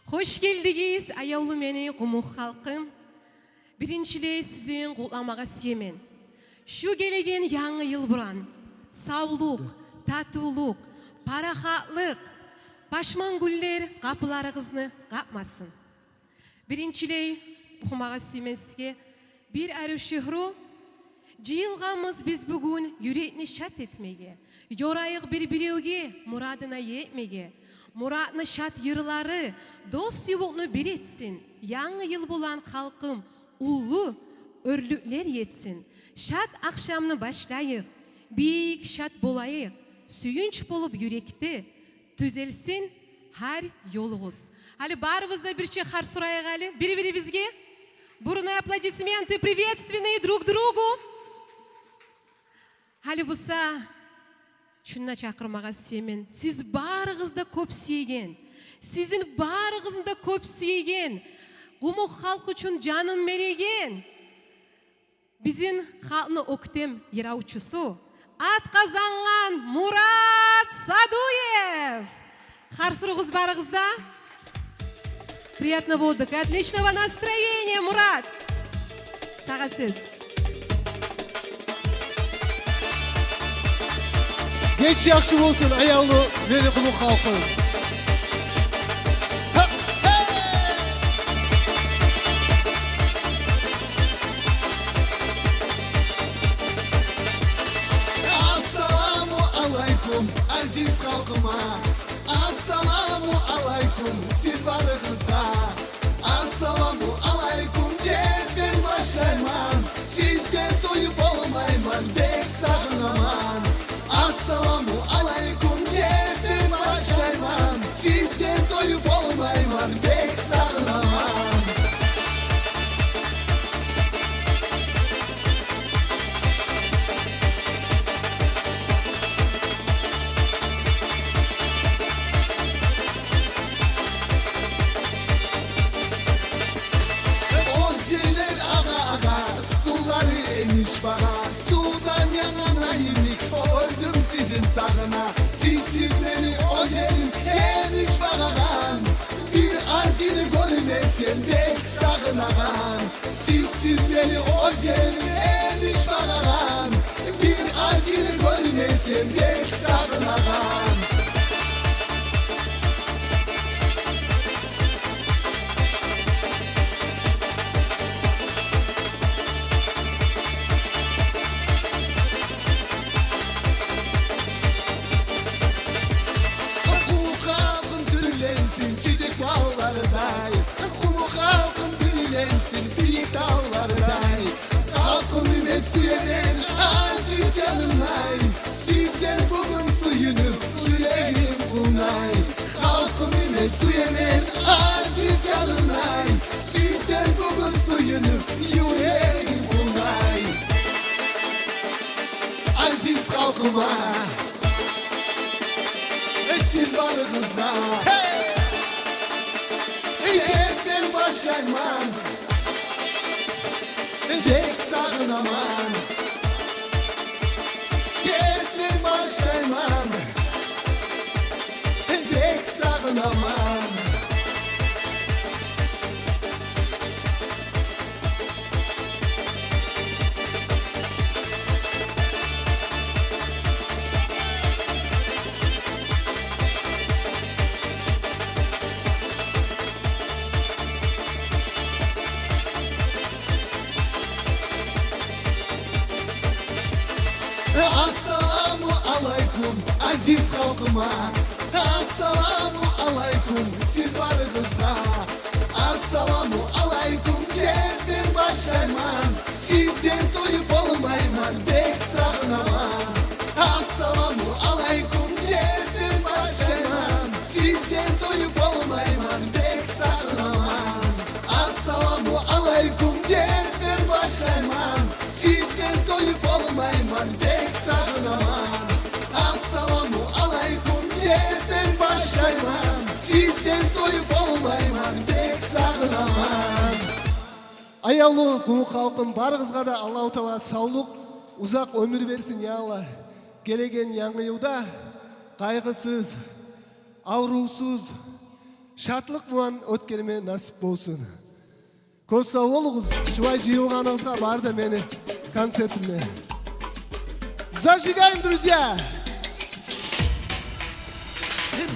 Hoş geldiniz ayavlı meni qumuq halkım. Birinçile sizin kutlamağa süyemen. Şu gelegen yanı yıl buran, sağlık, tatuluk, parahatlık, paşman güller kapılarınızı kapmasın. Birinçile kumağa süyemen sizge bir arı şehru, Cıyılğamız biz bugün yüreğini şat etmeye, yorayık bir birevge, muradına yetmeye, muradını şat yırları, dost yuvuknu bir etsin, yanı yıl bulan halkım, ulu, örlükler yetsin. Şat akşamını başlayık, büyük şat bolayık, süyünç bolup yürekte, düzelsin her yolunuz. Hali barımızda bir şey har suraya gali, biri bizge, buruna aplodisменты, приветственные друг другу. Hali busa, şunna çakırmağa süyemen, siz barığızda köp süyegen, sizin barığızda köp süyegen, Qumuq halkı üçün canım meregen, bizim halkını oktem yaravçusu, at kazangan Murat Saduyev. Harsuruğuz barığızda. Приятно болдық. Отличного настроения, Мурат. Саға сөз. Geç yakşı olsun ayağlı beni Qumuq halkı. Assalamu alaikum aziz halkıma. Assalamu alaikum siz varlığınızda. Assalamu alaikum deyip ben başlayman. Sizden doyup olmayman bek sağınaman. Assalamu alaikum deyip ben başlayman. Sizden doyup olmayman bek sağınaman. Ozeler ağa suları eniş bana. Sudan yanana iyilik oldum sizin sağına. Siz beni ozelim eniş bana. Bir azini görmesem bek sağınagan. Siz beni ozelim eniş bana. Bir azini görmesem bek sağınagan. Qumuq halkım türlensin çiçek bağlarday. Qumuq halkım türlensin büyük dağlarday. Halkım ime süyemen aziz canımay. Sizden bugün suyunu yüreğim bunay. Halkım ime süyemen aziz canımay. Sizden bugün suyunu yüreğim bunay. Aziz halkıma. Siz varlığınızda hep ben başlayman. Bek sağınaman. Hep ben başlayman. Bek sağınaman. Assalamu alaikum aziz halkıma. Assalamu alaikum siz varlığınızda. Assalamu alaikum deyip ben başlayman. Sizden doyup olmayman bek sağınaman. Assalamu alaikum deyip ben başlayman. Sizden doyup olmayman bek sağınaman. Assalamu alaikum deyip ben başlayman. Sizden doyup olmayman bek sağınaman. Assalamu alaikum deyip ben başlayman. Sizden doyup olmayman bek sağınaman. Ayağlı Qumuq halkım barığızga da Allahu Teala sağlık, uzak ömür versin ya Allah. Gelegen yanı yılda kaygısız, avrusuz, Şatlıq bulan ötkенime nasip bolsun. Көп сау болуңуз. Шулай жыйылганыңызга барды мени концертимне. Зажигаем, друзья!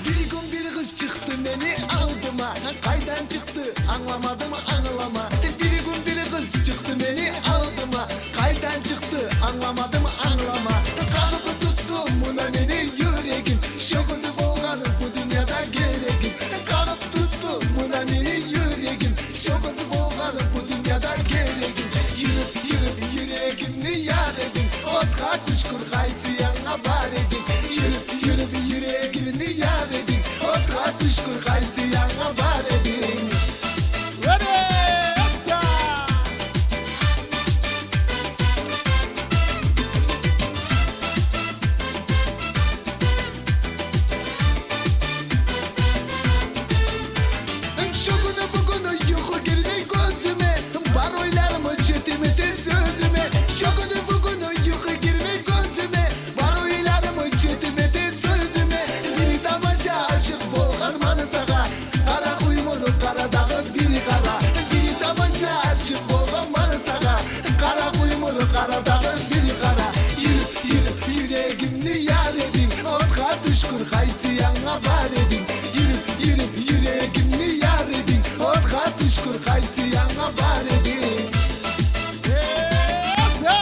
Bir gün bir kız çıktı beni aldıma. Kaydan çıktı anlamadım anlama. Bir gün bir kız çıktı beni aldıma. Kaydan çıktı anlamadım anlama. Kalıbı tuttum buna beni yüreğim. Şokunu boğanı bu dünyada gerekim. Kalıp tuttum buna beni yüreğim. Şokunu boğanı bu dünyada gerekim. Yürüp yürüp yüreğimni yar edin. Otka kuşkur kaysiyana var edin. Yürüp yürüp yüreğimni yar edin. Otka kuşkur kaysiyana var edin. Ready? Yoksa! Şokunu bugünü yuhu girmey gözüme. Var oylarımı çetimete sözüme. Şokunu bugünü yuhu girmey gözüme. Var oylarımı çetimete sözüme. Bir tabanca aşık bolgan manısaga. Kara kuymuru kara dağı biri kara. Bir tabanca aşık bolgan manısaga. Kara kuymuru kara dağı biri kara. Yürüp yürüp yüreğimni yar edin. Otka düşkür kaysiyana var edin. Yürüp yürüp yüreğimni yar edin. Otka düşkür kaysiyana var edin. Yoksa!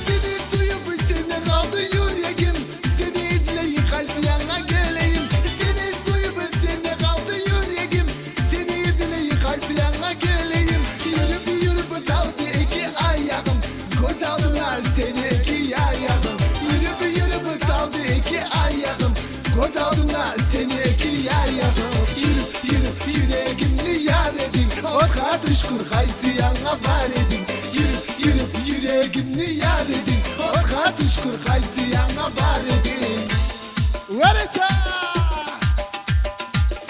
Seni suyup seni kaldı yüreğim. Seni izleyip kaysiyana geleyim. Seni suyup seni kaldı yüreğim. Seni izleyip kaysiyana geleyim. Yürüp yürüp daldı iki ayağım. Göz aldılar seni iki ayağım. Yürüp yürüp daldı iki ayağım. Göz aldılar seni iki ayağım. Yürüp yürüp yüreğimni yar edin. Otka düşkür kaysiyana var edin. Yürüp yürüp yüreğimni yar edin. Otka düşkür kaysiyana var edin. Ready?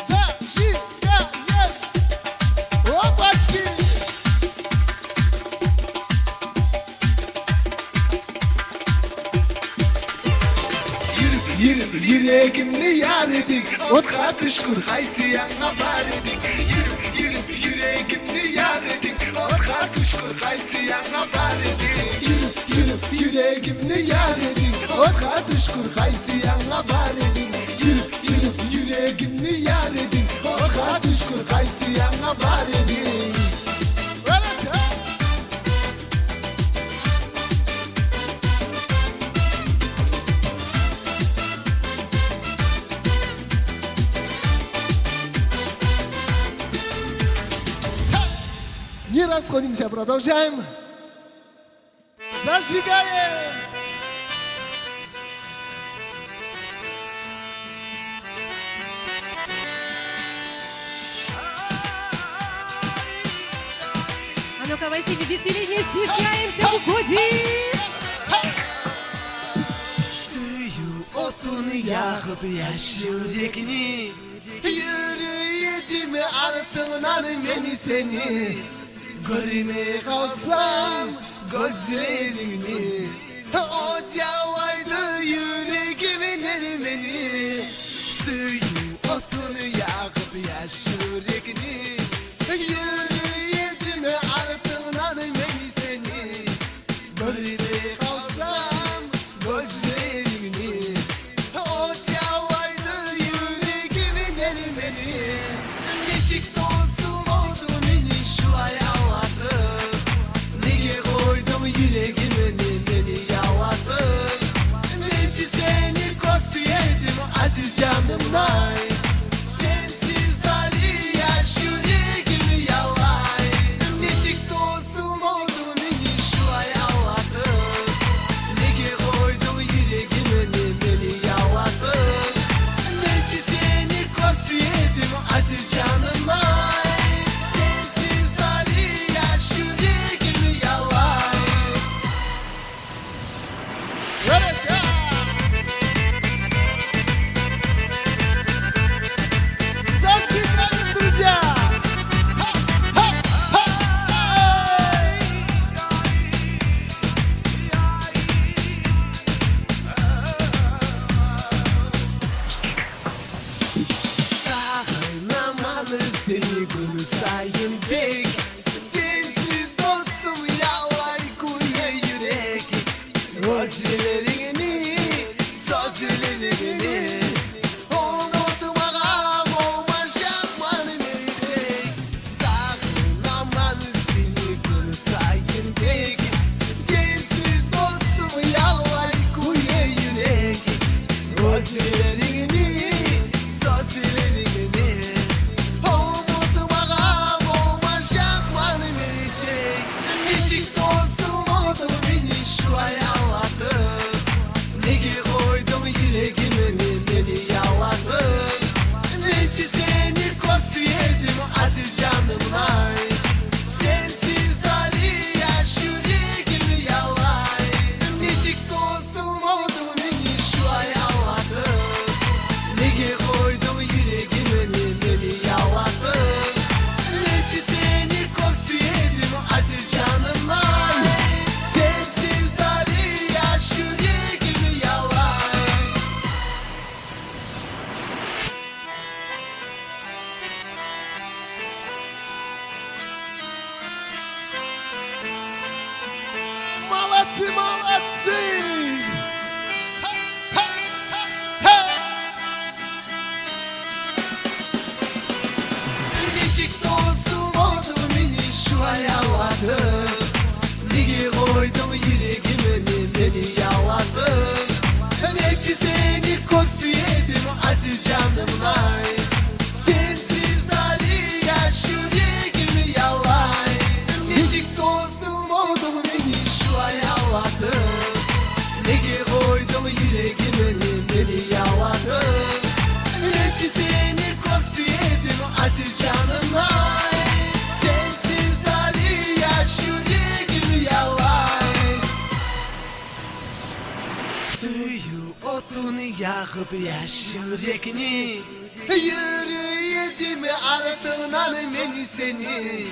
Zажигаем! Опачки! Yürüp yürüp yüreğimni yar edin. Otka düşkür kaysiyana var edin. Yürüp yürüp yüreğimni yar edin. Otka düşkür kaysiyana var edin. Yürüp yürüp yüreğimni yar edin. Otka düşkür kaysiyana var edin. Yürüp yürüp yüreğimni yar edin. Otka düşkür kaysiyana var edin. Ready? Не расходимся, продолжаем. Зажигаем! А ну-ка, Василий, веселей, не стесняемся, уходим! Suyu otunu yakıp yaş yüreğini. Yürüyedim artığından beni seni. Görme kalsam gözlerini. O yavaydı yüreğimin ermeni. Suyu otunu yakıp yaş yüreğini. Yürüyedim artığından beni seni. Görme kalsam gözlerini. O yavaydı yüreğimin ermeni. Neşik olsun oldu beni şu ay ağladı. Nege koydum yüreğime beni yavadı. Neci sayın bek. Sensiz dostum yalvar kuye yürek. Gözlerini, sözlerini unutmağam olmaz yapman meytek. Saklamam seni gün sayın bek. Sensiz dostum yalvar kuye yürek. Gözlerini, sözlerini unutmağam olmaz yapman meytek. Niçin dostum oldun beni şu hayalladın. Negi koydum yüreğime beni yalladın. Niçin seni kosu yedim aziz canımlar. Sensiz hali yaş yüreğimi yalay. Niçin dostum oldun beni şu hayalladın. Negi koydum yüreğime beni yalladın. Niçin seni kosu yedim aziz canımlar. Sensiz hali yaş yüreğimi yalay. Молодцы, молодцы! Niçin dostum oldun beni şu hayalladın. Negi koydum yüreğime beni yalladın. Niçin seni kosu yedim aziz canımlar. Sensiz hali yaş yüreğimi yalay. Niçin dostum oldun beni şu hayalladın. Negi koydum yüreğime beni yalladın. Niçin seni kosu yedim aziz canımlar. Sensiz hali yaş yüreğimi yalay. Suyu otunu yakıp yaş yüreğini. Yürüyedim ardından beni seni.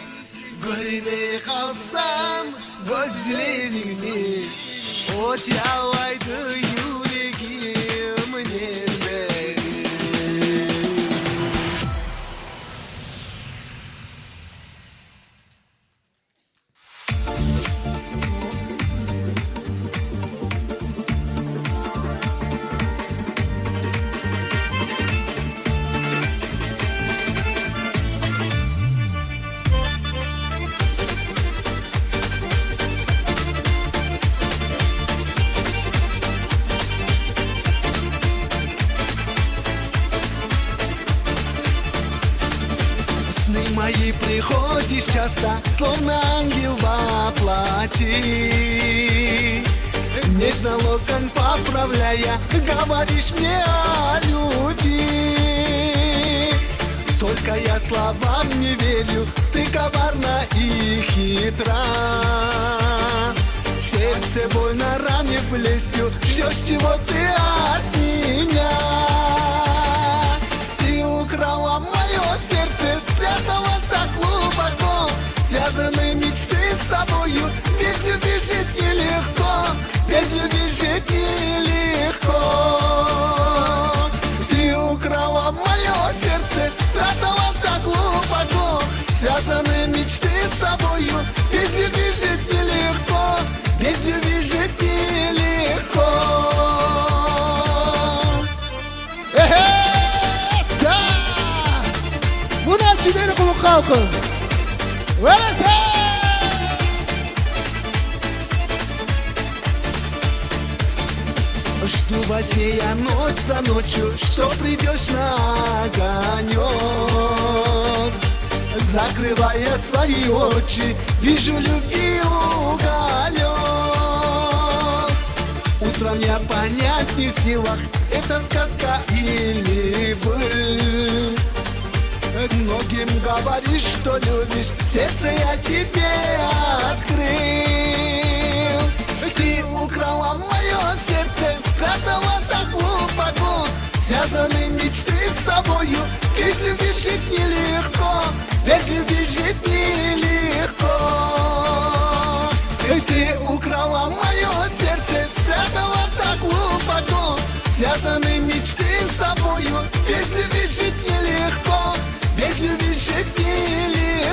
Görmeye kalsam gözlerini. Ot yalaydı yüreğim nermeri. Сны мои приходишь часто, словно ангел во плоти. Нежно локон поправляя, говоришь мне о любви. Только я словам не верю, ты коварна и хитра. Сердце больно ранит плесью, ждешь чего ты от меня. Ты украла мое сердце, спрятала так глубоко. Связаны мечты с тобою, без любви жить нелегко. Без любви жить нелегко. Ты украла мое сердце, спрятала так глубоко. Связаны мечты с тобою, без любви жить нелегко. Без любви жить нелегко. Essa! Bunlar beni kulu kalkın. Öyleyse! Жду во сне я ночь за ночью, что придешь на огонек. Закрывая свои очи, вижу любви уголек. Утром я понять не в силах, это сказка или быль. Многим говоришь, что любишь, сердце я тебе открыл. Ты украла мое сердце, спрятала так глубоко. Связаны мечты с тобою, без любви жить нелегко. Без любви жить нелегко. Ты украла мое сердце, спрятала так глубоко. Связаны мечты с тобою, без любви жить нелегко. Без любви жить нелегко.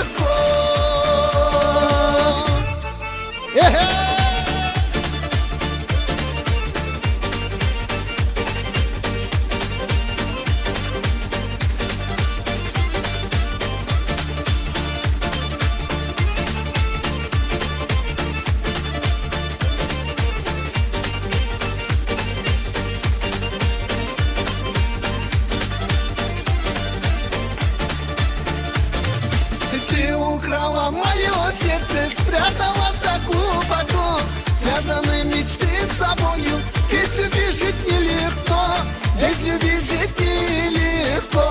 украла мое сердце, спрятала так глубоко. Связаны мечты с тобою, ведь любить жить нелегко, ведь любить жить нелегко.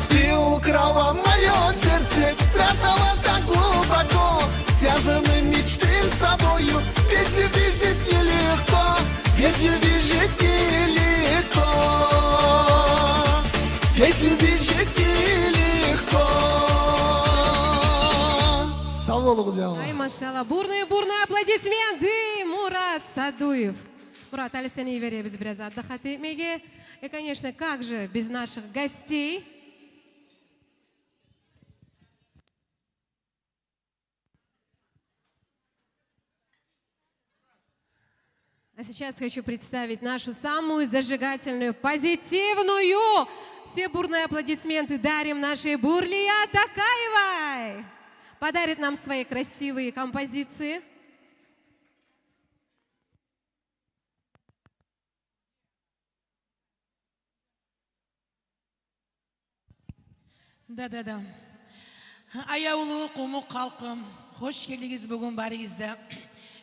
Ты украла мое сердце, спрятала так глубоко. Связаны мечты с тобою, ведь любить жить нелегко, ведь любить жить нелегко, ведь любить жить нелегко. Sağ olun canım. Ай, машалла. Бурные аплодисменты. Мурат Садуев. Мурат, әлі сені береміз біраз отдыхать етмеге. И, конечно, как же без наших гостей? А сейчас хочу представить нашу самую зажигательную, позитивную. Все бурные аплодисменты дарим нашей Бурлия Такаевой. Подарит нам свои красивые композиции. Да. Аяулы құмы қалқым, хош келдіңіз бүгін барыңызда.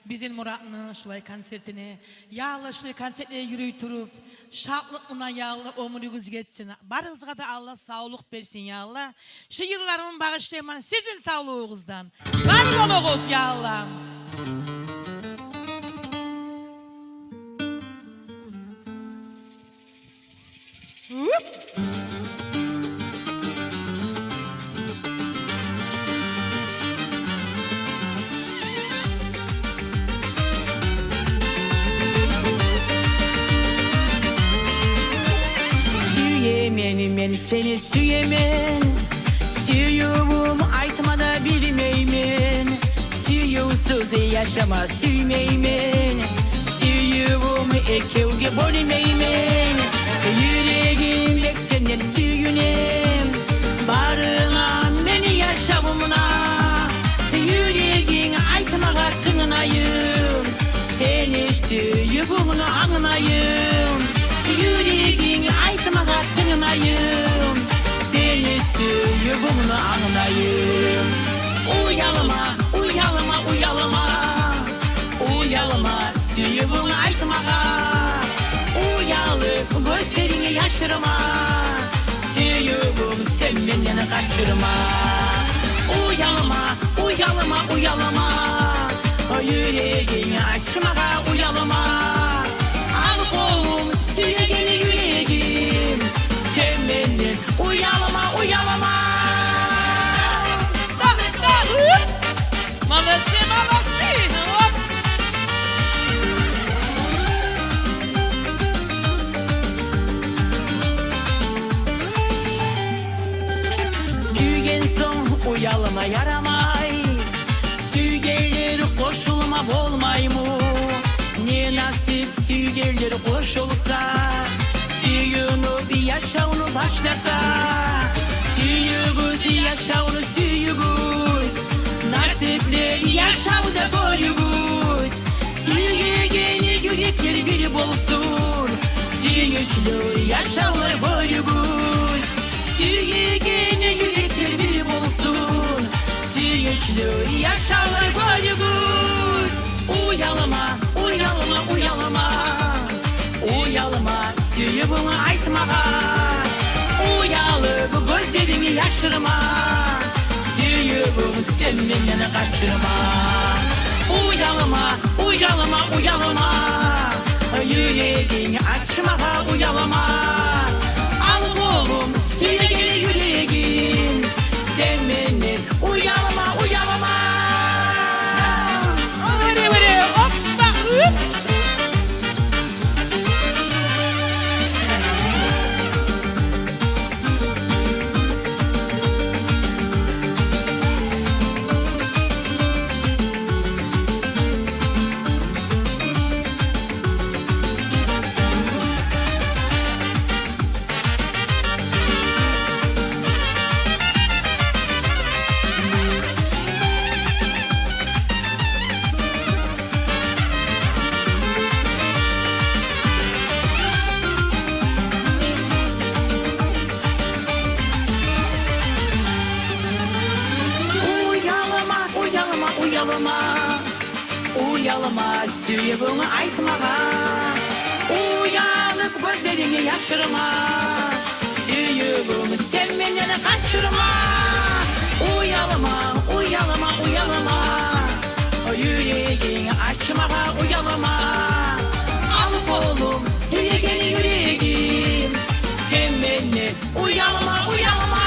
Біздің Мұратның шылай концертіне, яғылы шылай концертіне жүрей тұрып, шатлық мұна яғылы өміріңіз кетсін. Барыңызға да Алла саулық берсін, яғылы. Шиырларымын бағыштайман sizin саулығыңыздан. Бар болуғыз, яғылы. Ben seni süyemem, süyüğümü aytmada bilmeymen. Süyüğsüz yaşama süymeymen, süyüğümü ekevge bölmeymen. Yüreğimle senden süyünem, barına beni yaşamına. Yüreğin aytmaga tınınayım, seni süyüğümü anlayım. Yüreğin aytmaga tınınayım, seni süyüğümü anlayım. Uyalma, uyalma, uyalma, uyalma süyüğümü aytmaga. Uyalıp gözlerini yaşırma, süyüğüm sen benden kaçırma. Uyalma, uyalma, uyalma, yüreğini açmaga uyalma. Al kolum süyüğünü yüreğim, sen benden uyalma, uyalma. Молодцы, молодцы! Оп! Süygen son uyalma yaramay, süygenleri koşulma olmay mu? Ne nasip süygenleri koşulsa, süyünü bir yaşavunu başlasa. Süyüğüz yaşavunu süyüğüz, nasipli yaşavda görüğüz. Süyüğeni yürekler bir bolsun, süyüçlü yaşavlar görüğüz. Süyüğeni yürekler bir bolsun, süyüçlü yaşavlar görüğüz. Uyalma, uyalma, uyalma, uyalma süyüğünü aytmaga. Uyalıp gözlerini yaşırma, süyüğüm sen benden kaçırma. Uyalma, uyalma, uyalma, yüreğini açmaga uyalma. Al kolum süyüğünü yüreğim, sen benden uyalma, uyalma. Vere, vere, hoppa! Hop! uyalma, suyuğunu aytmağa. Uyanıp gözlerini yaşırma, suyuğunu sen benden kaçırma. Uyalma, uyalma, uyalma, yüreğini açmağa uyalma. Al kolum, suyuğunu yüreğim, sen benden uyalma, uyalma.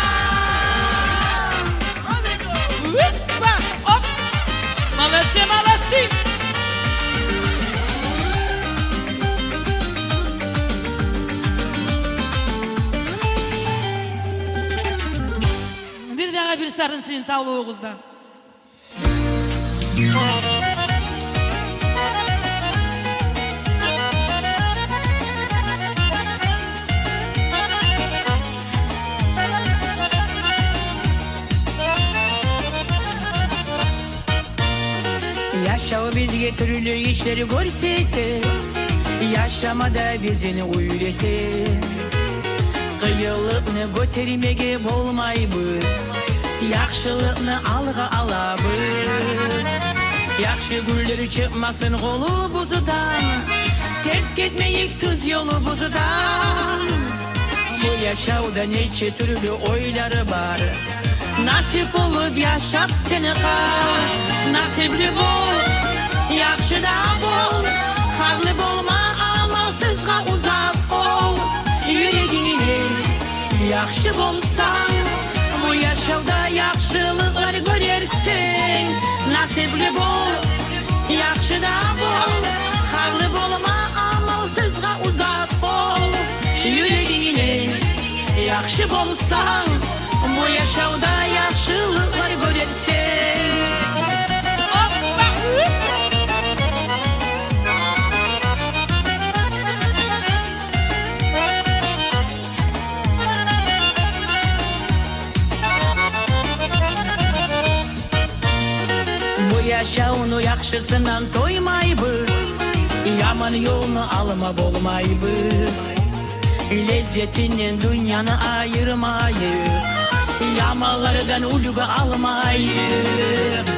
Hoppa, hop. Молодцы, молодцы. Bir daha bir sarın sizin sağlığınızdan. Yaşa bizge türlü işleri görseydi, yaşamada bizini uyretti. Kıyılıkны götermege bolmayбыз, yaxşılıkны alğa alabыз. Yaxşı günleri çıkmasın kolubuzdan, ters ketmeyik tuz yolubuzdan. Bu yaşavda neçe türlü oyları var, nasip olup yaşap seni kal. Nasipli bol, yaxşı da bol, harlı bolma, amalsızga uzak ol. Yüreğini yaxşı bolsan, bu yaşavda yaxşılıklar görersin. Nasipli bol, yaxşı da bol, harlı bolma, amalsızga uzak ol. Yüreğini yaxşı bolsan, bu yaşavda yaxşılıklar görersin. Bu yaşavunu yaxşısından toymaybız, yaman yolunu alma bolmaybız. Lezzetinden dünyanı ayırmayıp, yamalardan ulga almayıp.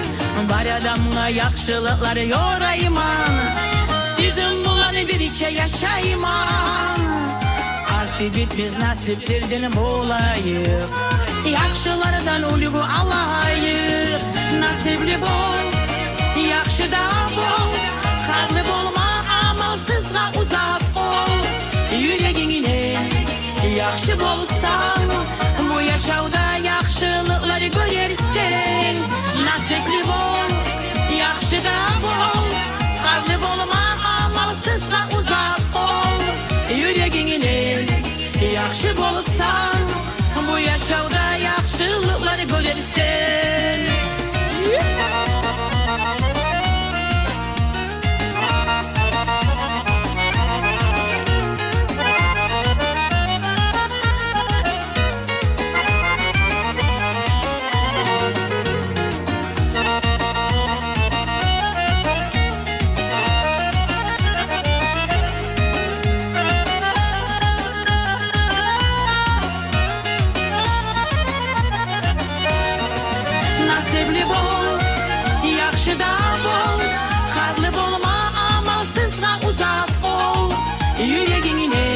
Var adamga yaxşılıklar yorayman, sizin bulanı birlikte yaşayman. Artı bitmez nasiplerden bolayıp, yaxşılardan ulgu alayıp. Nasipli bol, yaxşı da bol, harlı bolma, amalsızga uzak ol. Yüreğine yaxşı bolsan, bu yaşavda yaxşılıkları görersin. Nasipli bol, yaxşı da bol, harlı bolma, amalsızga uzak ol. Yüreğine yaxşı bolsan, bu yaşavda yaxşılıkları görersin. Nasipli bol, yaxşı da bol, harlı bolma, amalsızga uzak ol. Yüreğine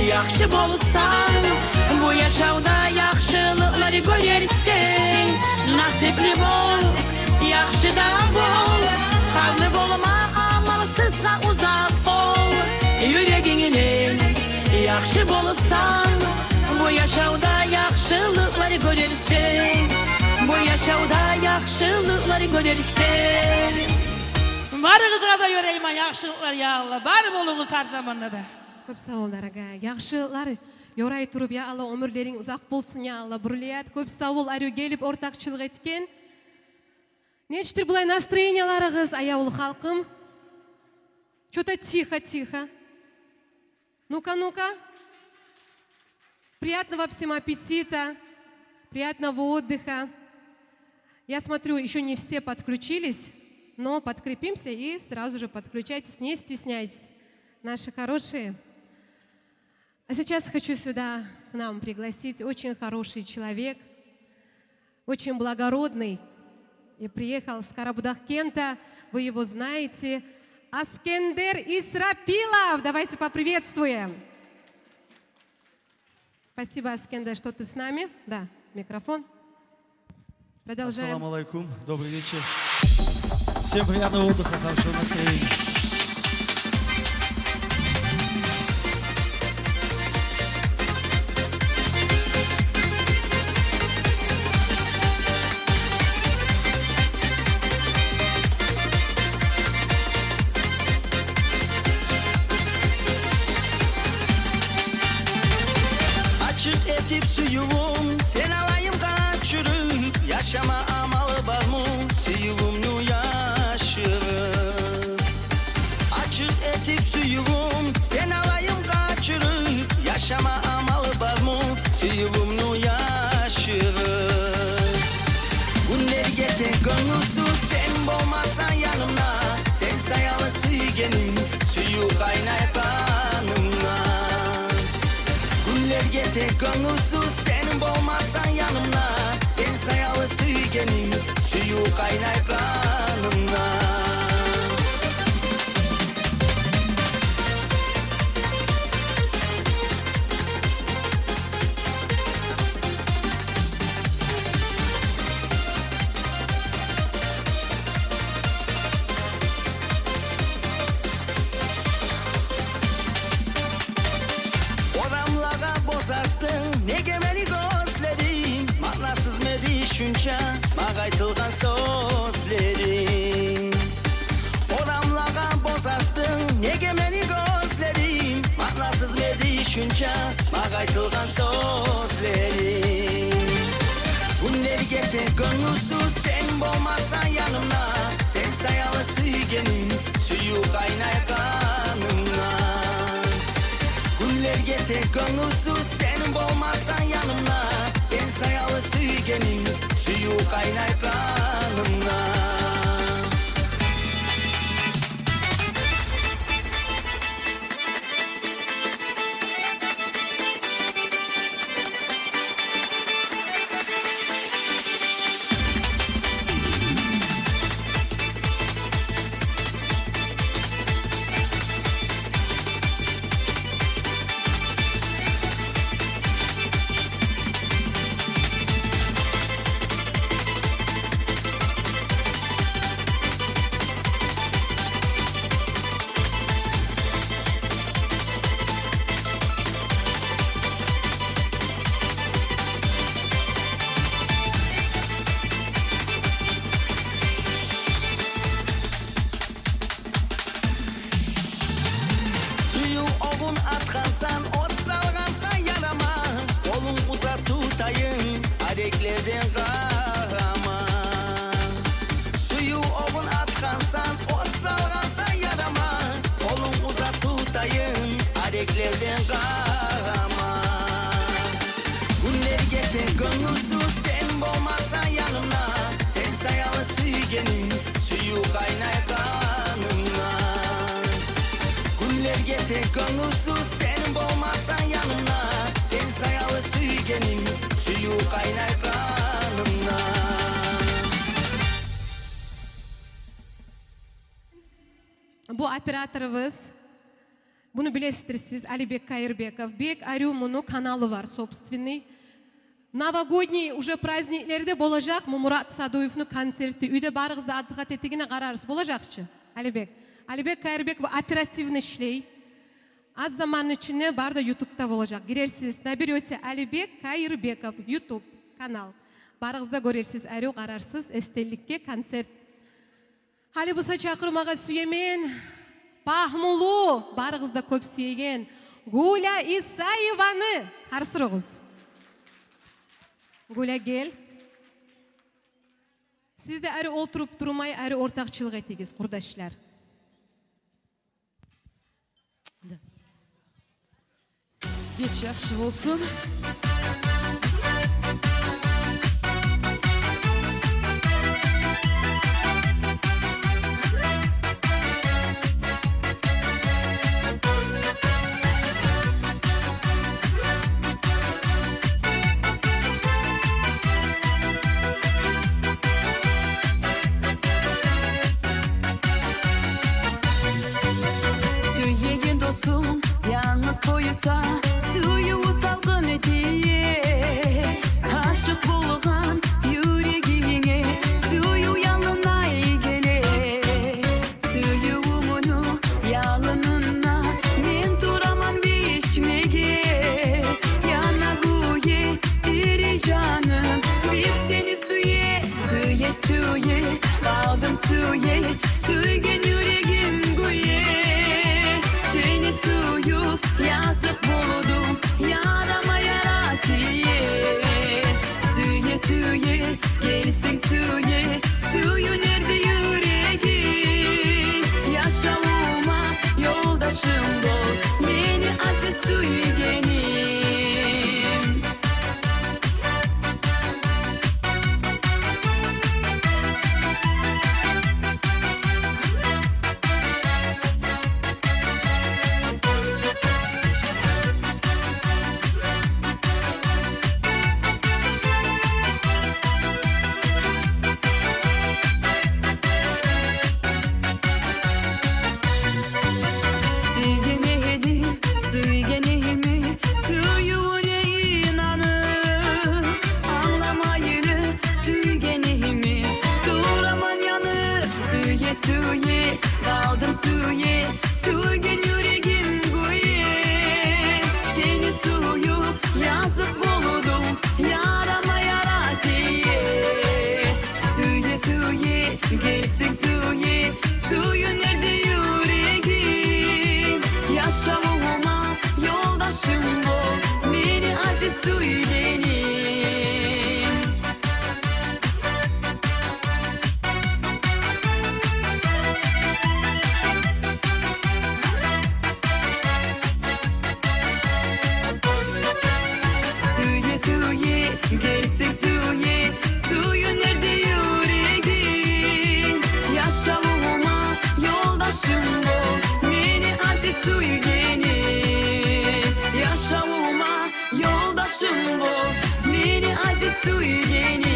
yaxşı bolsan, bu yaşavda yaxşılıkları görersin. Nasipli bol, yaxşı da bol, harlı bolma, amalsızga uzak ol. Yüreğine yaxşı bolsan, bu yaşavda yaxşılıkları görersin. Bu yaşavda yaxşılıkları görersin. Varınızga da yorayman yaxşılıklar ya Allah. Var bolunuz her zamanda da. Көп сау бол, дорогая. Yaxşılar yorай тұрып, ya Allah, ömürlerin uzak bolsun, ya Allah. Buriliyat, көп сау бол, әрі келіп ортақшылық еткен. Нечтір бұлай настроенияларығыз, аяулы халқым. Что-то тихо-тихо. Ну-ка, ну-ка. Приятного всем аппетита, приятного отдыха. Я смотрю, еще не все подключились, но подкрепимся и сразу же подключайтесь, не стесняйтесь, наши хорошие. А сейчас хочу сюда к нам пригласить очень хороший человек, очень благородный, и приехал с Карабудак-Кента. Вы его знаете. Аскендер Исрапилов. Давайте поприветствуем. Спасибо, Аскендер, что ты с нами. Да, микрофон. Продолжаем. Ассаламу алейкум, добрый вечер. Всем приятного отдыха, хорошего настроения. Açık etip suyumun sen alayım kaçırıp yaşama amalı var mı suyumunu yaşırıp Açık etip suyumun sen alayım kaçırıp yaşama amalı var mı suyumunu yaşırıp Günler getir gönülsüz sen olmazsan yanımda sen sayalı sügenin suyu kaynay kanımda Günler getir gönülsüz sen olmazsan yanımda sen sayalı sügenin suyu kaynay kanımda Oramlaga bozattın ne gemeni gözlerim Manasız mı düşünce mağaytılgan sözlerim Oramlaga bozattın ne gemeni gözlerim Manasız mı düşünce mağaytılgan sözlerim Günler getir gönülsüz sen olmazsan yanımda Sen sayalı sügenin suyu kaynay kanımda Günler getir gönülsüz sen olmazsan yanımda Sen sayalı sügenin suyu kaynay kanımda Suyu oğun atkansan, ot salgansan yarama Kolun uzat tutayım, areklerden kahama Suyu oğun atkansan, ot salgansan yarama Kolun uzat tutayım, areklerden kahama Günler getir gönülsüz sen olmazsan yanımda Sen sayalı sügenin suyu kaynay kanımda Günler getir gönülsüz sen olmazsan yanımda Sen sayalı sügenin suyu kaynay kanımda Bu операторыбыз, bunu bilesizdir siz, Алибек Кайырбеков. Бек Арюмуну каналы var, собственный. Новогодний уже праздниклерде болажақ, Мурат Садуевну концерті. Үйде барығызды аддыға тетегіне қарарыз. Болажақчы, Алибек. Алибек Кайырбеков оперативный шлей. Az zamanın içinde barda YouTube'da olacak. Girersiniz, nabirете Алибек Кайырбеков, YouTube kanal. Barığızda görürsünüz, әрі қарарсыз, естелікке концерт. Hali bu çakırmağa süyemen, Pahmulu, barığızda köp süyegen, Gula İsayevаны, қарсырығыз. Gula gel. Siz de әрі oturup durmay, әрі ortakçılık ettiğiniz, kurdaşlar. Geç yaxşı olsun. suye kaldım suye suygen yüreğim guye seni suyup yazık buldum yarama yaratiye suye suye gelsin suye suyu nerede yüreğim yaşamıma yoldaşım ol beni aziz suygenim. Suye kaldım suye suygen yüreğim guye seni suyu yazıp buldum yarama yaratiye suye suye gelsin suye suyu nerede yüreğim yaşamıma yoldaşım ol beni aziz suygenim. Suye gelsin suye suyu nerede yüreğim yaşamıma yoldaşım ol beni aziz suygenim yaşamıma yoldaşım ol beni aziz suygenim.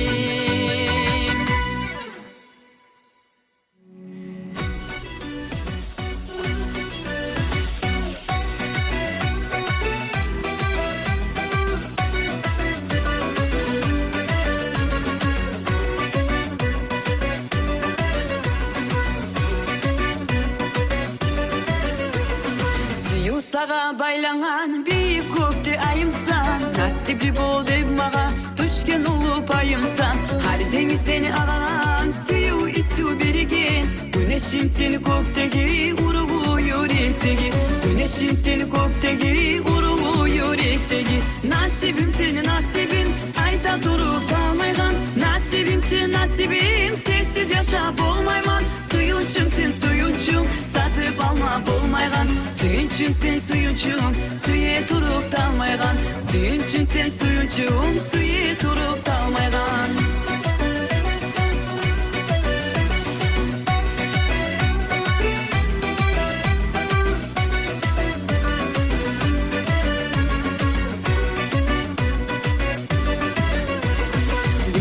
Suyu sağa baylanan bir köpte ayımsan nasipli bol deb mağa düşken ulu payımsan her deniz seni ağan suyu isu birigen güneşim seni köktegi urubu yürektegi güneşim seni köktegi urubu yürektegi nasibim seni nasibim ayda durup kalmaygan nasibim sen nasibim sensiz yaşap olmayman suyunçum sen suyunçum satıp alma bolmaygan suyunçum sen suyunçum suye turup dalmaygan suyunçum sen suyunçum suye turup dalmaygan.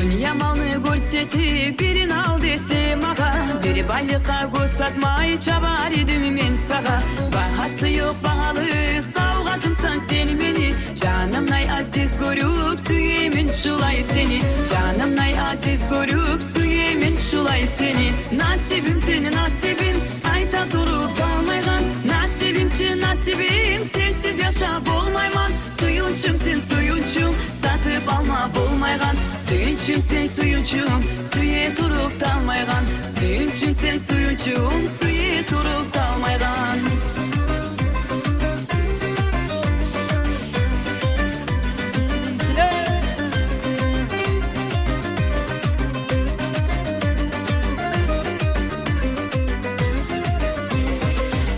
Dünya malını görseti birin al desem ağa biri baylığa göz satmay çabar edim men sağa bahası yok bahalı savgatımsan sen beni canımnay aziz görüp süyemin şulay seni canımnay aziz görüp süyemin şulay seni nasibim seni nasibim ayta durup kalmaygan nasibim sen nasibim sensiz yaşap olmayman suyunçum sen suyunçum satıp alma bolmaygan suyunçum sen suyunçum suye turup dalmaygan suyunçum sen suyunçum suye turup dalmaygan.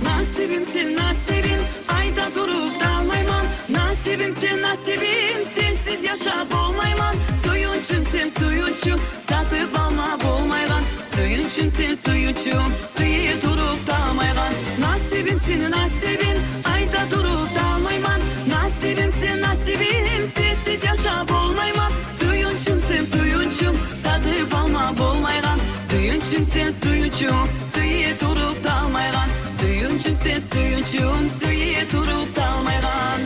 Nasibim sen nasibim ayda durup dalmayman nasibim sen nasibim sensiz yaşap olmayman suyunçum sen suyunçum satıp alma bolmaygan suyunçum sen suyunçum suye turup dalmaygan nasibim senin nasibim ayda durup dalmayman nasibim sen nasibim sensiz yaşap olmayman suyunçum sen suyunçum satıp alma bolmaygan suyunçum sen suyunçum suye turup dalmaygan suyunçum sen suyunçum suye turup dalmaygan.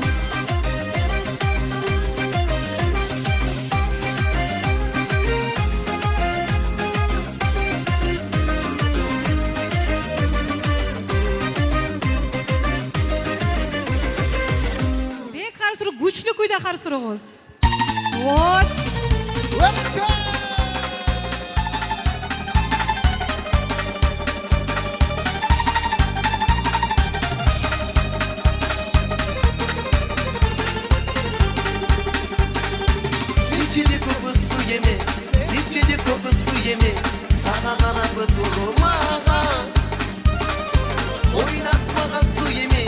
Güçlü kuyda karşırığız. Вот. Let's go! gemi sana kanabı durmağa. Oynatmagan su yemi,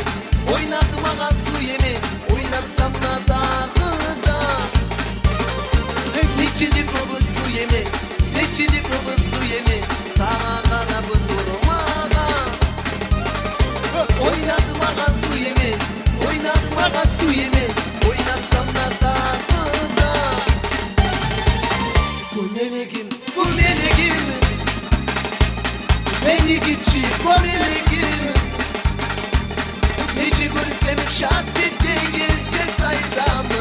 oynatmagan su yemi, oynatsam da dağıda. Neçilik o bu su yemi, neçilik o bu su yemi, sana kanabı durmağa. Oynatmagan su yemi, oynatmagan su yemi, oynatsam da dağıda. Bu meleğim, bu meleğim, beni geçi bu meleğim. Neci görsem şat ettiğin sen saydamı,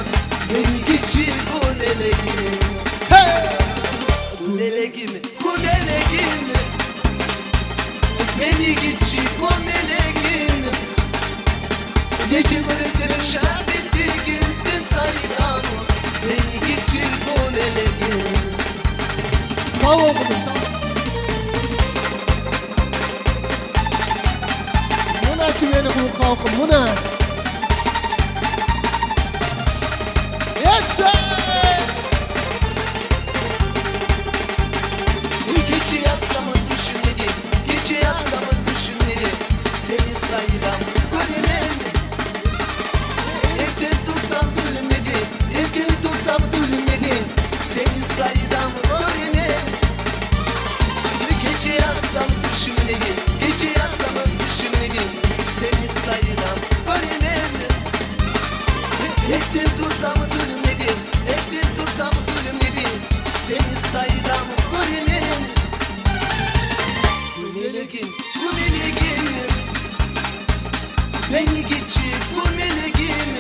beni geçi bu meleğim. Bu meleğim, bu meleğim, beni geçi bu meleğim. Neci görsem şat ettiğin sen saydamı, beni geçi bu meleğim. Sağ ol kızım, sağ ol. Buna çimeni kulu kalkın, buna. Yetse! Gece yatsam düşünmedim, gece yatsam düşünmedim. Seni sayıram göremem. Evde dursam gülmedim, evde dursam gülmedim. Seni sayıram göremem. Gece yatsam düşünmedim, gece yatsam düşünmedim. Seni sayıram göremem. Evde dursam gülmedim, evde dursam gülmedim. Seni sayıram göremem. Bu meleğim, bu meleğim, beni geçi bu meleğim.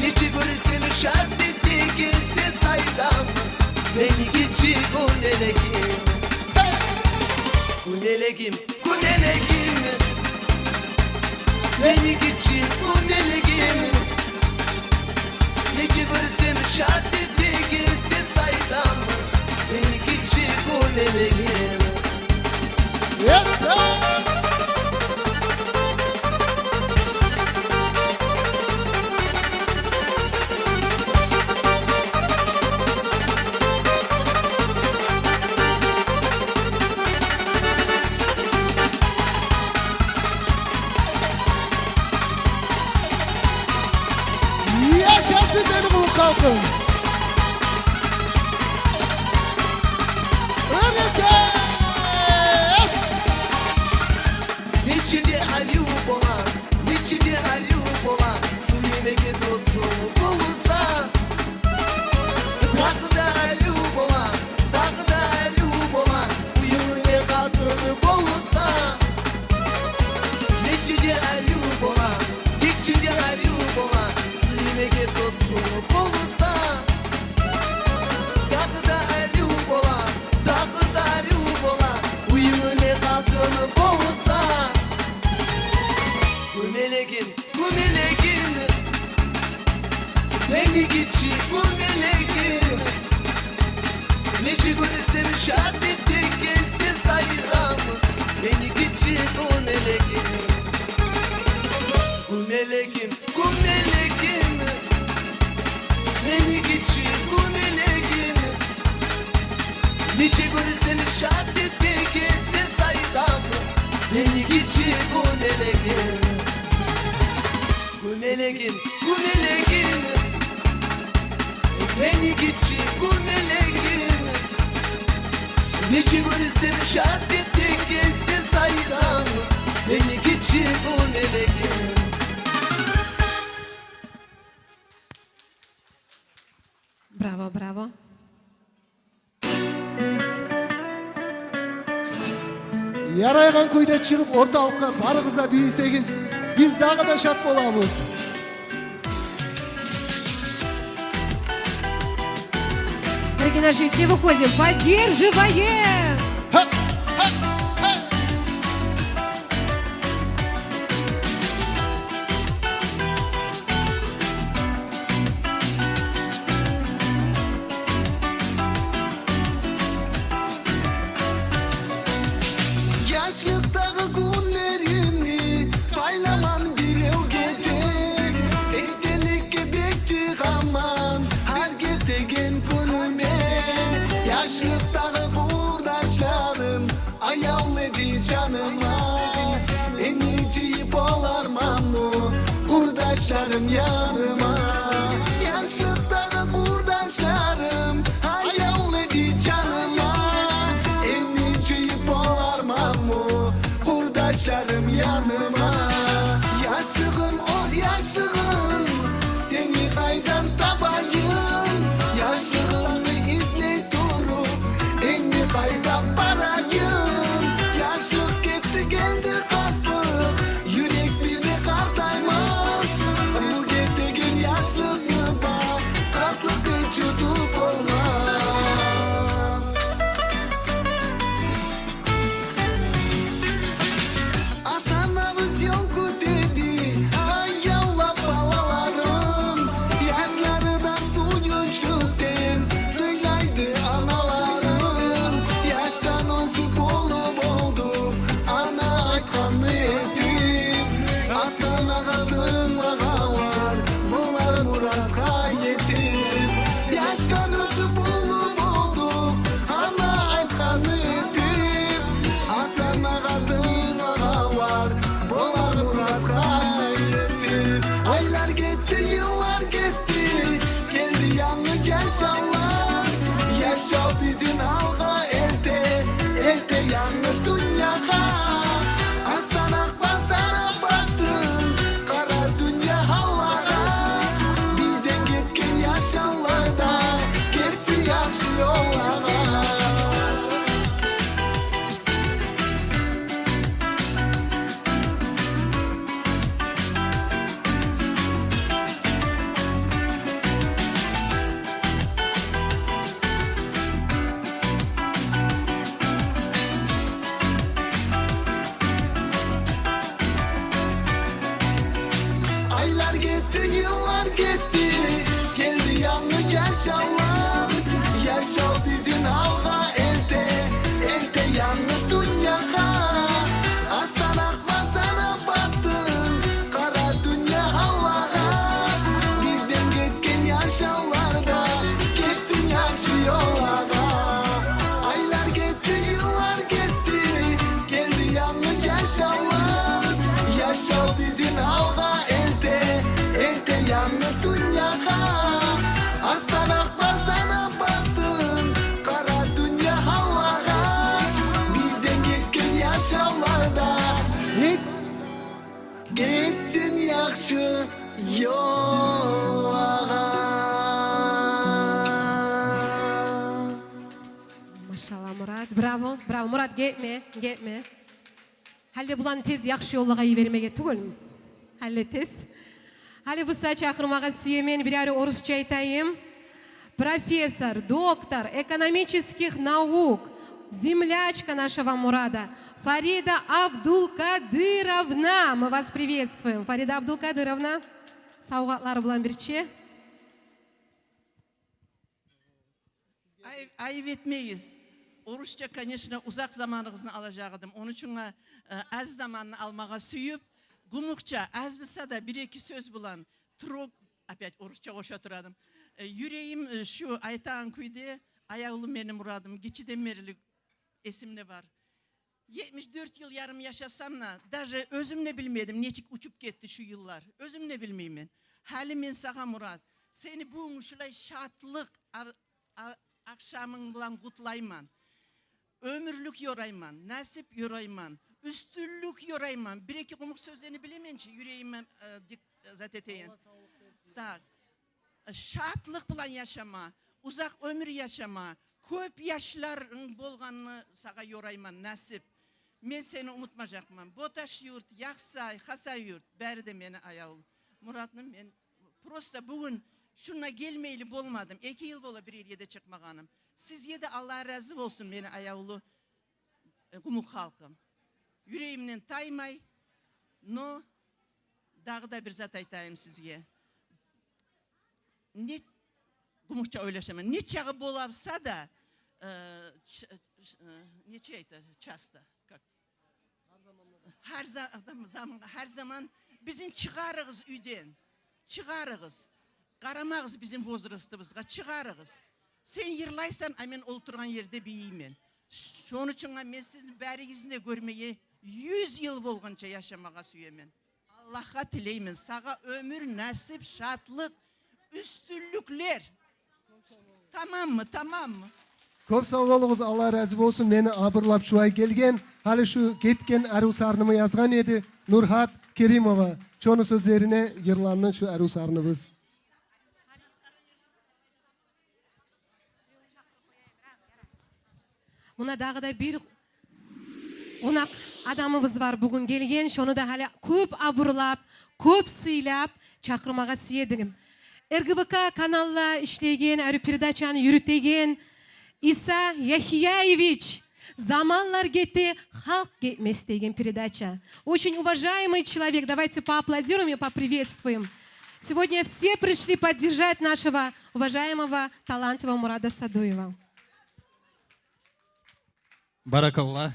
Nece görsem şart etti gelsin saydam, beni geçi bu meleğim. Bu meleğim, bu meleğim, beni geçi bu meleğim. Nece görsem şart etti gelsin saydam, beni geçi bu meleğim. Yetse! Yaşasın beni kulu kalkın. Öyleyse! Niçin Ayub ola, niçin Ayub ola, su yemek dostu bulutsa. Dağda Ayub ola, dağda Ayub ola, uyumlu kadını bulutsa. Niçin Ayub ola, niçin Ayub ola, su yemek dostu bulutsa. Dağda Ayub ola, dağda Ayub ola, uyumlu kadını bulutsa. Bu meleğim, bu meleğim, beni geçi bu meleğim. Nece görsem şart etti gelsin sayıram, beni geçi bu meleğim. Bu meleğim, bu meleğim, beni geçi bu meleğim. Nece görsem şart etti gelsin sayıram, beni geçi bu meleğim. Bu meleğim, bu meleğim, beni geçi bu meleğim. Nece görsem şart etti gelsin sayıram, beni geçi bu meleğim. Bravo, bravo. Yaraygan kuyda çıkıp ortalıkka barıgıza büyüseniz biz daha da şat bolamız. Дорогие наши, все выходим, поддерживаем! Ha, ha, ha. Yaşlıktaki günlerimi baylaman bir ev getir. Estelik gebek çıkaman hareket egen günüme. Yaşlıktағы kurdaşlarım ayavladı canıma. Emiciyip olarmam mı kurdaşlarım yanıma. Yaşlıktағы kurdaşlarım ayavladı canıma. Emiciyip olarmam mı kurdaşlarım yanıma. Yaşlığım oh yaşlığım seni kaydan tabayım. Yaşlığımı izle durup enni kayda barayım. Yaşlık gitti geldi katlık yürek bir de kartaymaz. Bu gittiğin yaşlıkta katlık hiç yutup olmaz. Atanamız yok dedi ay yavla balalarım. Yaşlardan suyuncukten söylaydı analarım. Yaştan ozip olup oldu ana aytkanı ettim. Atana kadın var bunlar muratқа yetim. Yaştan ozip olup oldu ana aytkanı ettim. Atana kadın var bunlar muratқа yetim. Aylar gitti yıllar gitti geldi yanlış yaşamlar. Yaşa bizim alga elde elde yanlı dünyaya. Astanak basana baktın kara dünya havaga. Bizden gitken yaşamlarda geçsin yakşı yollara. Aylar gitti yıllar gitti geldi yanlış yaşamlar. Yaşa bizim alga elde elde yanlı dünyaya. Aslan akma sana baktın kara dünya havaga. Bizden gitken yaşamlarda geçsin yakşı yollara. Aylar gitti yıllar gitti geldi yanlış yaşamlar. Yaşa bizim alga elde elde yanlı dünyaya. Aslan akma sana baktın kara dünya havaga. Bizden gitken yaşamlarda hiç geçsin yakşı yollara. Maşallah Murat. Bravo. Bravo. Murat gitme. Halle bulan tez yakşı yollağa yibermege tugul. Halle tez. Halle bu saç akırmağa süyemen bir orusça айтайım. Профессор, доктор экономических наук, землячка нашего Мурада, Фарида Абдулкадыровна. Мы вас приветствуем. Фарида Абдулкадыровна. Саугатлары bulan birçi. Ayıp etmeyiz. Oruçça, конечно, uzak zamanınızı alacağım. Onun için az zamanını almağa süyüp, gumukça, az bilse de bir iki söz bulan, trok, опять oruçça koşa turadım. Yüreğim şu aytağın kuydu, ayağılım benim muradım, geçiden berilik esimle var. 74 yıl yarım yaşasam da, даже özümle bilmedim, neçik uçup gitti şu yıllar. Özümle bilmeyim. Halimin sağa Murat, seni bu şulay şatlık, akşamın bulan kutlayman. Ömürlük yorayman, nasip yorayman, üstünlük yorayman. Bir iki kumuk sözlerini bilemençi yüreğime zat eteyin. Şatlık bulan yaşama, uzak ömür yaşama, köp yaşların bolganını sağa yorayman, nasip. Men seni unutmayacakman. Botaş yurt, Yaksay, Hasay yurt, beri de beni ayağıl. Murat'ım ben prosta bugün şuna gelmeyeli bolmadım. 2 yıl bola bir yerde çıkmaganım. Sizge de Allah razı olsun beni ayağılı kumuk halkım. Yüreğimden taymay, no, dağda bir zat aytayım sizge. Ne kumukça oylaşamam. Ne çağı bolavsa da, ne çeydi çasta. Her zaman bizim çıkarırız üyden. Çıkarırız. Qaramağız bizim возрастımızga, çıkarırız. Sen yırlaysan, men oturgan yerde biyeymen. Şonun için men sizin bärigizinde görmeye 100 yıl bolgunça yaşamağa süyemen. Allah'a tileymen, sağa ömür, nasip, şatlık, üstünlükler. Tamam mı, tamam mı? Көп сау болыңыз, Алла разы болсын. Мені абырлап шулай келген, халі шу кеткен әрусарнымы yazgan еді Нұрхат Керимова. Шоны сөздеріне Ерланның шу әрусарныбыз. Muna dağda bir onak adamımız var bugün gelgen. Şonu da hala köp abırlap, köp sıylap çakırmağa süyedim. RGBK kanalla işlegen, әрі передачаны yürütegen İsa Яхияевич «Заманлар кетті, халк кетмес» деген передача. Очень уважаемый человек. Давайте поаплодируем и поприветствуем. Сегодня все пришли поддержать нашего уважаемого, талантливого Мурада Садуева. Баракалла.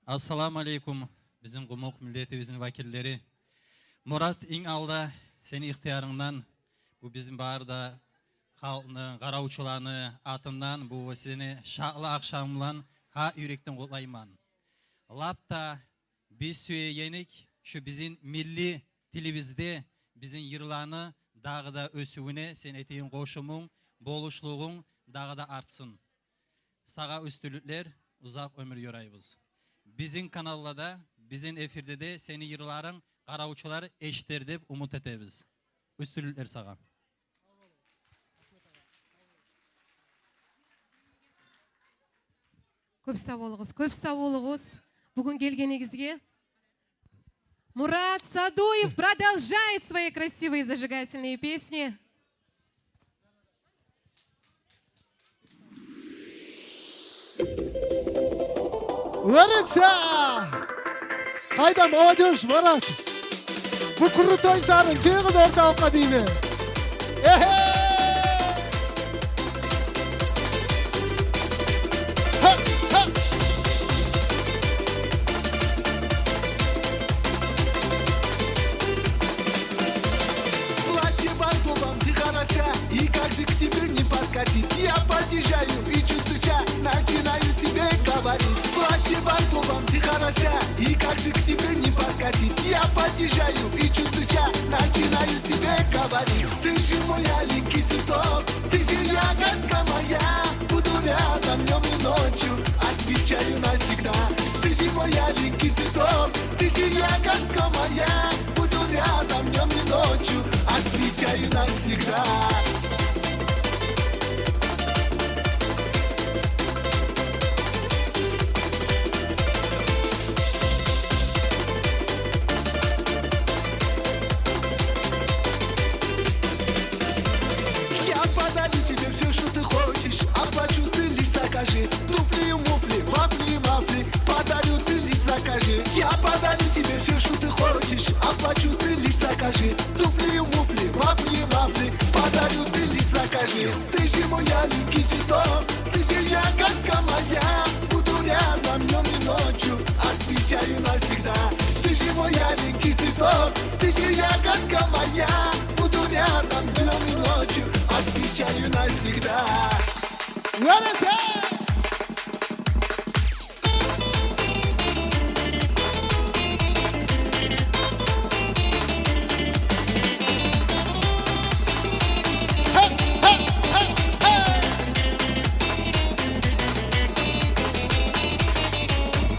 Ассаламу алейкум. Bizim Gumuk milletimizin vakilleri. Murat, in alda seni ihtiyarından bu bizim barda halkını, qaravçılarını atından bu seni şaqlı akşamlan ha yürekten kutlayman. Lapta biz söyleyenik şu bizim milli dilimizde bizim yırlarını dağda ösüğüne sen eteğin koşumun, boluşluğun dağda artsın. Sağa üstülükler uzak ömür yorayımız. Bizim kanalda, bizim efirde de seni yırların qaravçılar eşitler dep umut etemiz. Üstülükler sağa. Көп сау болыңыз. Бүгін келгеніңізге. Мурат Садуев продолжает свои красивые зажигательные песни. Öğretsa! Hayda молодежь, Murat! Bu krutoy sarın, çıkın ortalıkta değil mi? Платье банковом, ты хороша, и как же к тебе не подкатить? Я подъезжаю и чуть дыша, начинаю тебе говорить. Платье банковом, ты хороша, и как же к тебе не подкатить? Я подъезжаю и чуть дыша, начинаю тебе говорить. Ты же мой аленький цветок, ты же ягодка моя. Буду рядом днем и ночью, отвечаю навсегда. Ты же мой аленький цветок, ты же ягодка моя. Буду рядом днем и ночью, отвечаю навсегда. Я подарю тебе все, что ты хочешь, оплачу, ты лишь закажи. Туфли и муфли, вафли и мафли, подарю, ты лишь закажи. Я подарю тебе все, что ты хочешь, оплачу, ты лишь закажи. Туфли и муфли, вафли и мафли, подарю, ты лишь закажи. Ты же мой аленький цветок, ты же ягодка моя. Буду рядом днем и ночью, отвечаю навсегда. Ты же мой аленький цветок, ты же ягодка моя. Буду рядом днем и ночью, отвечаю навсегда. Öğretsa!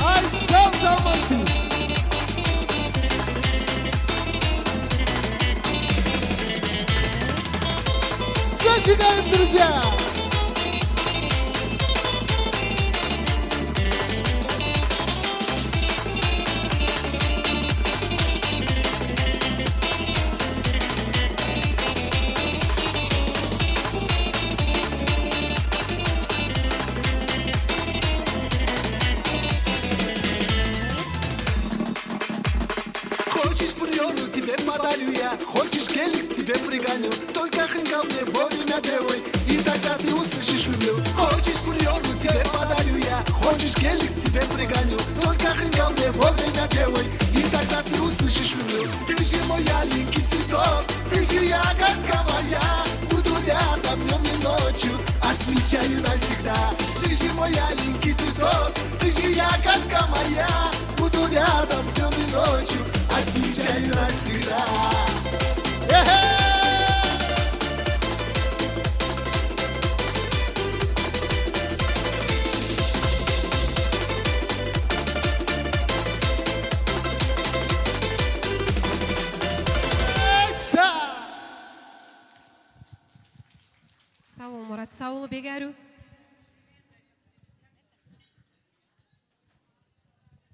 Ay, sağ maçı. Зажигаем, друзья! Хочешь приору, тебе подарю я. Хочешь гелик, тебе пригоню. Только хынка мне вовремя делай, и тогда ты услышишь люблю. Хочешь приору, тебе подарю я. Хочешь гелик, тебе пригоню. Только хынка мне вовремя делай, и тогда ты услышишь люблю. Ты же мой аленький цветок, ты же ягодка моя. Буду рядом днем и ночью, отвечаю я как моя, буду рядом днем и ночью, отвечаю навсегда. Sağ ol Murat, sağ ol Begaru.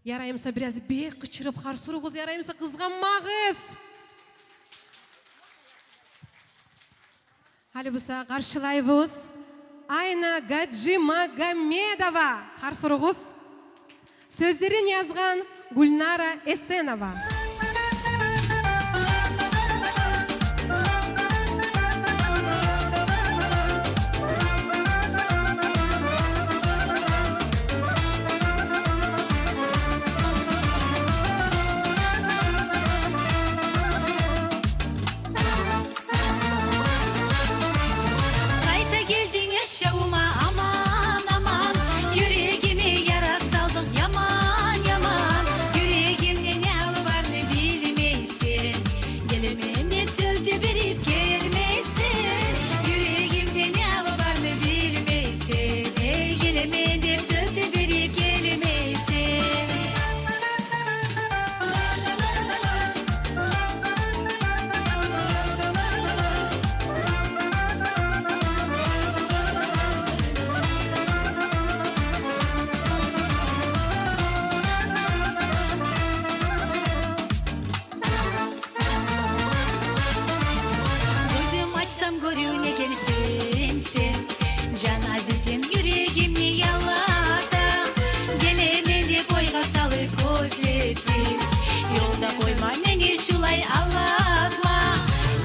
Yarayımsa biraz bek kıçırıp harsuruguz, yarayımsa kızganmağız. Hali busa karşılayvuz. Ayna Gadji Magomedova harsuruguz. Sözlerin yazgan Gulnara Esenova. Kayta geldin yaşavuma aman aman, yüreğimi yara saldın yaman yaman. Yüreğimde ne halı var ne bilmeysin, gelemen hep sözde verip gelmesin. Yüreğimde ne halı var ne bilmeysin, gelemen hep sözde verip gelmesin. Gözüm açsam görüne gelsin sen, can azizim yüreğimi yalada. Gelemem de koyga salıp gözledim, yolda koyma beni şulay ağlatma.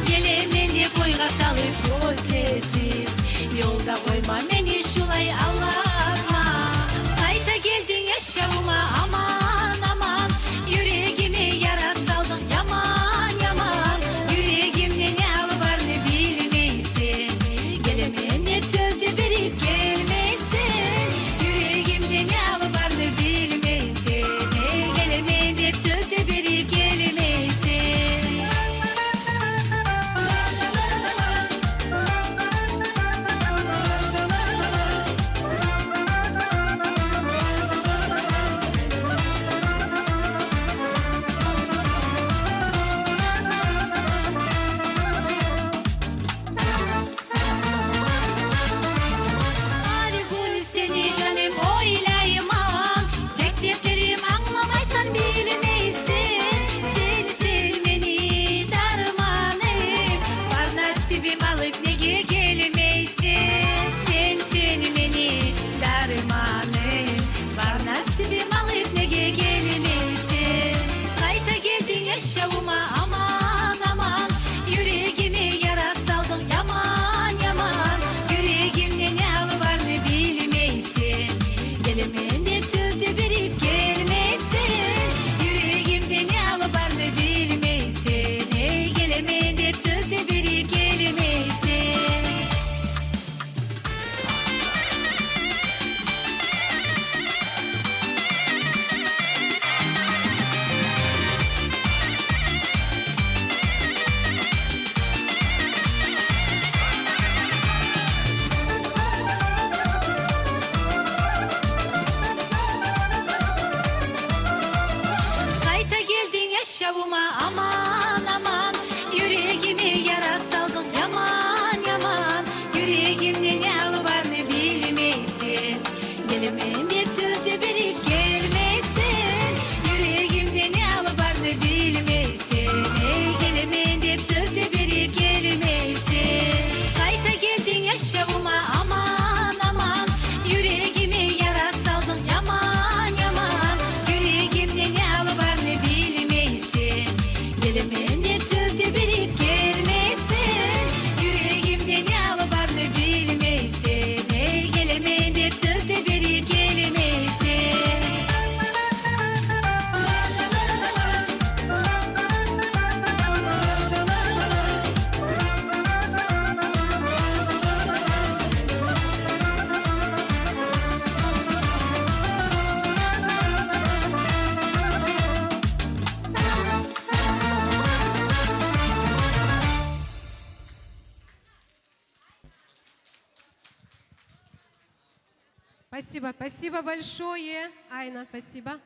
Gelemem de koyga salıp gözledim, yolda koyma beni şulay ağlatma. Kayta geldin yaşavuma aman aman, yüreğimi yara saldın yaman yaman. Yüreğimde ne halı var ne bilmeysin, gelemen hep sözde verip gelmesin. Yüreğimde ne halı var ne bilmeysin, gelemen hep sözde verip gelmesin. Her gün seni canım oylayman, tek dertlerim anlamaysan bilmeysin. Seni sevmeni darmanım, var nasibim alıp nege gelmeysin. Sen sevmeni darmanım, var nasibim alıp nege gelmeysin. Kayta geldin yaşavuma aman aman, yüreğimi yara saldın yaman yaman. Yüreğimde ne halı var ne bilmeysin, gelemen hep sözde verip gelmesin. Yüreğimde ne halı var ne bilmeysin, gelemen hep sözde verip gelmesin. Kayta geldin yaşavuma aman aman, yüreğimi yara saldın yaman yaman. Yüreğimde ne halı var ne bilmeysin, gelemen hep sözde verip gelmesin. Yüreğimde ne halı var ne bilmeysin, gelemen hep sözde verip gelmesin. Kayta geldin yaşavuma aman aman, yüreğimi yara saldın yaman yaman. Yüreğimde ne halı var ne bilmeysin, gelemen hep sözde verip gelmesin. Yüreğimde ne halı var ne bilmeysin, gelemen hep sözde verip gelmesin. Спасибо, спасибо большое. Айна, спасибо.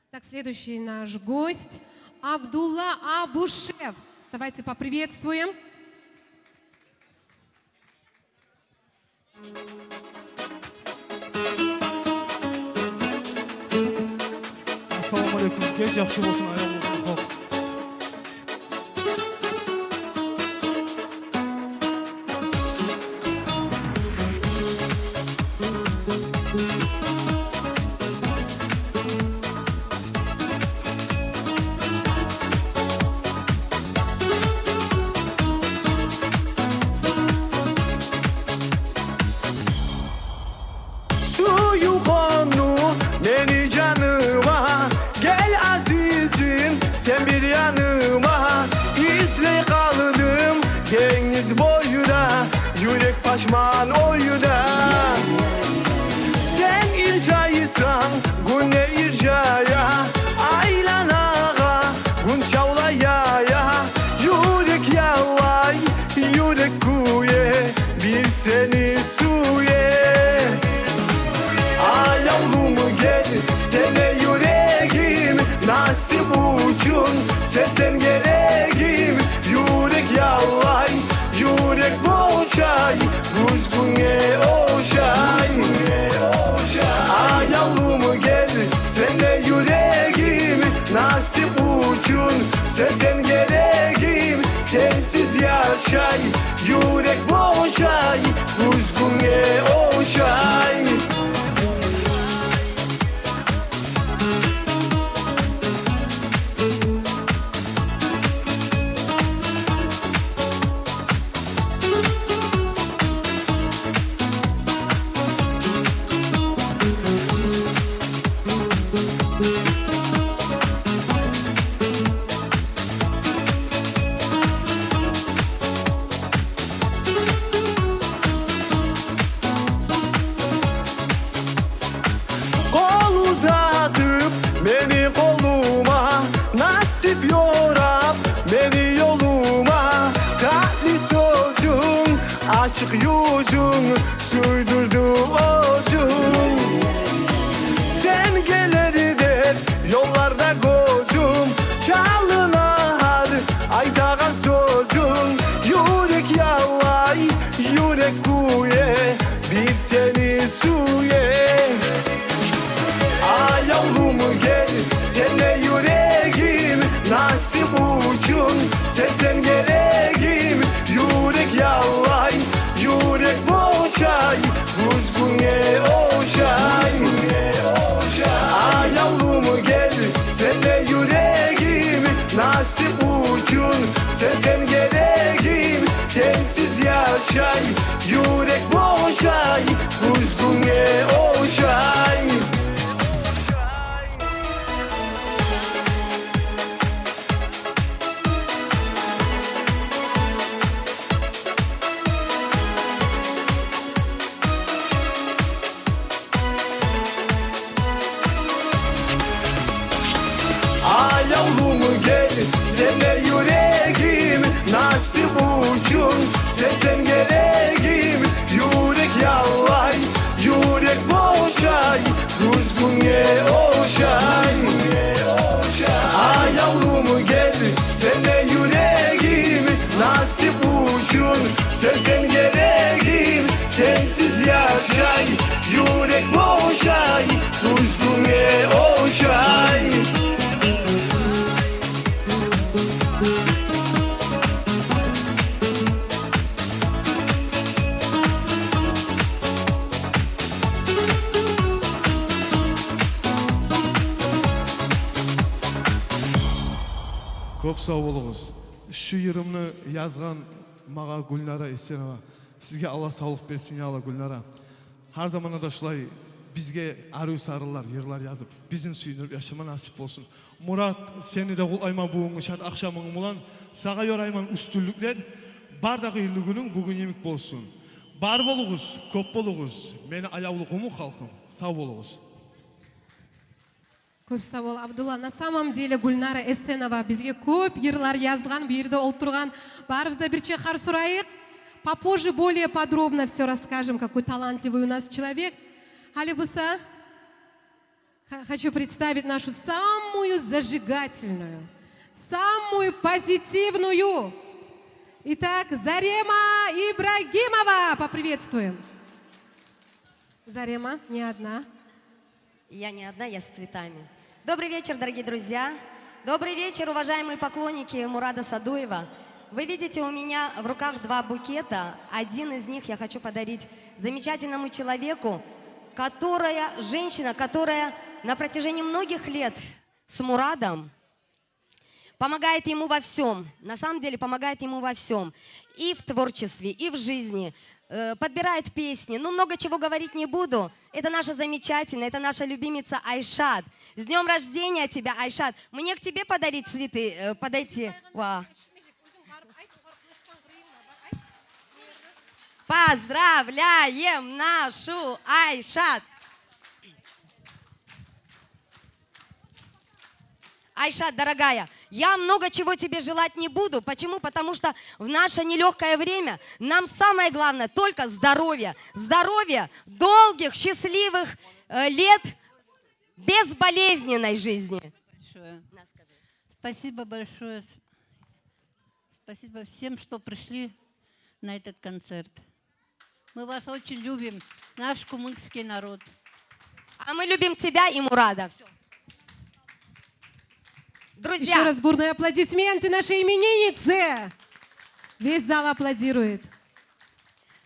Так, следующий наш гость Абдулла Абушев. Давайте поприветствуем. Assalomu alaykum. Kech yaxshi bo'lsin ayollar. Xo'p. Suyu konu beni canıma, gel azizim sen bir yanıma. İzle kaldım deniz boyuna, yürek paşman oyuna. Sen ircaysan güne ircaya, aylan ağa gün çavlaya. Yürek yalay yürek kuye, bir seni suye. Ay yavrum gel sene yüreğim, nasip uçun sesen gereğim. Yürek yalay yürek boşay, kuzgune oşay. Ay yavrum gel sene yüreğim, nasip uçun sesen gereğim. Sensiz yaşay yürek boşay, kuzgune oşay. Kol uzatıp beni koluma, nasip yorap beni yoluma. Tatlı sözün, açık yüzün, sürdürdü özüm. Sen geleri de yollarda gözüm, çalınar aytağan sözün. Yürek yalay yürek kuye, bir seni suye. Ay yavrum gel sene yüreğim, nasip uçun sesen gereğim. Yürek yalay yürek boşay, kuzgune oşay. Ay yavrum gel sene yüreğim, nasip uçun sesen gereğim. Sensiz yaşay yürek boşay, kuzgune oşay. Ay yavrum gel sene yüreğim, nasip uçun sesen gereğim. Yürek yalay yürek boşay, kuzgune oşay. Ay yavrum gel sene yüreğim, nasip uçun sesen gereğim. Sensiz yaşay yürek boşay, kuzgune oşay. Көп сау болыңыз. Şu yırımını yazgan mağa Gülnara Esenova. Sizge Allah sağlık versin ya Allah Gülnara. Her zaman da şulay bizge arı sarılar, yırlar yazıp bizim suyunur yaşama nasip olsun. Murat seni de kulayma buğun şat akşamın bulan. Sağa yorayman üstünlükler. Bardak iyili günün bugün yemek bolsun. Bar boluguz, köp boluguz. Meni ayavlı kumu halkım. Sağ boluguz. Көп сау бол, Абдулла. На самом деле Гүлнара Эсенова бізге көп ерлар язған, бұл жерде отырған. Барыбызда бір чехар сұрайық. Попозже более подробно все расскажем, какой талантливый у нас человек. Алибуса, хочу представить нашу самую зажигательную, самую позитивную. Итак, Зарема Ибрагимова поприветствуем. Зарема, не одна. Я не одна, я с цветами. Добрый вечер, дорогие друзья. Добрый вечер, уважаемые поклонники Мурада Садуева. Вы видите у меня в руках 2 букета. Один из них я хочу подарить замечательному человеку, женщина, которая на протяжении многих лет с Мурадом помогает ему во всем. На самом деле помогает ему во всем. И в творчестве, и в жизни. Подбирает песни. Ну, много чего говорить не буду. Это наша замечательная, это наша любимица Айшат. С днем рождения тебя, Айшат. Мне к тебе подарить цветы, подойти. Ва. Поздравляем нашу Айшат! Айшат, дорогая, я много чего тебе желать не буду. Почему? Потому что в наше нелегкое время нам самое главное только здоровье. Здоровье, долгих, счастливых лет безболезненной жизни. Спасибо большое. Спасибо всем, что пришли на этот концерт. Мы вас очень любим, наш кумыкский народ. А мы любим тебя и Мурада. Все. Друзья. Еще раз бурные аплодисменты нашей имениннице. Весь зал аплодирует.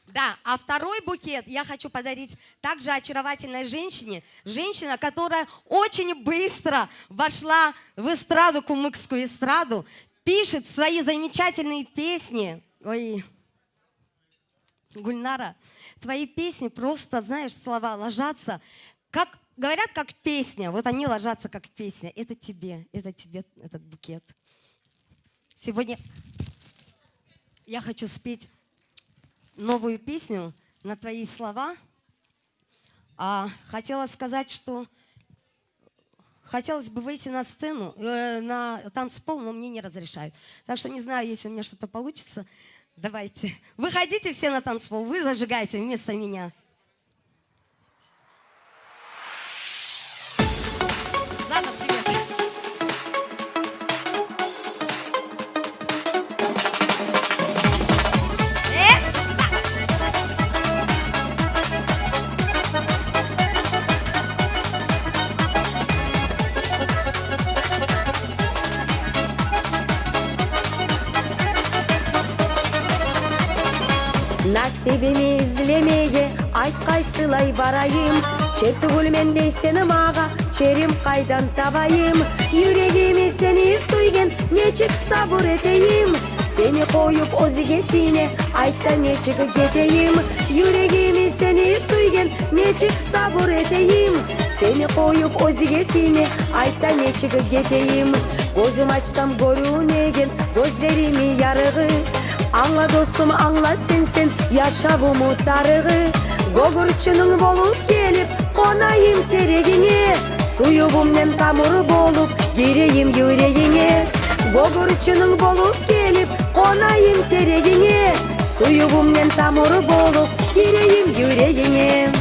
Да, а второй букет я хочу подарить также очаровательной женщине. Женщина, которая очень быстро вошла в эстраду, кумыкскую эстраду, пишет свои замечательные песни. Ой, Гульнара, твои песни просто, знаешь, слова ложатся, как говорят, как песня. Вот они ложатся как песня. Это тебе этот букет. Сегодня я хочу спеть новую песню на твои слова. Хотела сказать, что хотелось бы выйти на сцену, на танцпол, но мне не разрешают. Так что не знаю, если у меня что-то получится. Давайте. Выходите все на танцпол, вы зажигаете вместо меня. Заза, привет. Насибими излемеге айткайсылай барайым. Чертігіл мендей сені маға черим қайдан табайым. Юрегіме сені сүйген нечік сабыр етейім. Сені қойып өзіге сине айтта нечік кетейім. Юрегіме сені сүйген нечік сабыр етейім. Сені қойып өзіге сине айтта нечік кетейім. Көзім açsam көрінеген көздеріме ярығы. Аңла досым, аңла сенсен, яшавымы тарығы. Гогурчының болып келіп, қонайым терегіне. Суюбымнен тамыр болып, керейім юрегіне. Гогурчының болып келіп, қонайым терегіне. Суюбымнен тамыр болып, керейім юрегіне.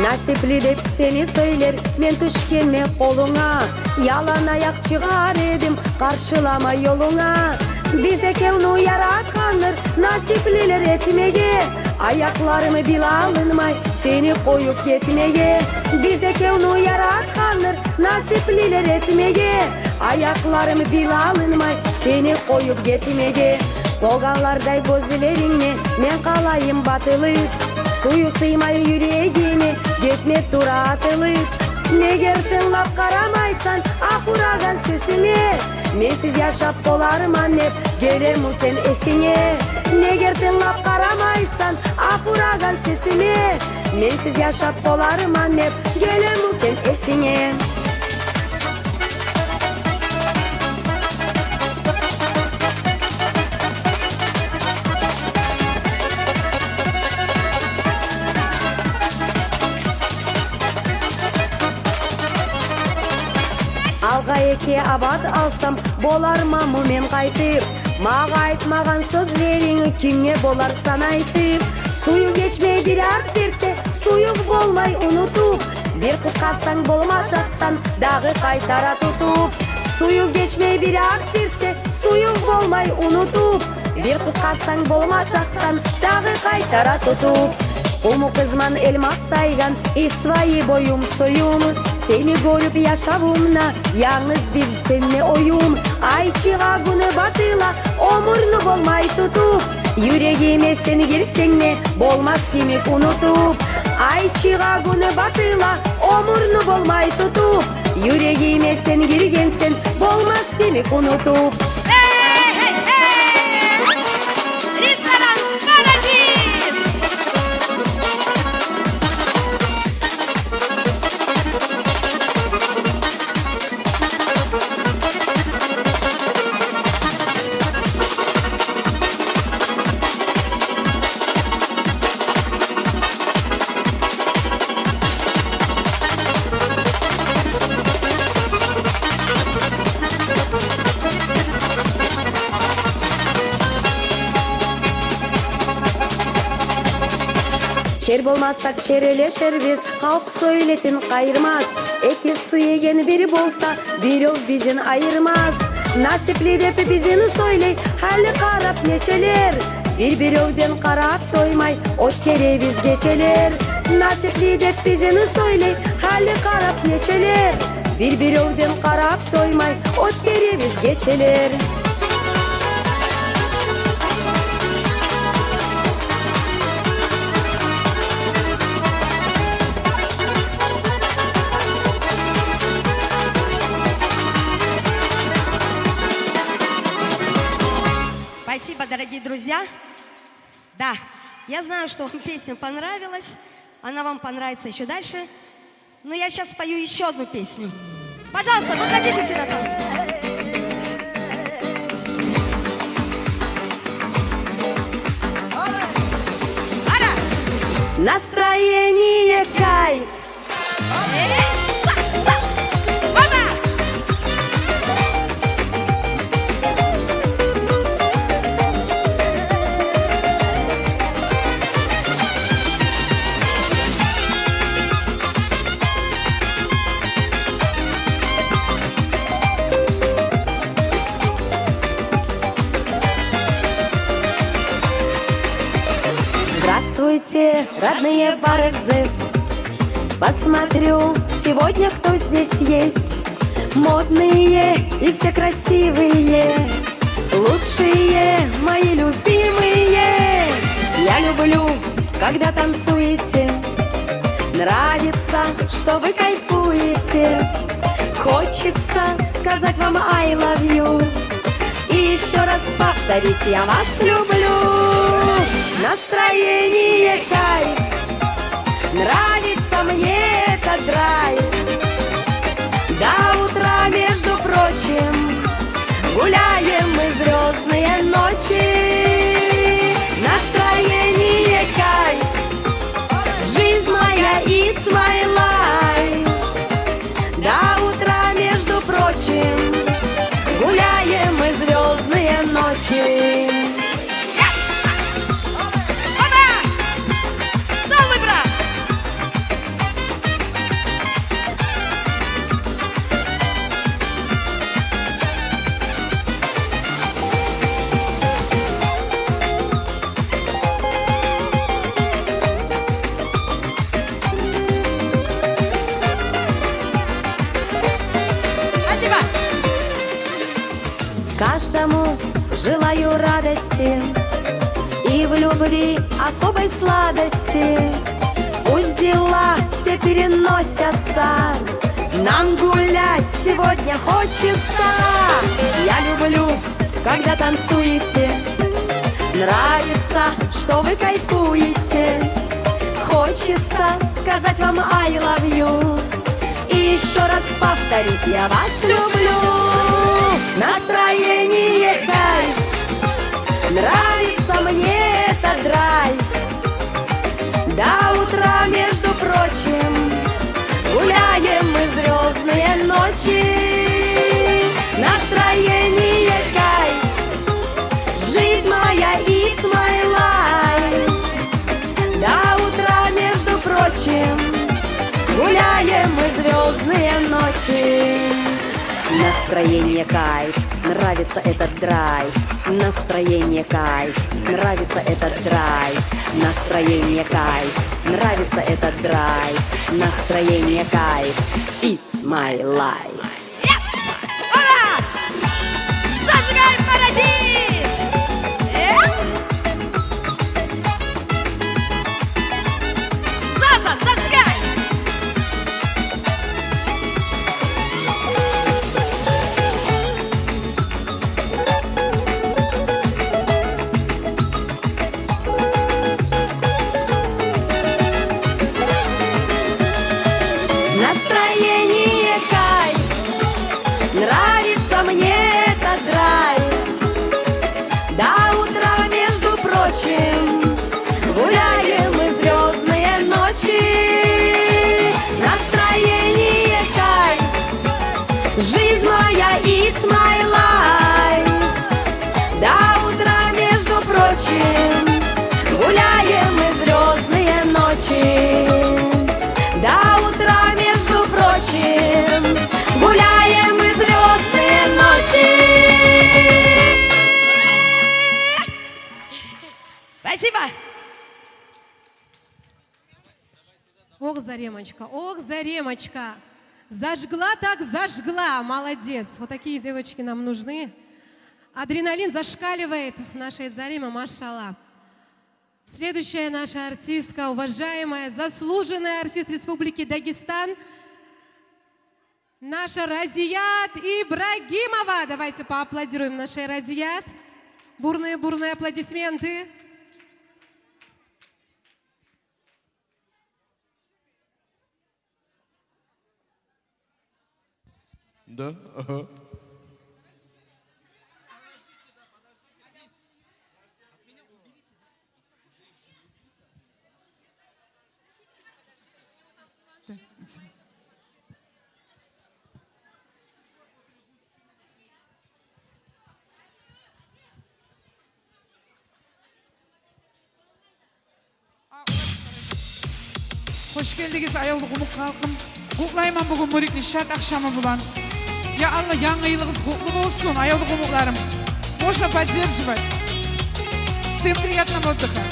Насипли деп сені сөйлер, мен түшкенне қолыңа. Ялан аяқ шығар едім, қаршылама yoluna. Biz ekevnu yaratkandır, nasipliler etmege. Ayaklarımı bil alınmay, seni koyup gitmege. Biz ekevnu yaratkandır, nasipliler etmege. Ayaklarımı bil alınmay, seni koyup gitmege. Kolganlarday gözlerinle men kalayım batılıp. Suyu sıymay yüreğime, gitme tura atılıp. Neger tınlap karamaysan, akuragan sözüme. Mensiz yaşap dolarım annep, gelem uten esine. Neger tınlap karamaysan, akuragan sözüme. Mensiz yaşap dolarım annep, gelem uten esine. кече абад алсам, болармамы мен кайтып. Мага айтмаган сөзлериң кимге болар санайтып. Суyu geçmey bir art берсе, суюк болмай унутуп. Bir куткасаң болмашатсан, дагы кайтара тутуп. Suyu geçmey bir art берсе, суюк болмай унутуп. Bir куткасаң болмашатсан, дагы кайтара тутуп. Куму кызман эл мактайган, и свои боюм союм. Seni görüp yaşavımna, yalnız bir seninle oyum. Ay çığa günü batıla, omurnu bolmay tutup. Yüreğime seni girsen ne, bolmaz kimi unutup. Ay çığa günü batıla, omurnu bolmay tutup. Yüreğime seni girgensen, bolmaz kimi unutup. Restoran Paradis. Çer bolmazsak çereleşeriz, halk söylesin kayırmaz. İki su yegen biri bolsa, birov bizin ayırmaz. Nasipli dep bizini söyle, hali karap neçeler. Bir-birovden karap doymay, ot kereviz geçeler. Nasipli dep bizini söyle, hali karap neçeler. Bir-birovden karap doymay, ot kereviz geçeler. Спасибо, дорогие друзья. Да, я знаю, что вам песня понравилась. Она вам понравится еще дальше. Но я сейчас спою еще одну песню. Пожалуйста, выходите все на танцпол. Настроение кайф. Здравствуйте, родные барыгзыс. Посмотрю, сегодня кто здесь есть. Модные и все красивые, лучшие мои любимые. Я люблю, когда танцуете. Нравится, что вы кайфуете. Хочется сказать вам I love you. И еще раз повторить, я вас люблю. Настроение кайф, нравится мне этот драйв. До утра, между прочим, гуляем мы звездные ночи. Настроение кайф, жизнь моя it's my life. До утра, между прочим, гуляем мы звездные ночи. Каждому желаю радости и в любви особой сладости. Пусть дела все переносятся, нам гулять сегодня хочется. Я люблю, когда танцуете, нравится, что вы кайфуете. Хочется сказать вам I love you. И еще раз повторить, я вас люблю. Настроение кайф, нравится мне этот драйв. До утра, между прочим, гуляем мы звездные ночи. звездные ночи. Настроение кайф, нравится этот драйв. Настроение кайф, нравится этот драйв. Настроение кайф, нравится этот драйв. Настроение кайф, it's my life. Ура! Зажигай парадиз! Заза, зажигай! Настроение кайф, нравится мне этот драйв. До утра, между прочим, гуляем мы звездные ночи. Настроение кайф, жизнь моя, it's my life. До утра, между прочим, гуляем мы звездные ночи. До утра, между прочим, гуляем мы звездные ночи. Спасибо. Ох, Заремочка, ох, Заремочка. Зажгла так зажгла, молодец. Вот такие девочки нам нужны. Адреналин зашкаливает нашей Зарема, машаллах. Следующая наша артистка, уважаемая, заслуженная артист Республики Дагестан, наша Разият Ибрагимова. Давайте поаплодируем нашей Разият. Бурные аплодисменты. Да, ага. Hoş geldiniz ayollu kumuk halkım. Kutlayman bugün mürik nişat akşamı bulan. Ya Allah, yanı yılınız kutlu olsun ayollu kumuklarım. Можно поддерживать. Всем приятного отдыха.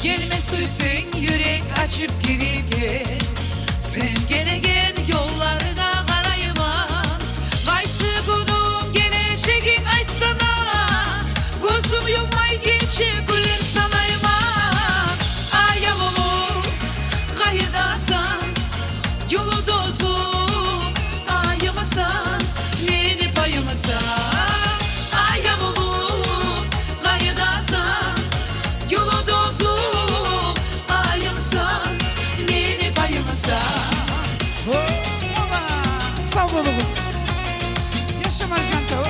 Gelme söylesen yürek açıp geri gel. Sen gene gel yollarına karayma. Kaysı günüm geleceğin açsana. Gözüm yummay geçe güler sanayma. Ayal olur kayıdasan. Yolu dozum ayımasan. Beni bayımasan. Ayal olur kayıdasan. Yolu dozum ayımasan. Beni bayımasan. Sağ olunuz. Yaşa Marjanta.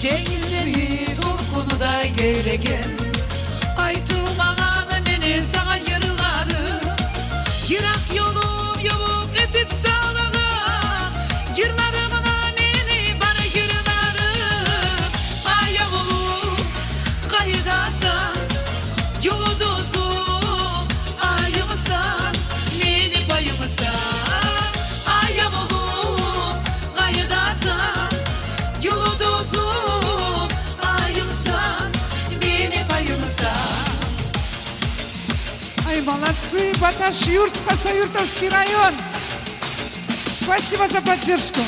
Denizleri dolkunu da geregen. Aytılmağanı beni sana yırları. Yırak yolum yoluk etip sağlağa. Yırlarımına beni bana yırlarım. Ayal olur kayıdasan. Yolu dozum ayımasan. Beni payımasan. Ayal olur kayıdasan. Yolu dozum ayımasan. Beni payımasan. Ай, молодцы, Баташ Юрт, Хасавюртовский район. Спасибо за поддержку.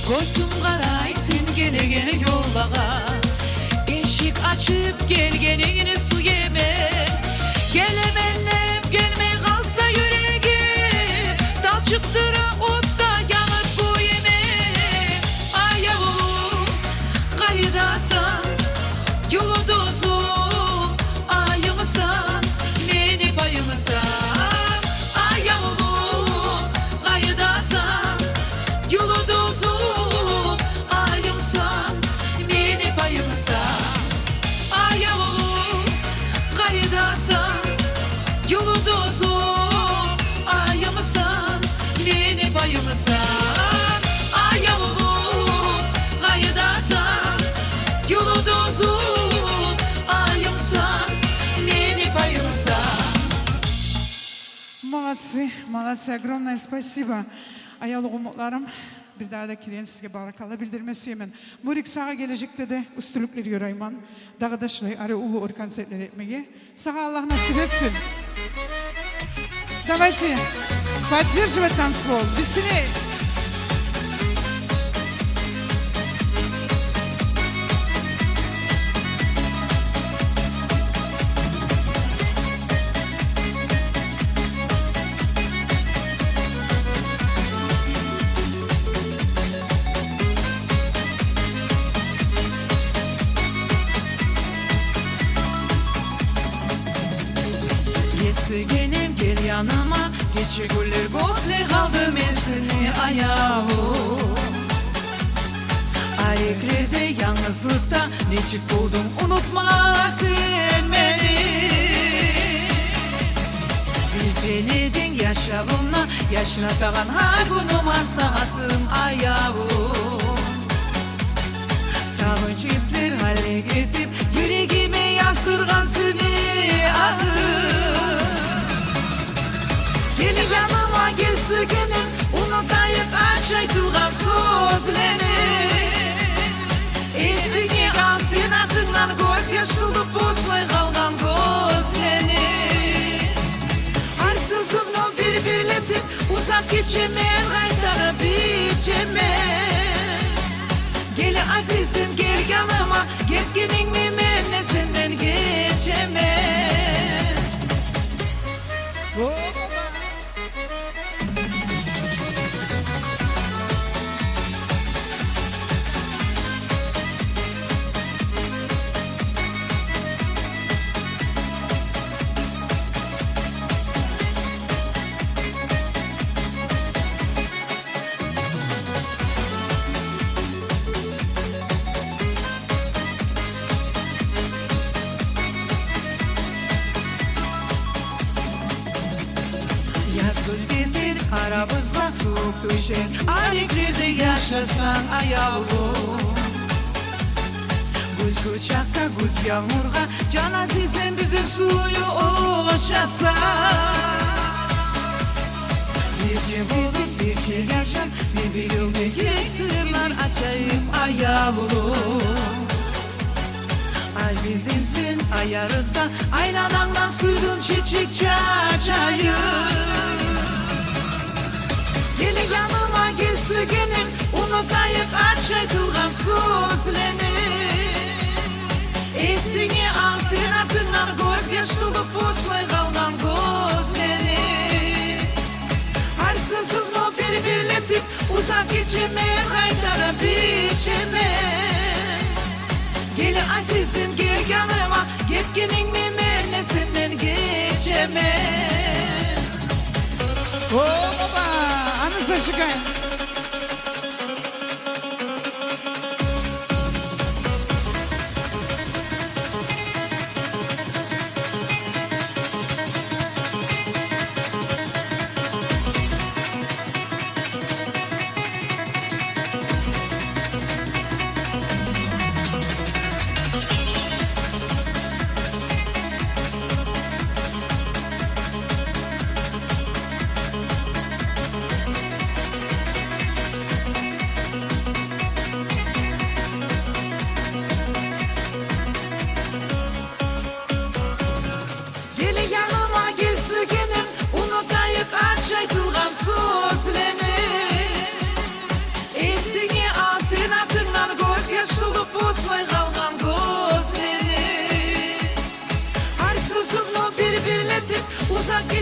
Gözüm karay sen gene gene yollağa. Eşik açıp gelgenini su yeme. Gelemenlem gelme kalsa yüreğim. Dal çıktıra otta yanıp bu yeme. Ayağım kaydasan Yıldızım ayımsan Beni payımsan Ayağım kaydasan Yıldızım ayımsan Beni payımsan. Молодцы, молодцы, огромное спасибо. Аяулы құмықларым, bir daha da kiren sizge barakalla bildirme süyemen. Murik sağa gelecekte de üstülükleri yorayman. Dağı da şılay arı ulu ur konsertleri etmege. Sağa Allah nasip etsin. Давайте поддерживать танцпол. Веселее. Genim gel yanıma Geçe güller gözle kaldı mesini ayağı Ayeklerde yalnızlıkta Neçik buldum unutma sen beni Bize nedin yaşavımla Yaşına tağan her günüm her saatim ayağı Savunç hisler hale getirip Yüreğime yazdırgan seni adım Gel yanıma gel sögenim Unutayıp açay turgan sözlerini Esini al sen aklından göz yaş tulup bozmay kalgan gözlerini Her sözümle birbirletip uzak geçemen Kaytarıp içemen Gel azizim gel yanıma Getkenin mi ben senden geçemen Yaz getir aramızda soğuk düşer Aleklerde yaşasan ayağım Güz kucakta güz yağmurga Can azizim bize suyu oşasan Birce bulduk birce yaşam Birbirine gerek sırlar açayım ayağım Azizimsin ayarıkta Aylanandan sürdüm çiçek çaçayım Gel yanıma gel sögenim Unutayıp açay turgan sözlerini Esini al sen aklından göz yaş tulup bozmay kalgan gözlerini Her sözümle birbirletip uzak geçemen Kaytarıp içemen Gel azizim gel yanıma Getkenin mi ben senden geçemen Опа! А ну зажигаем.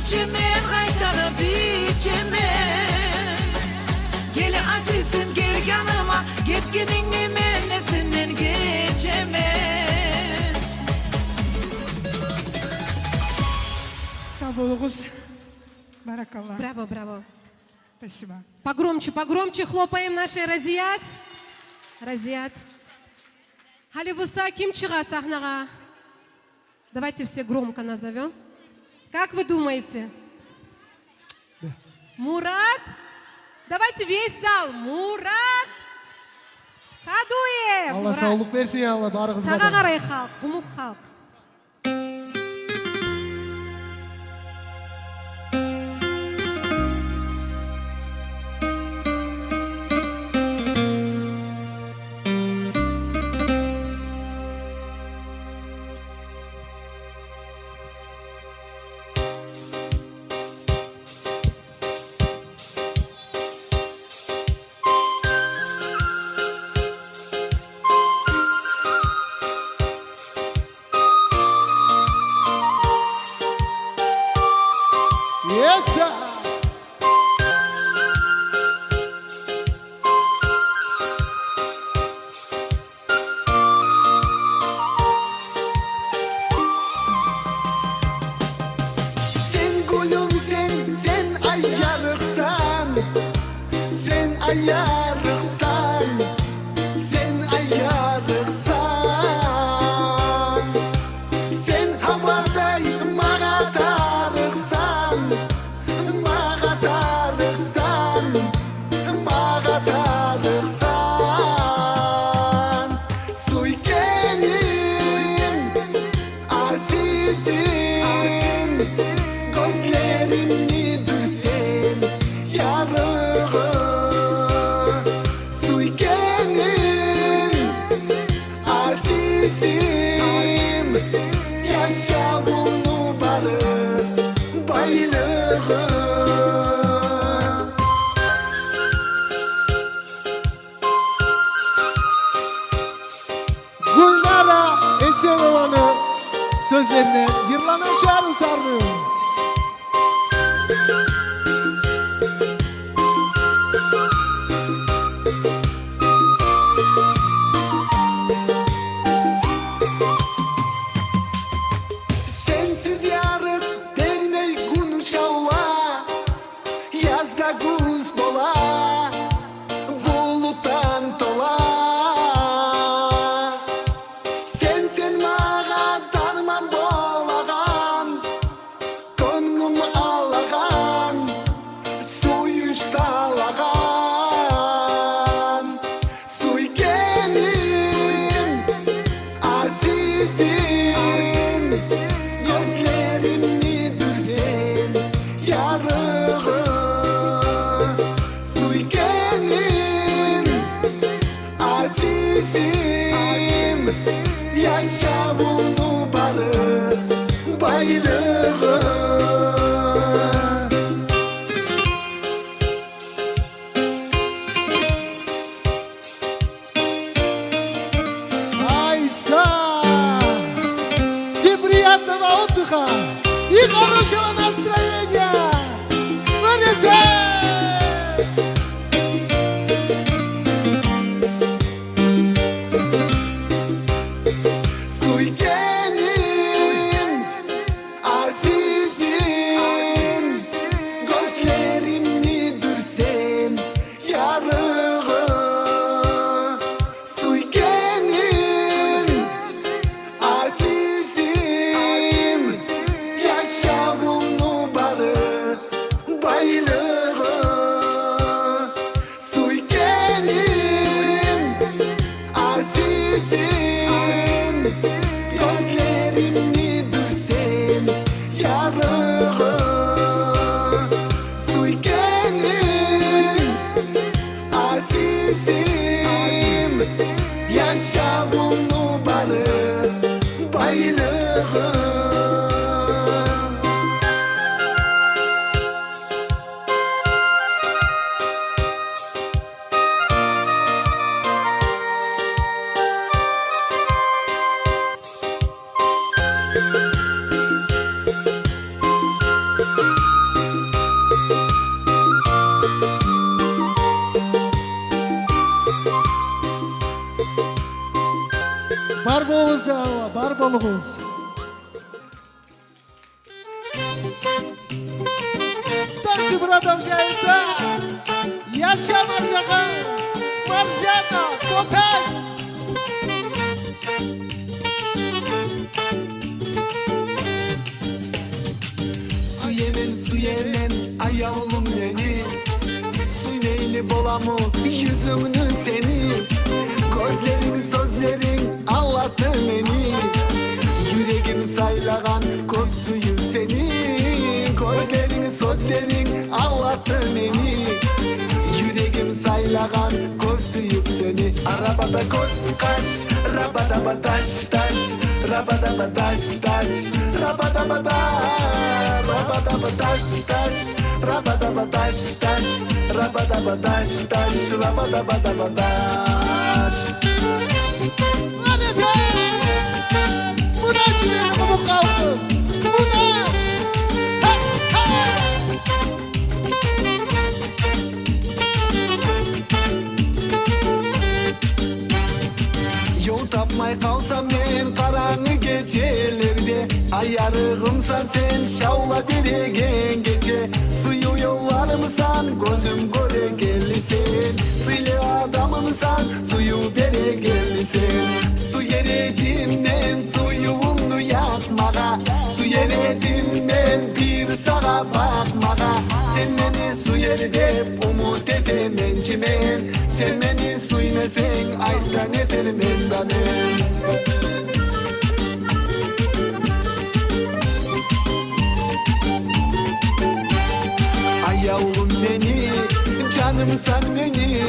geçemen kaytarıp içemen Gel azizim gel yanıma Getkenin menesinden geçemen Sağ болуңуз. Баракалла. Браво, браво. Спасибо. Погромче, погромче хлопаем нашей Разият. Разият. Халибуса, ким чыга сахнага? Давайте все громко назовем. Как вы думаете? Мурат? Давайте весь зал. Мурат Садуев. Allah sağlık versin Allah barığınızға. Саға қарай халық, құмық халық. Yes, sir. Sen gülüm sen ayarıksan. Sen ayarıksan. Sen ayarıksan. Sen havaday mağa tarıksan. Mağa tarıksan. Mağa tarıksan. Suykenim azizim. Gözlerimni dürsen yarığı. Suykenim azizim. Yaşamını barı baylığı. Gülnara Esenova'nın sözlerine yırlanan şarkı sardı. Sensiz yarık vermey gün uşağa. Yazda güz bola. Buluttan tola. Sen mağa darman bolağan. Gönlüm ağlağan. Suyuş salağan. Suykenim azizim. Gözlerimni dürsen yarığı. Suykenim azizim. Yaşamını barı baylığı. Айса! Всем приятного отдыха и хорошего настроения! Вынеси! Suykenim azizim. Gözlerimni dürsen yarığı. Suykenim azizim. Yaşamını barı baylığı. Suykenim azizim. Gözlerimni dürsen yarığı. Suykenim azizim. Yaşamını barı baylığı. Бар болыңыз, бар болыңыз. Танцы продолжается. Яша Маржахан, Маржана, Поташ. Süyemen ayağım beni Süymeyli bolamı yüzünü seni Gözlerin sözlerin anlattı beni Yüreğim saylagan kop suyu seni Gözlerin sözlerin anlattı beni Yüreğim saylagan kop suyu seni Arabada koz kaş Rabada badaş taş Rabada badaş taş Rabada bada Rabada badaş taş Rabada badaş taş Rabada badaş taş Rabada bada badaş Bu ne çiğneğine bu kaldı Bu ne Yol tapmay kalsam men karanı gecelerde Ayarığımsan sen şavla beregen gece Suyu yollarımsan gözüm göre gellisin Sıylı adamımsan suyu bere gellisin Su yeredim men suyumnu yakmağa Su yeredim men bir sağa bakmağa Sen beni su yerde umut edemen cimen Sen beni suymesen aytan ederim endamen Ayağım beni, canım sen beni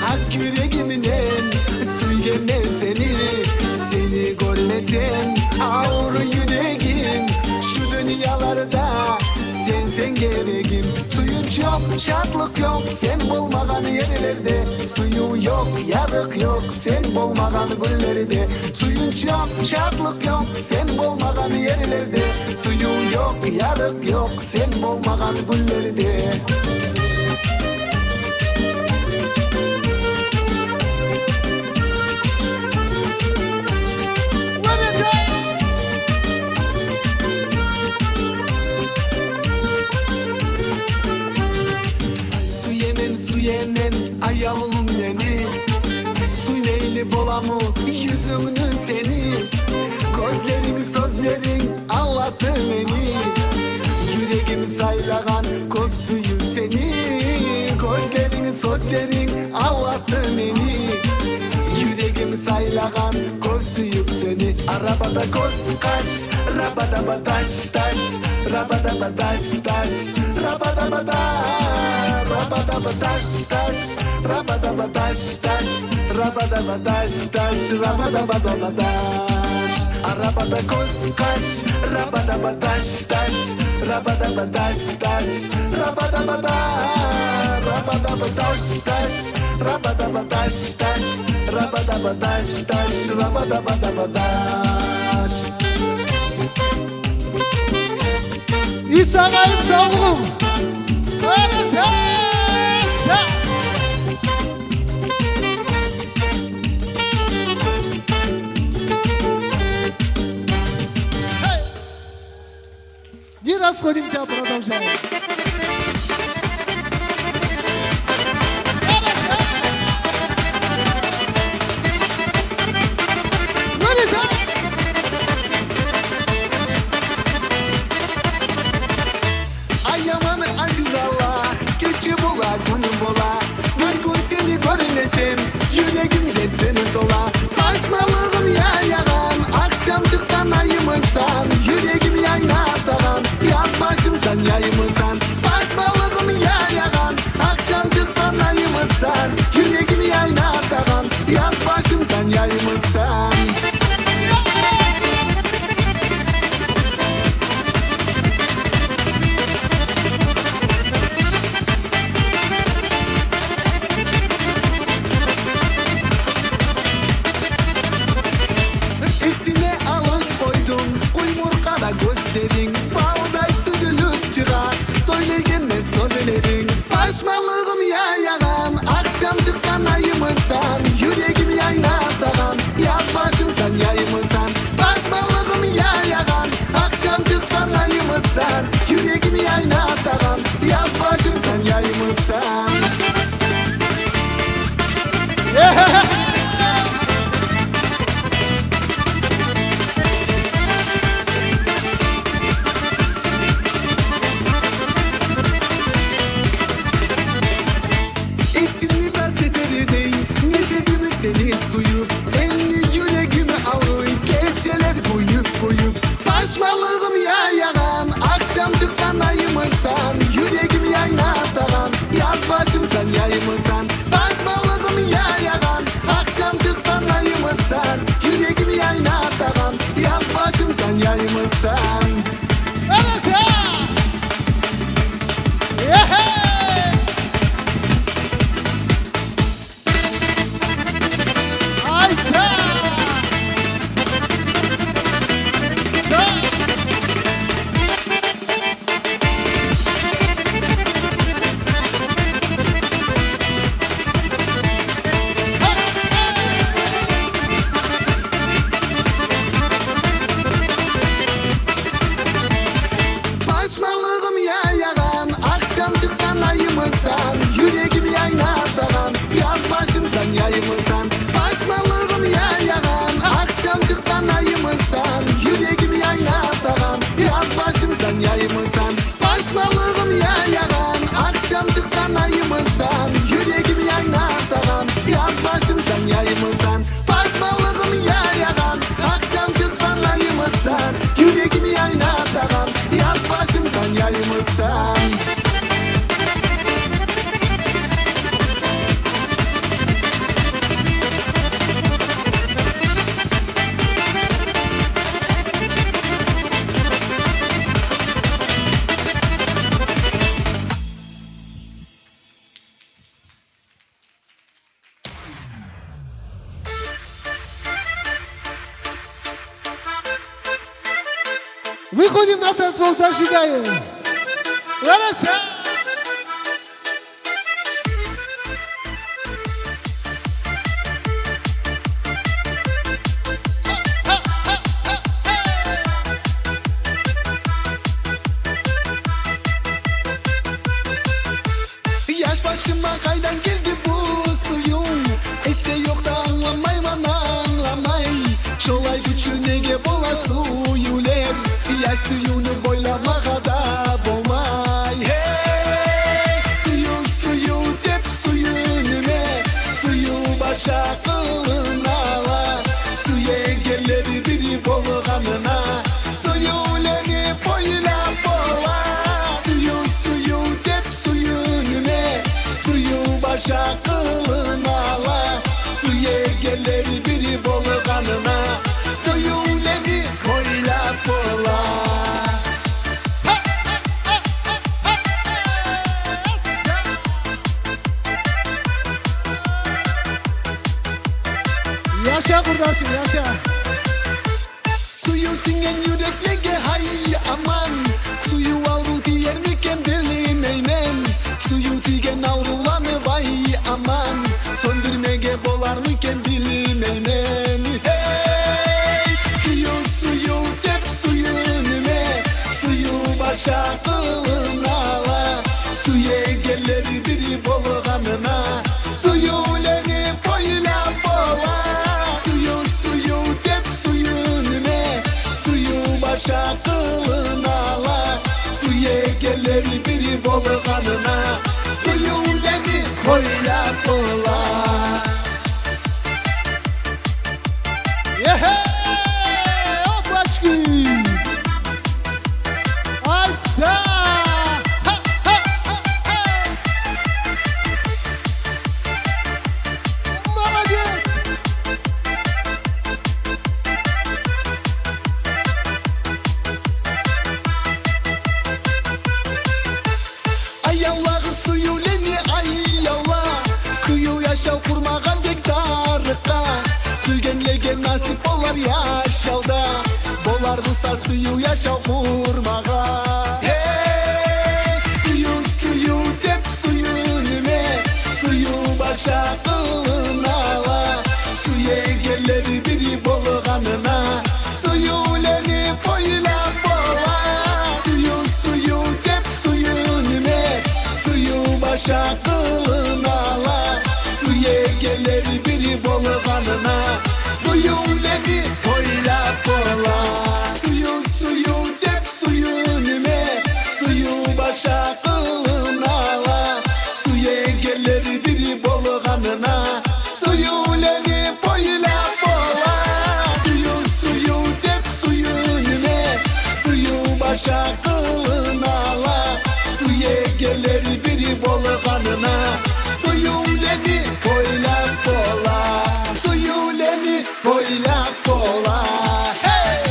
Hak yüreğimden suygemem seni Seni görmesem ağır yüreğim Şu dünyalarda sen gereğim Suyun çok, şartlık yok Sen bulmagan yerlerde Suyu yok, yarık yok Sen bulmagan güllerde Suyun çok, şartlık yok Sen bulmagan yerlerde Suyu yok, yarık yok Sen bulmagan güllerde Süyemen ayağım beni Süymeyli bolamı yüzünü seni Gözlerin sözlerin anlattı beni Yüreğim saylagan kop suyu seni Gözlerin sözlerin anlattı beni Yüreğim saylagan kop suyu seni Arabada koz kaş Rabada badaş taş Rabada badaş taş Rabada bada Rabada badaş taş Rabada badaş taş Rabada badaş taş Rabada bada badaş Arabada koz kaş Rabada badaş taş Rabada badaş taş Rabada bada Rabada badaş taş Rabada badaş taş Rabada badaş taş Rabada bada badaş İsa'yım sağlığım Не расходимся, продолжаем. Ayaman aziz Allah, küçü bola, günü bola. Bir gün seni görmesem, yüreğimde dönüp dola. Başmalığım yayan, akşam çıkan ayımınsan, yüreğim yayına dağan, yaz başımsan yayımınsan. Başmalığım yayan, akşam çıkan ayımınsan, yüreğim yayına dağan, yaz başımsan yayımınsan. Esine alıp koydum kuymurkada gözlerin Bağday süzülüp çıkar söyleyene sözlerin Başmalığım yayan akşam çıkan ayımınsan Yüreğim yayına dağan yaz başımsan yayımınsan Başmalığım yayan akşam çıkan ayımınsan Yüreğim yayına dağan yaz başımsan yayımınsan Akşam çıkan ayımızsan yüreğim yaynatagan Yaz başımsan yayımızsan Başmalığım yayagan Akşam çıkan ayımızsan yüreğim yaynatagan Yaz başımsan yayımızsan Başmalığım yayagan Akşam çıkan ayımızsan yüreğim yaynatagan Yaz başımsan yayımızsan Başmalığım yayagan Akşam çıkan ayımızsan yüreğim yaynatagan Yaz başımsan yayımızsan Başmalığım yayagan Akşam çıkan ayımızsan yüreğim yaynatagan Yaz başımsan yayımızsan Başmalığım yayagan Akşam çıkan ayımızsan yüreğim yaynatagan Yaz başımsan yayımızsan Выходим на танцпол, зажигаем. Раз. Yaş başıma kaydan geldi bu suyum Este yok da anlamay bana anlamay Şolay güçlü nege bola suyulem Yaş suyunu boylamağa da bolmay Hey! Suyu dep suyunune Suyu başa kılınala Suya engelleri biri bolğanına Suyuleni boyla bola Suyu dep suyunune Suyu başa kılınala Suya engelleri biri bolğanına Suyuleni boyla bola Yaşa kurdaşım yaşa. Suyu singen yüreklege hay aman Suyu avru diyer miken bilmeymen Suyu tigen avrulanı vay aman Söndürmege bolar miken bilmeymen Hey! Suyu dep suyunime Suyu başa kılınala Suya engelleri biri bolğanına Suyuleni boyla bola Suyu dep suyunune Suyu başa kılınala Suya engelleri biri bolğanına Suyuleni boyla bola Yehe! Опачки! Айса! Молодец! Ayallağı suyuleni ayalla Suyu yaşav kurmagan gektarıka Suygenlege nasip olar yaşavda Bolar bulsa suyu yaşav kurmaga Hey! Suyu dep suyunime Suyu başa kılınala Suya engelleri biri bolğanına Suyuleni boyla bola Suyu dep suyunime Suyu başa kılınala Suya engelleri biri bolğanına Suyuleni boyla bola Suyu dep suyunime Suyu başa kılınala Suya engelleri biri bolğanına Suyuleni boyla bola Suyu dep suyunime Suyu başa kılınala gelir biri bolğanına Suyuleni boylap bola Suyuleni boylap bola Hey!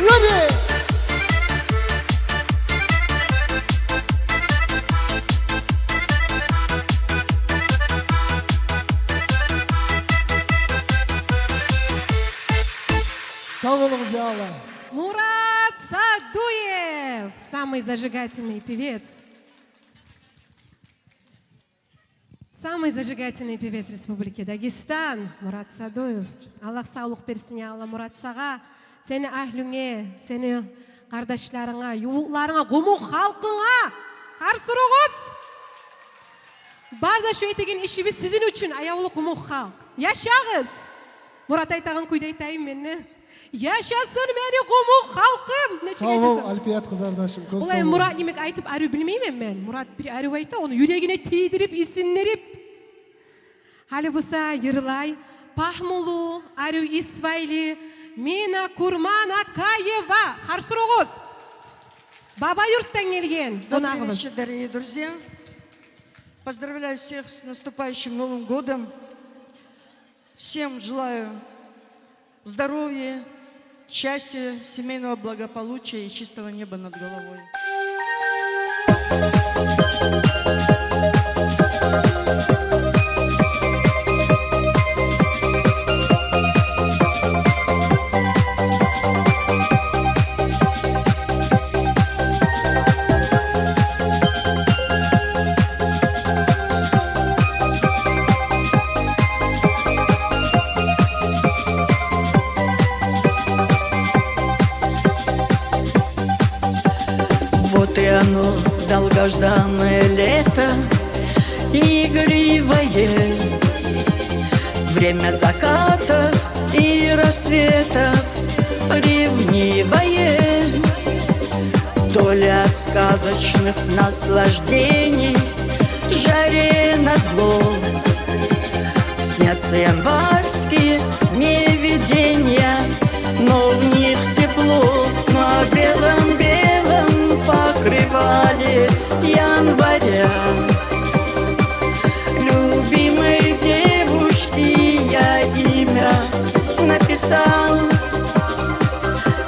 Ready! Sağ olunuz ya Allah. Мурат Садуев, самый зажигательный певец. Самый зажигательный певец Республики Дагестан, Мурат Садуев. Аллах саулық берсін, я Алла Мурат саға, сені әхліңе, сені қардашларыңа, юлларыңа, ғұму халқыңа, қарсырығыз. Барда şu етеген işimiz sizin için, ayaулы ғұму халық. Yaşağız. Мурат айтаған көйді айтайын мені. Yaşasın meni ғұму халқым. Sağ ol Alpiyat kızardaşım. Олай Мурат немек айтып әрі білмеймін мен. Мурат бір әрі айтты, оны yüreğine тейдіріп, исінлеріп. Халі бұса Ерлай, Пахмулу, әрі Исвайли, Мина Курмана Каева. Харсырығыз. Баба юрттан келген. Добрый вечер, дорогие друзья. Поздравляю всех с наступающим Новым годом. Всем желаю здоровья, счастья, семейного благополучия и чистого неба над головой. Вот и оно, долгожданное лето, игривое, время закатов и рассветов, ревнивое, то ли от сказочных наслаждений, жаре назло, снятся январские мне видения, но в них тепло на белом-белом покрывале января. Любимой девушке я имя написал.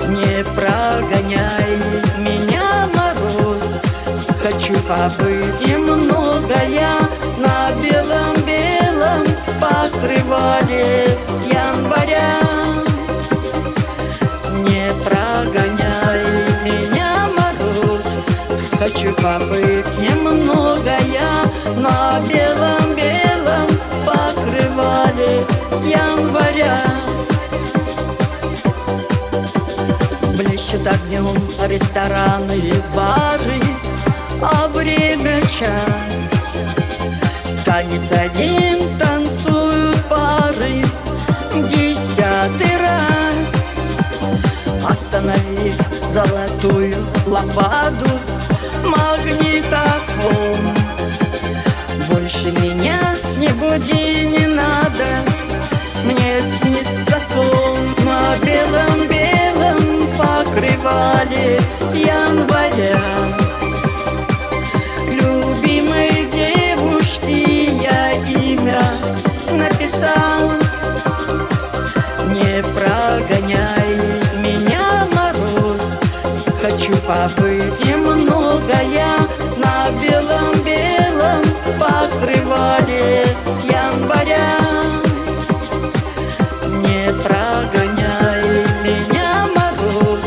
Не прогоняй меня, мороз, хочу побыть немного я на белом-белом покрывале января. Не прогоняй меня, мороз, хочу побыть немного я на белом-белом покрывале января. Блещут огнем рестораны и бары, а время час. Танец один, танцуют пары, 10-й раз. Остановив золотую лампаду, магнитофон. Больше меня не буди, не надо, мне снится сон на белом-белом покрывале января. Любимой девушке я имя написал. Не прогоняй меня, мороз, хочу побыть немного я на белом-белом покрывале января. Не прогоняй меня, мороз,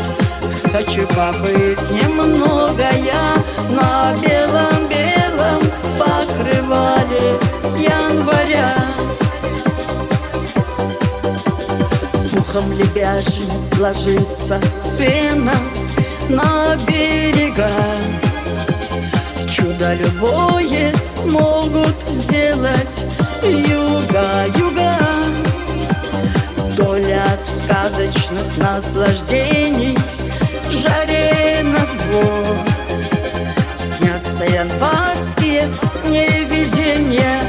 хочу побыть немного я на белом-белом покрывале января. Пухом лебяжьим ложится пена на берега. Чудо любое могут сделать юга. То ли от сказочных наслаждений, жаре назло, снятся январские мне видения,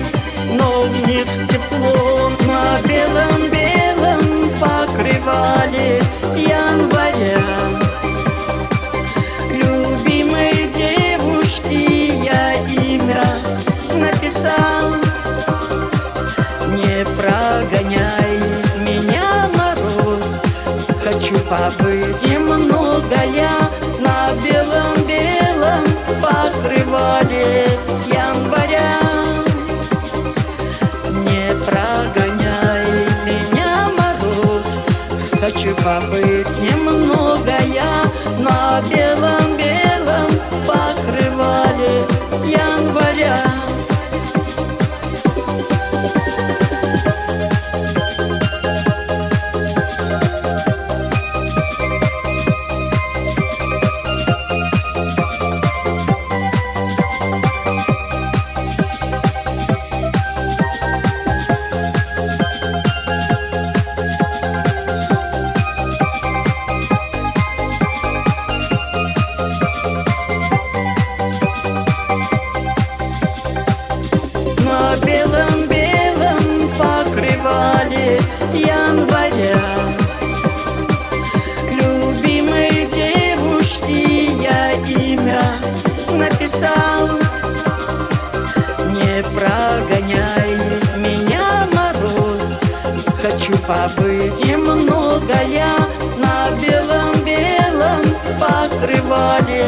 побыть немногое на белом-белом покрывале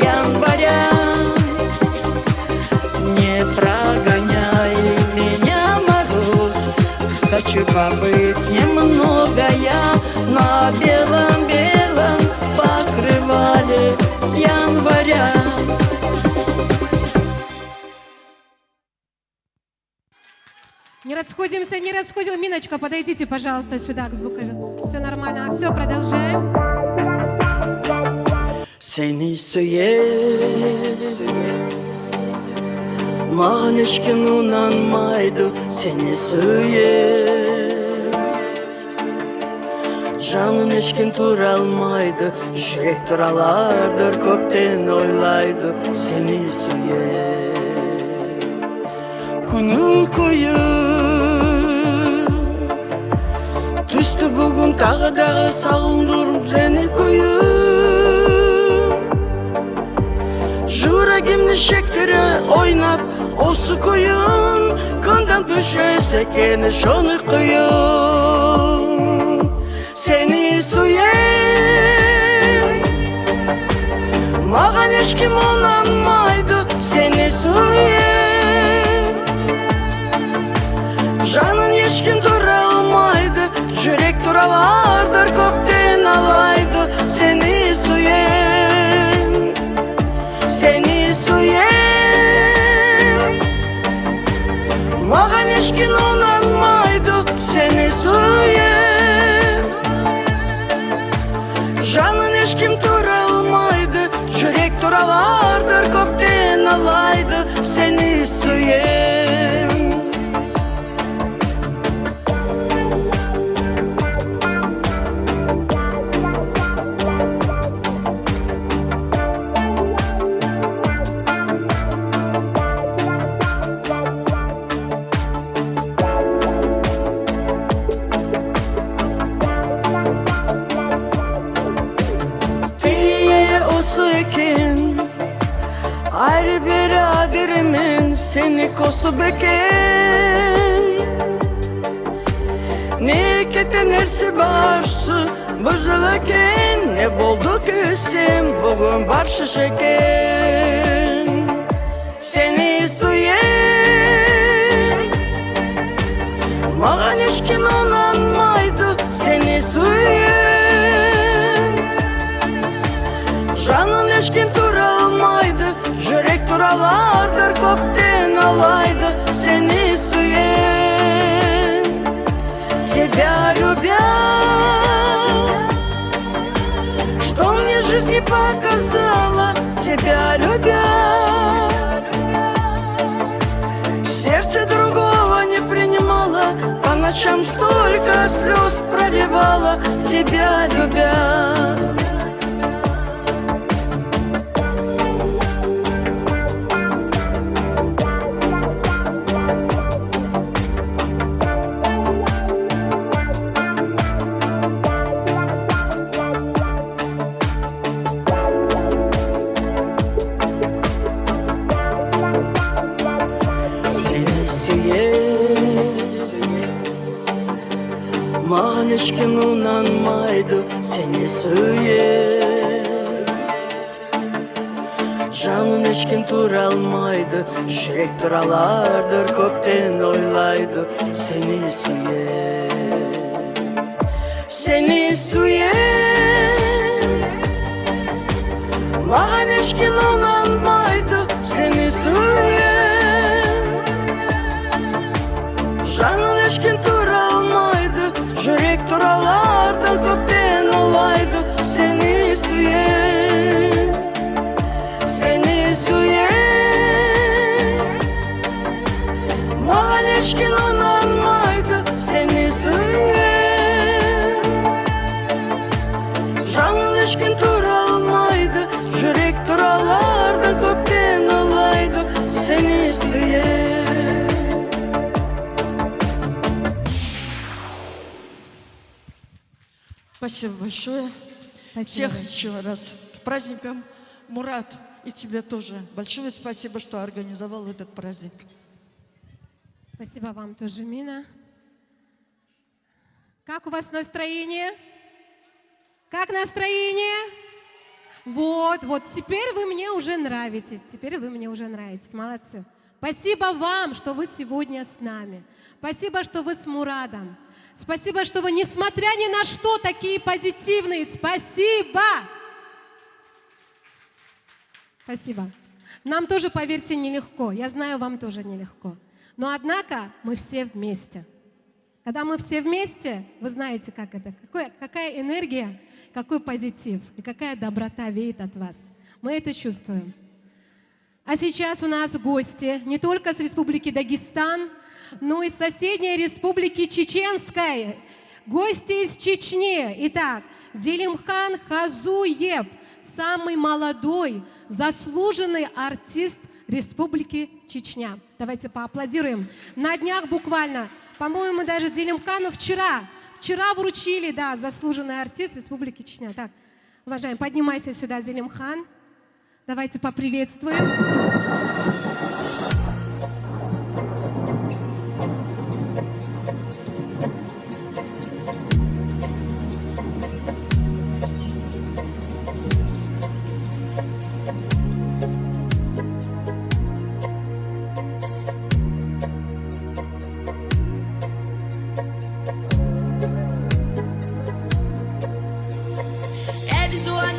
января. Не прогоняй меня, мороз, хочу побыть немногое на белом-белом покрывале января. Не расходимся, не расходимся. Миночка, подойдите, пожалуйста, сюда к звуковику. Все нормально. Все, продолжаем. Seni süyer, mağan eşkin unanmaydı. Seni süyer, canın eşkin turalmaydı. Yürek turalardır köpten oylaydı. Seni süyer, күнү koyu düştü bugün dağı sağındırıp seni koyu. Yüreğimni şektire oynap o su koyun. Kandan düşese gene şonu koyun. Seni süyen mağan eşkim olanmaydı. Seni süyen canın eşkin duralmaydı. Yürek duralardır köpten alaydı. Seni süyen, seni süyen mağan eşkin olanmaydı. Seni süyen canın eşkim duralmaydı. Yürek duralardır köpten alaydı. Seni süyen. Ayrı biraderimin seni kosu bekey. Ne keten ersi barsı bözüleken. Ne boldu küsüm bugün barşı şeken. Seni süyen mağan eşkin olanmaydı. Seni süyen canın eşkin turalmaydı. Yürek duralardır köpten alaydı. Seni süyen тебя любя, что мне жизнь не показала. Тебя любя, сердце другого не принимало. По ночам столько слез проливала. Тебя любя. Mağan eşkin unanmaydı. Seni süyer canın eşkin turalmaydı. Yürek duralardır köpten oylaydı. Seni süyer, seni süyer mağan eşkin unanmaydı. Seni süyer canın eşkin turalmaydı. Yürek duralardan köpten olaydı. Seni süyen, seni süyen mağan eşkin olanmaydı. Seni süyen canın eşkin turalmaydı. Yürek duralardan köpten olaydı. Seni süyen. Спасибо большое. Всех еще раз с праздником. Мурат, и тебе тоже большое спасибо, что организовал этот праздник. Спасибо вам тоже, Мина. Как у вас настроение? Как настроение? Вот, теперь вы мне уже нравитесь. Теперь вы мне уже нравитесь. Молодцы. Спасибо вам, что вы сегодня с нами. Спасибо, что вы с Мурадом. Спасибо, что вы, несмотря ни на что, такие позитивные. Спасибо. Спасибо. Нам тоже, поверьте, нелегко. Я знаю, вам тоже нелегко. Но, однако, мы все вместе. Когда мы все вместе, вы знаете, как это, какая энергия, какой позитив и какая доброта веет от вас. Мы это чувствуем. А сейчас у нас гости не только с Республики Дагестан, но и с соседней Республики Чеченской. Гости из Чечни. Итак, Зелимхан Хазуев, самый молодой, заслуженный артист Республики Чечня. Давайте поаплодируем. На днях буквально, по-моему, даже Зелимхану вчера вручили, да, заслуженный артист Республики Чечня. Так, уважаемый, поднимайся сюда, Зелимхан. Давайте поприветствуем.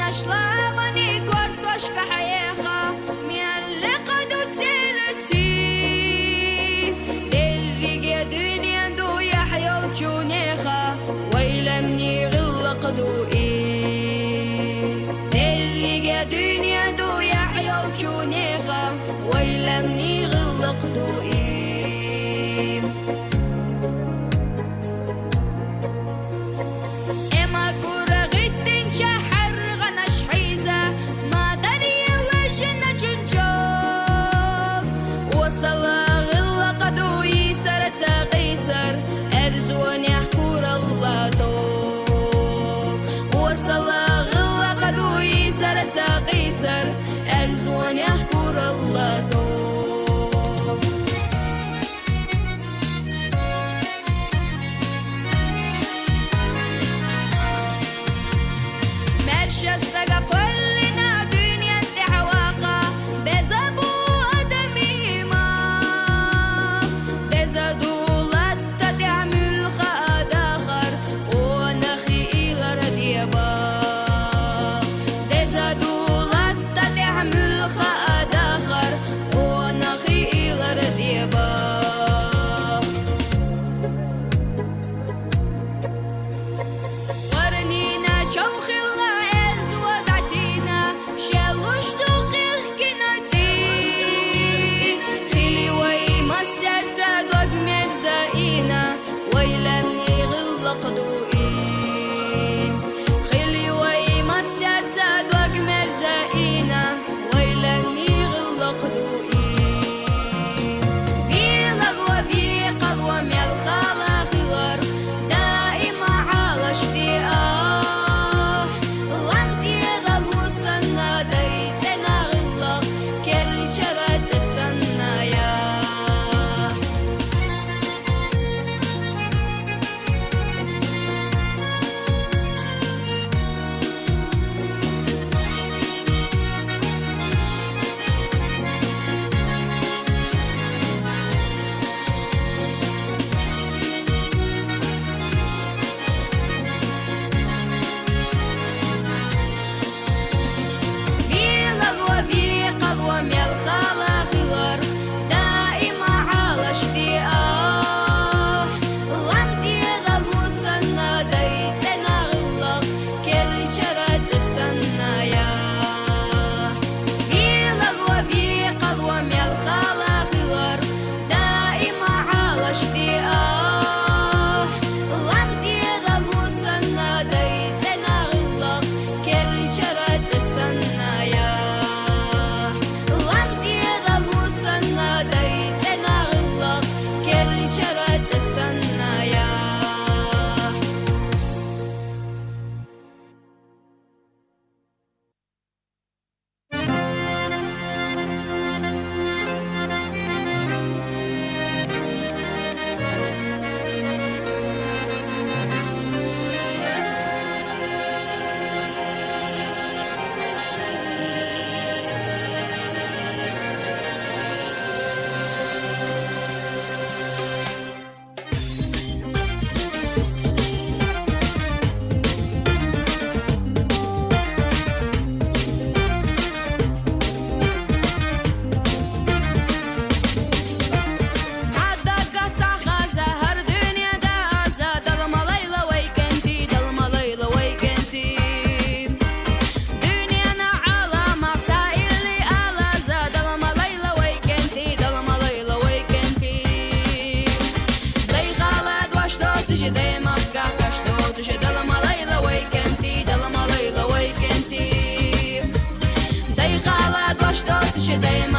Нашла мани картошка хаяха, мялли каду тирси. Дерриге дünyandu yahyaw chuneha, waylamni ghilqdu Dерриге dünyandu yahyaw chuneha, waylamni ghilqdu Ema kura gittin shah أرزوني أحكور الله طوف وصلاة غلا قدوي سرت قيسر أرزوني أحكور الله طوف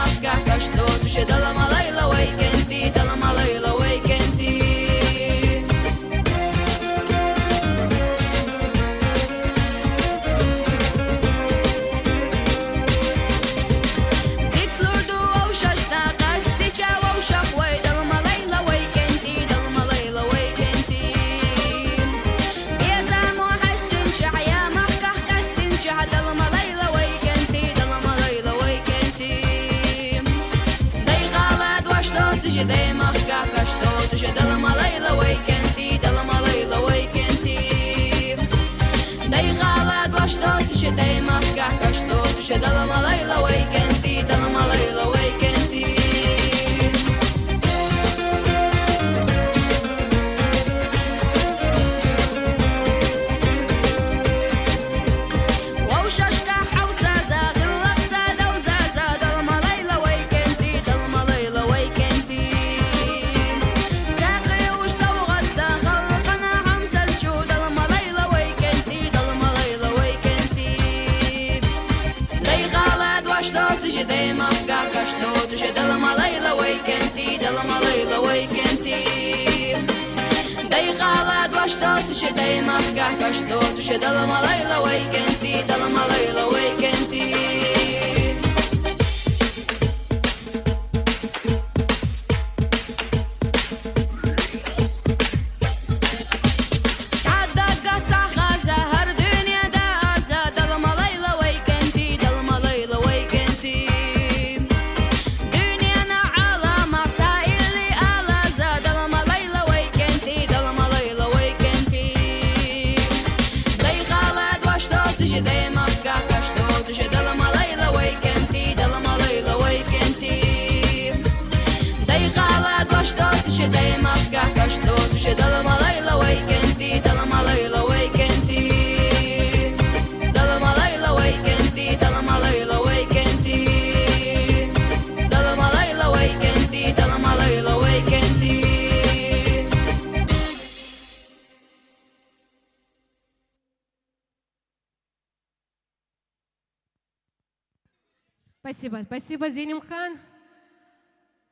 mahkaka что туши далама лайла вайкенти далама лайла вайкенти Дицлурду овшашта кастича овшах вай далама лайла вайкенти далама лайла вайкенти Безамо хастинча я махках кастинча далама лайла вайкенти далама лайла вайкенти Туши дай махкака что туши далама лайла вайкенти далама лайла вайкенти Дай хала два что туши дай махкака что туши далама лайла вайкенти далама лайла вайкенти Ваушашка хауса загыллапца даузаза далама лайла вайкенти далама лайла вайкенти Тaqi ush savg'atda xalqana hamsalchu dalama layla вайкенти dalama layla вайкенти Дай xalat vashto tushi дай mahkaka что tushi dalama layla вайкенти dalama layla вайкенти Дай xalat vashto tushi дай mahkaka что tushi dalama layla вайкенти dalama layla вайкенти Дай махкака что туши далама лайла вайкенти далама лайла вайкенти далама лайла вайкенти далама лайла вайкенти далама лайла вайкенти далама лайла вайкенти Спасибо, Зенимхан.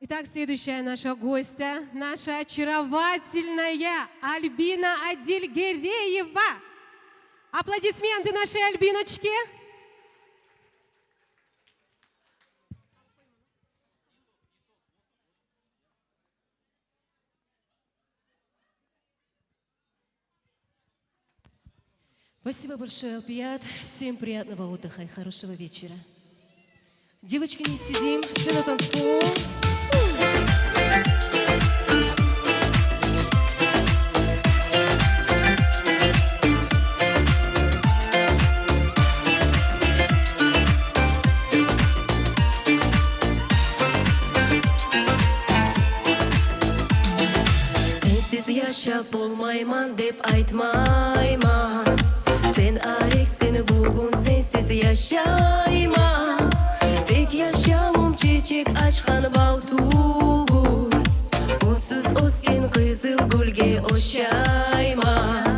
Итак, следующая наша гостья, наша очаровательная Альбина Адильгереева. Аплодисменты нашей Альбиночке. Спасибо большое, Алпият. Всем приятного отдыха и хорошего вечера. Девочки, не сидим, все на танцпол. Sensiz yaşap olmayman dep aytmayman Sen areksin bugün sensiz yaşayman Tek yaşamım çiçek açkan bağ tuğul Unsuz osken kızıl gülge oşayman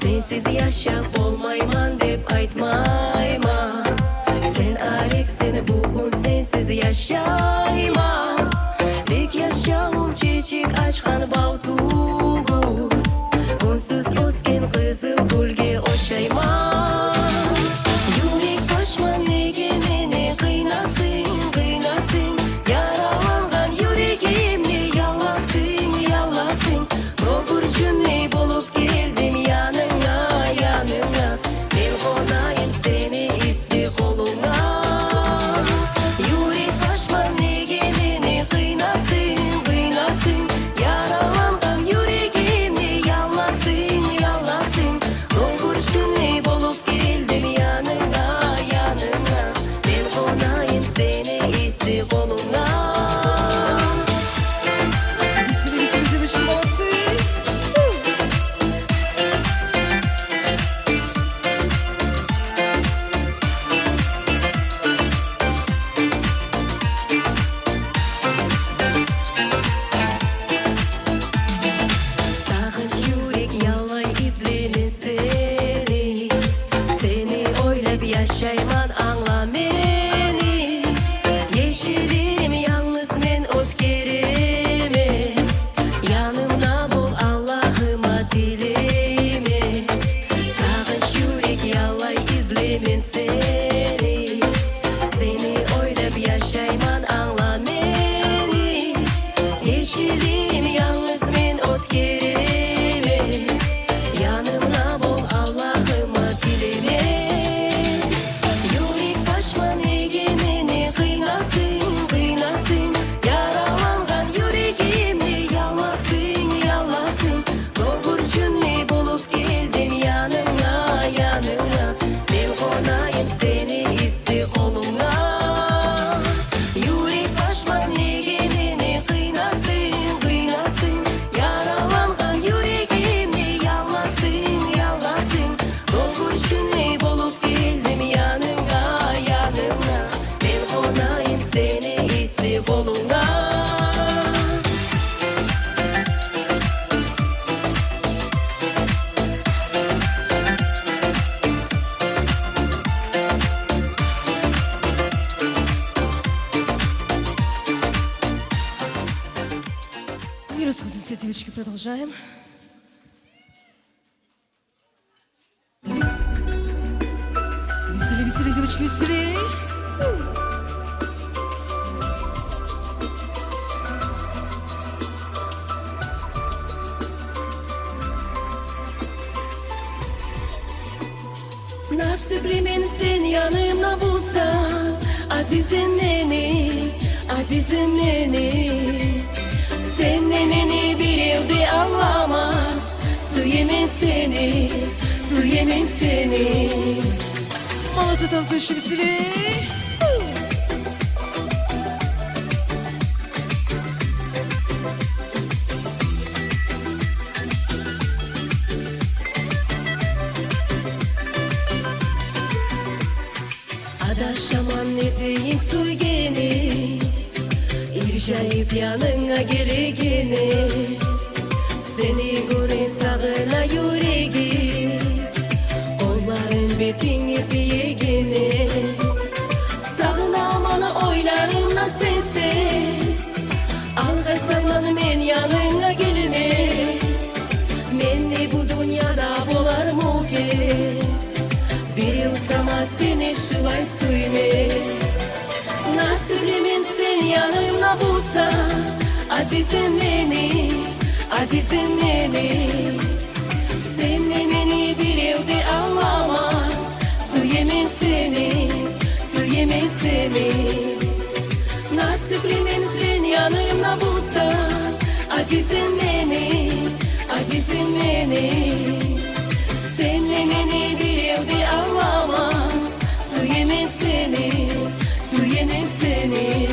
Sensiz yaşap olmayman dep aytmayman Sen areksin bugün sensiz yaşayman Tek yaşamım çiçek açkan bağ tuğul Unsuz osken kızıl gülge oşayman Yürek başman nege meni kıynattın, kıynattın Yaralangan yüreğimni yalattın, yalattın Kogurçunni bulup geldim yanına, yanına Ben konayım seni isti koluna Yürek başman nege meni сени колуңа. Не расходимся, девочки, продолжаем. Веселее, веселее, девочки, веселее. Nasibimin sen yanımda bulsan, azizim beni, azizim beni. Senle beni bir evde anlamaz, su yemin seni, su yemin seni. Молодцы, танцующие, веселее. Adaşaman ne diyeyim suygeni, irjayıp yanına gelegeni. Seni göre sağına yüreği, kolların betini diyegeni. Sağınamanı oylarımla sensin, alğa saymanı men yanına gelme. Menni bu dünyada bolar mı ki? Bir usama seni şılay suyme. Nasibimin sen yanımda bulsa, azizim beni, azizim beni. Senle beni bir evde anlamaz, su yemin seni, su yemin seni. Nasibimin sen yanımda bulsa, azizim beni, azizim beni. Senle beni bir evde anlamaz, su yemin seni, su yemin seni.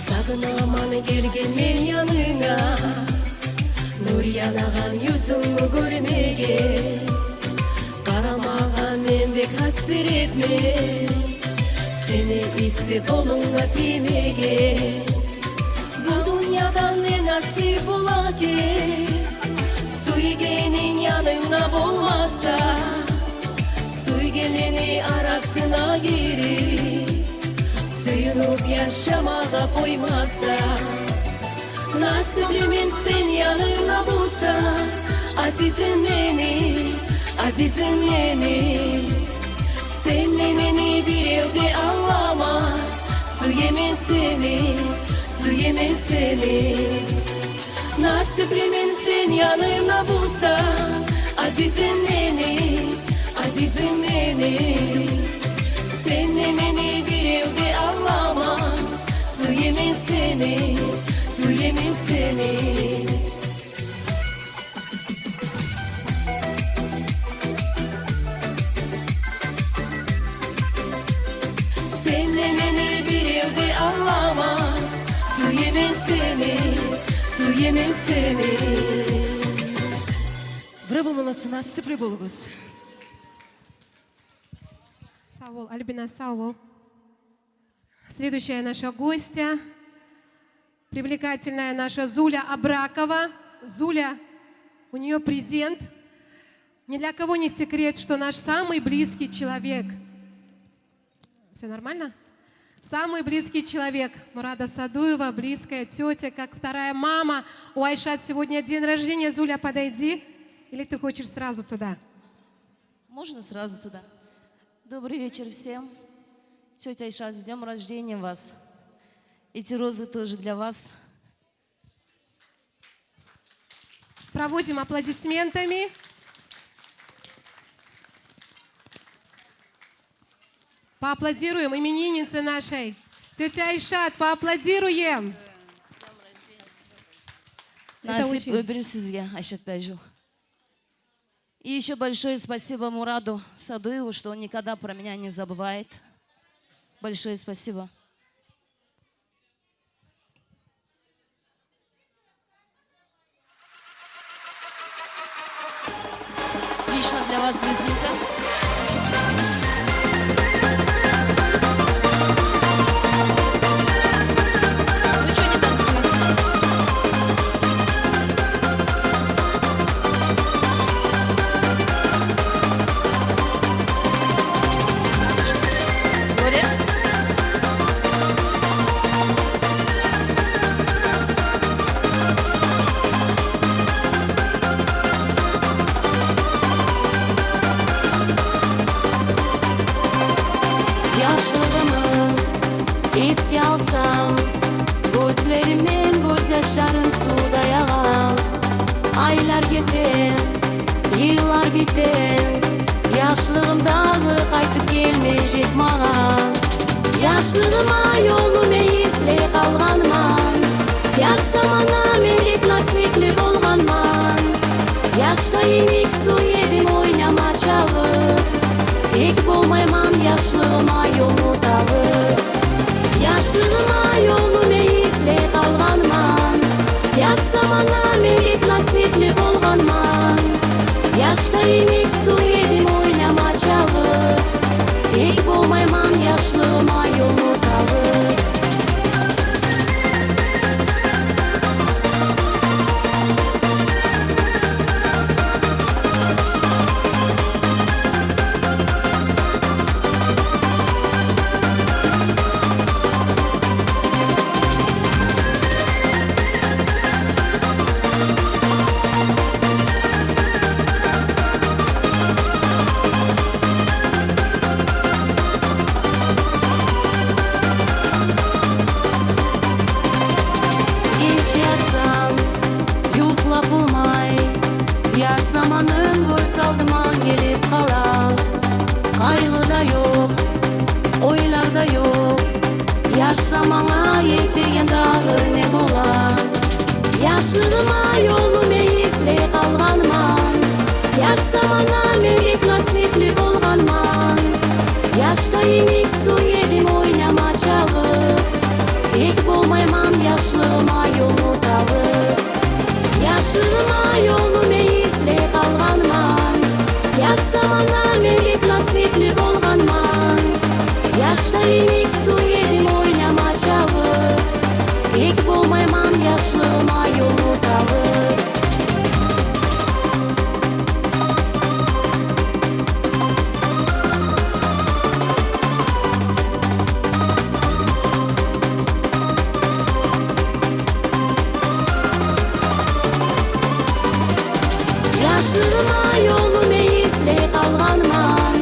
Sağınaman gelgen men yanına, nur yanağan yüzünü görmege. Karamağa men bek hasretme, seni isi kolunga timege. Bu dünyadan ne nasip ola ki, suygenin yanına olmazsa, suygeleni arasına girip, suyunup yaşamağa koymazsa. Nasibimin sen yanına bulsa, azizim beni, azizim beni. Senle beni bir evde anlamaz, su yemin seni, su yemin seni. Nasibimin sen yanına bulsa, azizim beni, azizim beni. Senle beni bir evde anlamaz, su yemin seni, su yemin seni. Senle beni bir evde anlamaz, su yemin seni, su yemin seni. Браво, молодцы, насыпли болуңуз. Сау бол, Альбина, сау бол. Следующая наша гостья, привлекательная наша Зуля Абракова. Зуля, у нее презент. Ни для кого не секрет, что наш самый близкий человек. Все нормально? Самый близкий человек Мурада Садуева, близкая тетя, как вторая мама. У Айшат сегодня день рождения. Зуля, подойди. Или ты хочешь сразу туда? Можно сразу туда. Добрый вечер всем. Тетя Айшат, с днем рождения вас. Эти розы тоже для вас. Проводим аплодисментами. Поаплодируем имениннице нашей. Тетя Айшат, поаплодируем. Насип öbürü sizге, Айшат Байжу. И еще большое спасибо Мураду Садуеву, что он никогда про меня не забывает. Большое спасибо. вас визитка. Вы что не танцуете? Горе? Yaşlığımı eski alsam, gözlerimden göz yaşarın suda yağan. Aylar gider, yıllar biter, yaşlığımдағы qaytып gelmeyecek mağan. Yaşlığıma yolumu izley kalganman, yaş zamana melik nasipli bolganman. Yaşta yemek su yedim oynama çağır, tek bolmayman yaşlığıma yolu tağır. Yaşlığıma yolumu izley kalganman, yaş zamana melik nasipli bolganman. Yaşta yemek su yedim oynama çağır, tek bolmayman yaşlığıma yolu tağır. Geç yatsam, yuxlap bulmay, yaş zamanın göz aldıman gelip kalan. Kaygı da yok, oylar da yok, yaş zamana yetegen dağı ne bolan. Yaşlığıma yolumu izley kalganman, yaş zamana melik nasipli bolganman. Yaşta yemek su yedim oynama çağır, tek bolmayman yaşlığıma yolu tağır. Yaşlığıma yolumu izley kalganman, yaş zamana melik nasipli bolganman. Yaşta yemek su yedim oynama çağır, tek bolmayman yaşlığıma yolu tağır. Yaşlığıma yolumu izley kalganman,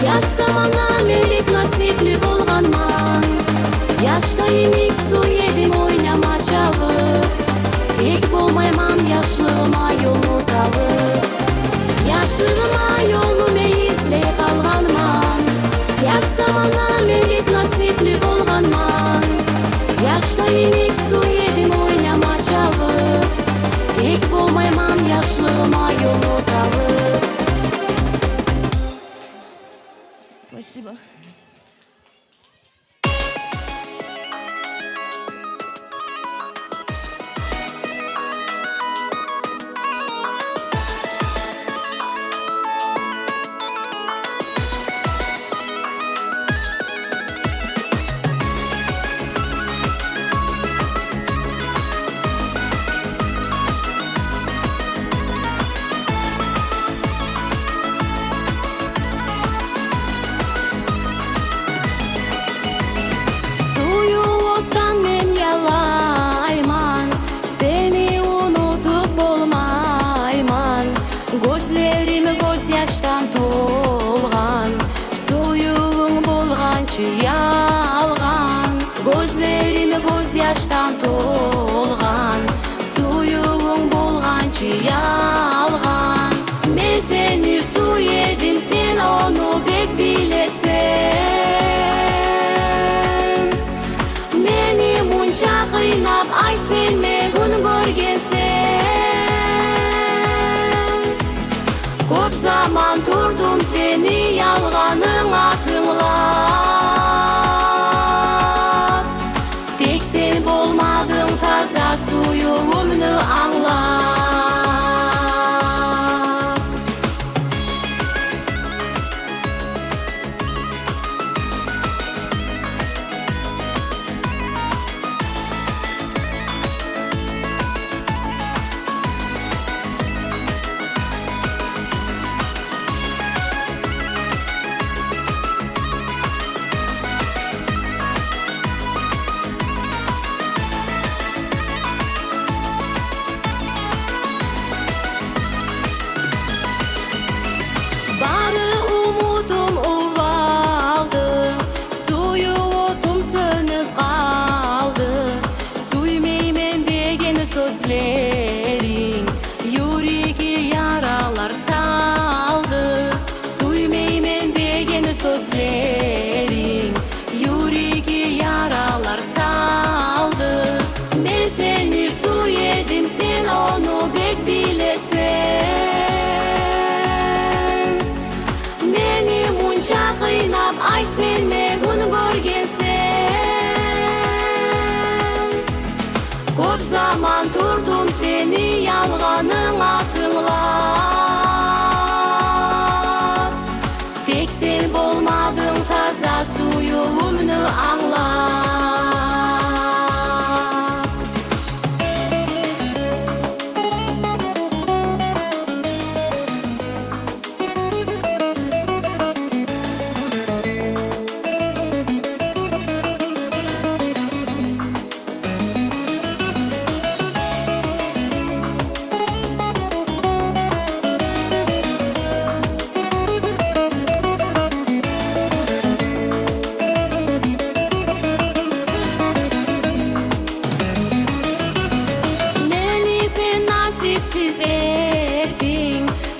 yaş zamana melik nasipli bolganman. Yaşta yemek su yedim oynama çağır, tek bolmayman yaşlığıma yolu tağır. Yaşlığıma yolumu izley kalganman, yaş zamana melik nasipli bolganman. Yaşta yemek su yedim oynama çağır, tek bolmayman yaşlığıma yolu tağır. Спасибо. Yalgan, gözlerime göz yaştan tolgan, suyuğun bolgançı yalgan. Ben seni su yedim, sen onu bek bilesen. Beni munca kıynap, ay sen ne gün görgensen. Көп zaman durdum seni yalganın atınlap. Tek sen bolmadın taza suyumunu anlap. zaman durdum seni yalganın atınlap. Tek sen bolmadın taza suyumunu anlap.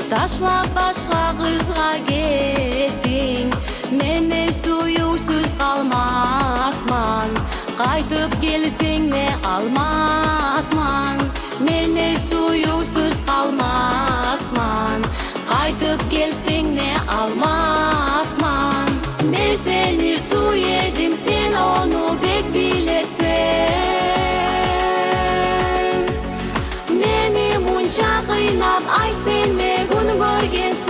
Taşlap başka kızga gittin. Mene suyusuz kalmazman. Kaytıp gelsen ne almazman. Mene suyusuz kalmazman. Kaytıp gelsen ne almazman. Ben seni su yedim sen onu bek bilesen. Meni munca kıynap ay sen ne gün görgensen.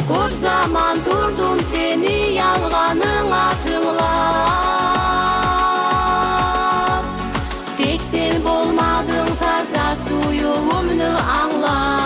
Көп zaman durdum seni yalganın atınlap. Tek sen bolmadın taza suyumunu anlap.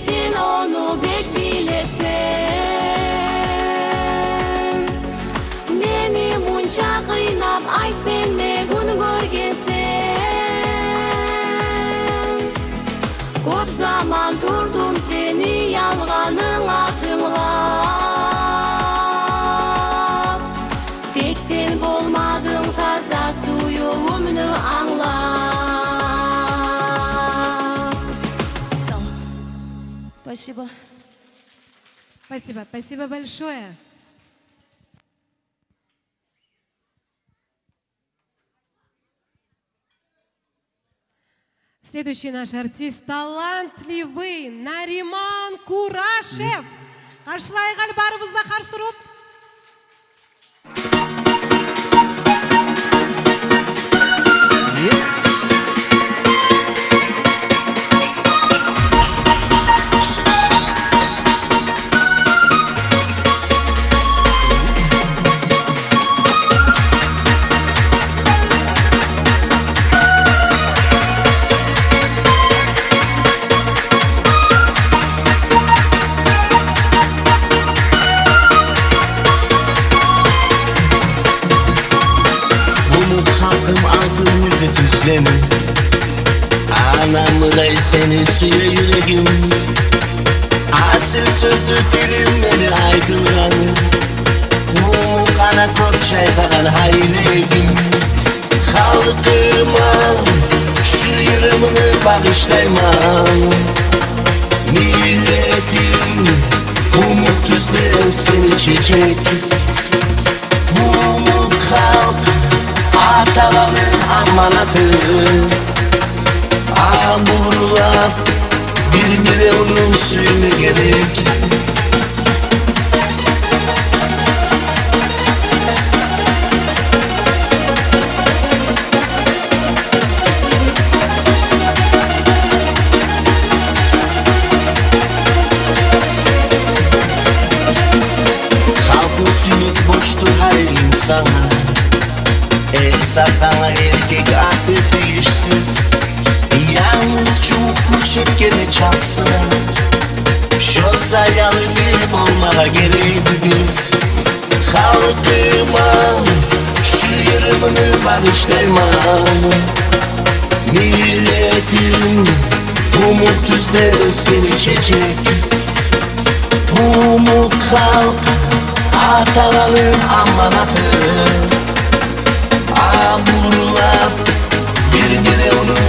Sen onu bek bilesen. Meni munca kıynap ay sen ne gün görgensen. Көп zaman durdum seni yalganın atınlap. Tek sen bolmadın taza suyumunu anlap. Спасибо. Спасибо, спасибо большое. Следующий наш артист талантливый Нариман Курашев. Каршылайық албарыбызда қарсы ұрып. Anamıday seni suya yüreğim. Asıl sözü dilimleri aydınlan. Bu kana kop çaykalan hayleyim. Halkıma şu yürümünü bağışlaymam. Milletim umut düzde seni çiçek. Bu halk atalanın amanatı. Amurlar bir onun suyunu gerek. Halkın suyunu boştur her insana. El satana erkek artık işsiz. Yalnız çubuk çetkene çalsın. Şu sayalı bir olmaya gerekti biz. Halkıma şu yürümünü bağışlaymam. Milletim umut düzde seni çiçek. Umut halk atalanın amanatı. Amurlar bir onu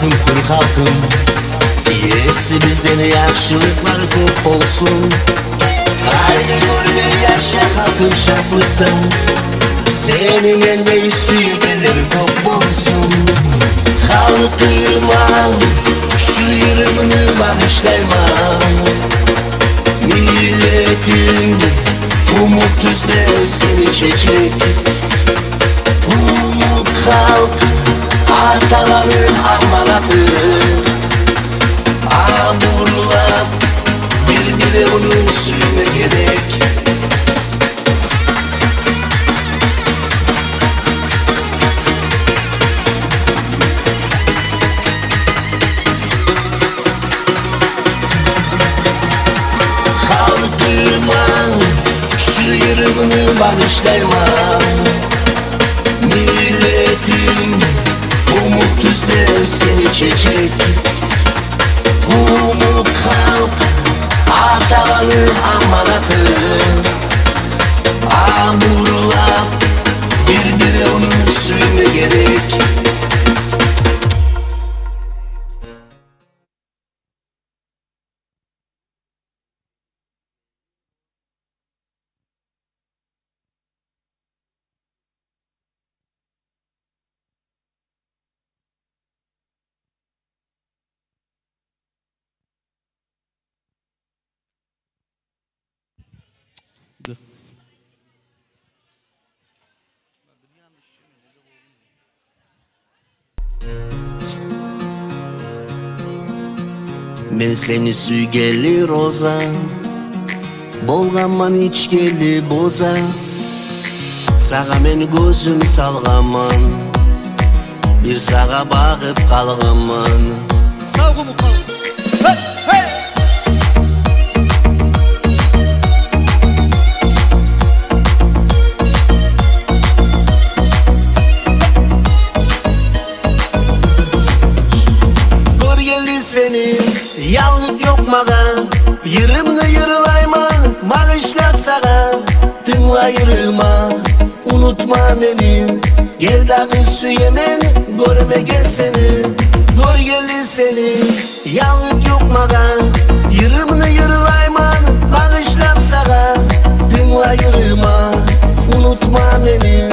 halkım, Türk halkım. Iyisi bizden yaxşılıklar көп olsun. Haydi gülme yaşa halkım şadlıktan. Senin ende süygeler көп olsun. Halkıma şu yırımını bağışlayma. Milletin umut düzde seni çekecek. Umut halk ataların amanatı. Amurlar birbiri onu sürme gerek. Halkıma şu yırımını bağışlayma. Milletim umut düzde seni çekecek. Umut halk ataların amanatı. Amurlar birbiri onu sürme gerek. Men seni süygeli roza, bolğanman içkeli boza. Sağa men gözüm salğaman, bir sağa bağıp kalğaman. Sağ mı kal? Hey hey! Senin yanlık yok mağa, yırımını yırılayman, bağışlap sağa. Tınla yırıma, unutma beni. Gel dağı süyemen, görmege seni. Gör geldi senin yanlık yok mağa, yırımını yırılayman, bağışlap sağa. Tınla yırıma, unutma beni.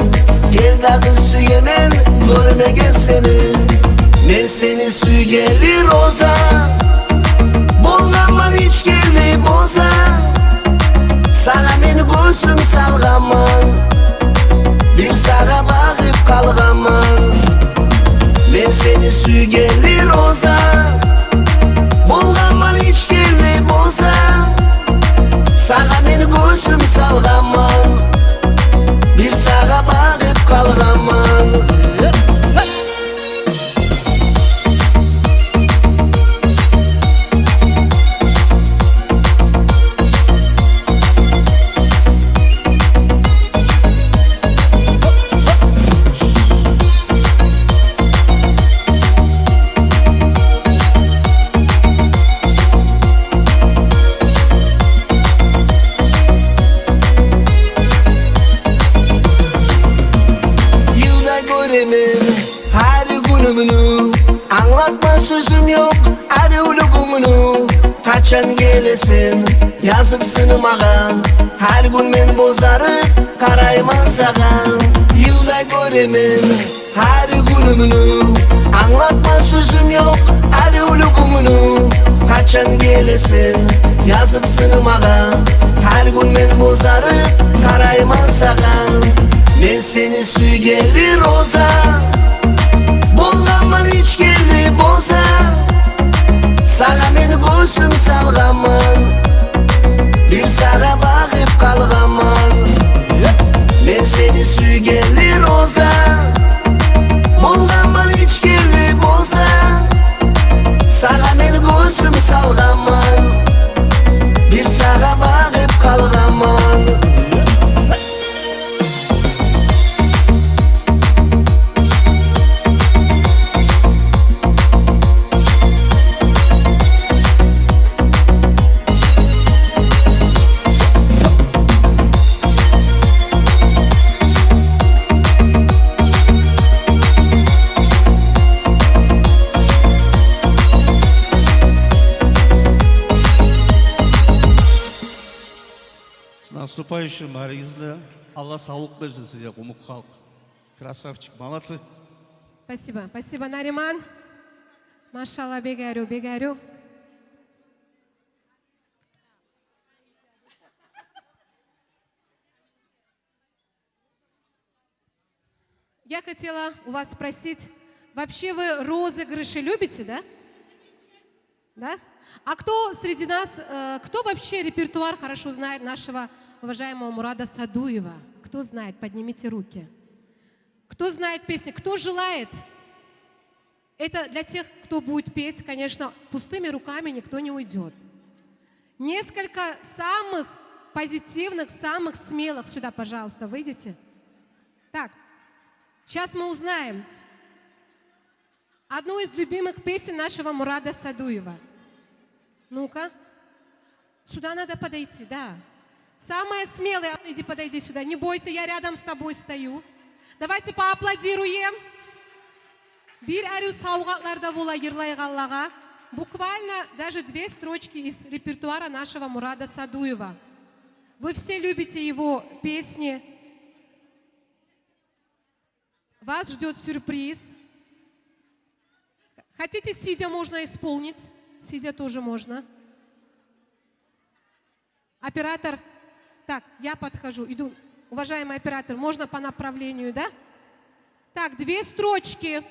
Gel dağı süyemen, görmege seni. Men seni süygeli roza, bolğanman içkeli boza. Sana meni gözüm salğaman, bir sağa bağıp kalğaman. Men seni süygeli roza, bolğanman içkeli boza. Sana meni gözüm salğaman, bir sağa bağıp kalğaman. Her günümünü anlatma sözüm yok. Her ulugumunu kaçan gelesin, yazıksın mağa. Her gün men bozarıp karayman sağa. Yılda göremin her günümünü anlatma sözüm yok. Her ulugumunu kaçan gelesin, yazıksın mağa. Her gün men bozarıp karayman sağa. Men seni süygeli roza, bolğanman içkeli boza. Sana meni gözüm salğaman, bir sağa bağıp kalğaman. Men seni süygeli roza, bolğanman içkeli boza. Sana meni gözüm salğaman, bir sağa bağıp kalğaman. наступающим барыңызды. Алла саулық берсін сізге, құмық халық. Красавчик, молодцы. Спасибо. Спасибо, Нариман. Машалла, бегарю, бегарю. Я хотела у вас спросить, вообще вы розыгрыши любите, да? Да? А кто среди нас, кто вообще репертуар хорошо знает нашего уважаемого Мурада Садуева? Кто знает? Поднимите руки. Кто знает песни? Кто желает? Это для тех, кто будет петь, конечно, пустыми руками никто не уйдет. Несколько самых позитивных, самых смелых. Сюда, пожалуйста, выйдите. Так, сейчас мы узнаем одну из любимых песен нашего Мурада Садуева. Ну-ка. Сюда надо подойти, да. Самая смелая, иди подойди сюда. Не бойся, я рядом с тобой стою. Давайте поаплодируем. Бир арю саугатларда була ерлай Аллаға. Буквально даже 2 строчки из репертуара нашего Мурада Садуева. Вы все любите его песни. Вас ждет сюрприз. Хотите, сидя можно исполнить? Сидя тоже можно. Оператор, так, я подхожу, иду. Уважаемый оператор, можно по направлению, да? Так, 2 строчки.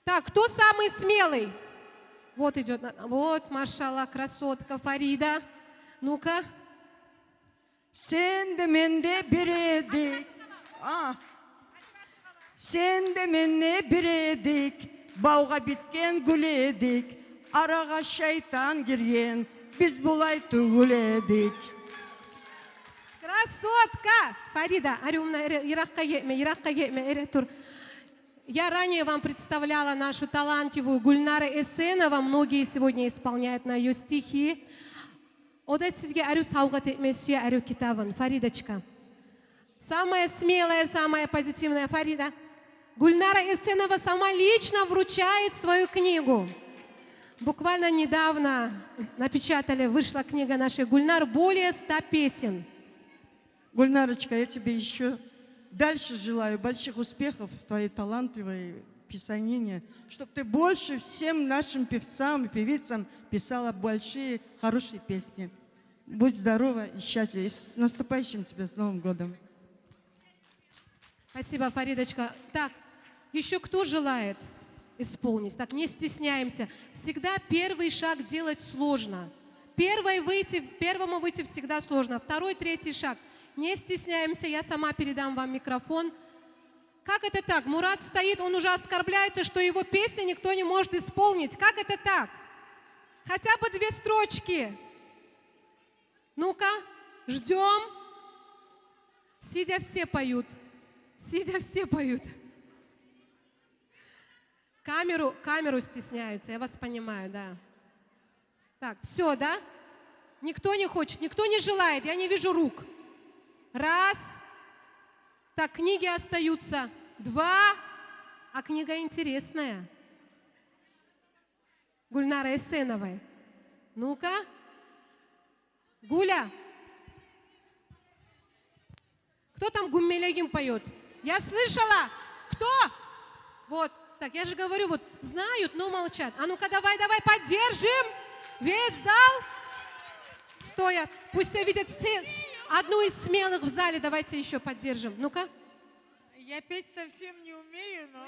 Так, кто самый смелый? Вот идет, вот, машалла, красотка Фарида. Ну-ка. Sen de mende bir edik. Sen de mende bir edik. Bağga bitken gül edik. Araga şeytan girgen. Biz bulay tugul edik. Красотка! Фарида, Иракка Гетме, Тур. Я ранее вам представляла нашу талантливую Гульнара Эсенова. Многие сегодня исполняют на ее стихи. Ода сизге арю саугат этмесуя арю китабын. Фаридочка. Самая смелая, самая позитивная Фарида. Гульнара Эсенова сама лично вручает свою книгу. Буквально недавно напечатали, вышла книга нашей Гульнар, более 100 песен. Гульнарочка, я тебе еще дальше желаю больших успехов в твоей талантливой писанине, чтобы ты больше всем нашим певцам и певицам писала большие, хорошие песни. Будь здорова и счастлива. И с наступающим тебя, с Новым годом. Спасибо, Фаридочка. Так, еще кто желает исполнить? Так, не стесняемся. Всегда первый шаг делать сложно. Первому выйти всегда сложно. 2-й, 3-й шаг. Не стесняемся, я сама передам вам микрофон. Как это так? Мурад стоит, он уже оскорбляется, что его песни никто не может исполнить. Как это так? Хотя бы 2 строчки. Ну-ка, ждем. Сидя все поют. Сидя все поют. Камеру стесняются, я вас понимаю, да. Так, все, да? Никто не хочет, никто не желает, я не вижу рук. 1. Так, книги остаются. 2. А книга интересная. Гульнара Эсеновой. Ну-ка. Гуля. Кто там Гуммелегим поет? Я слышала. Кто? Вот. Так, я же говорю, вот знают, но молчат. А ну-ка, давай, поддержим. Весь зал. Стоя. Пусть все видят одну из смелых в зале. Давайте еще поддержим. Ну-ка. Я петь совсем не умею, но...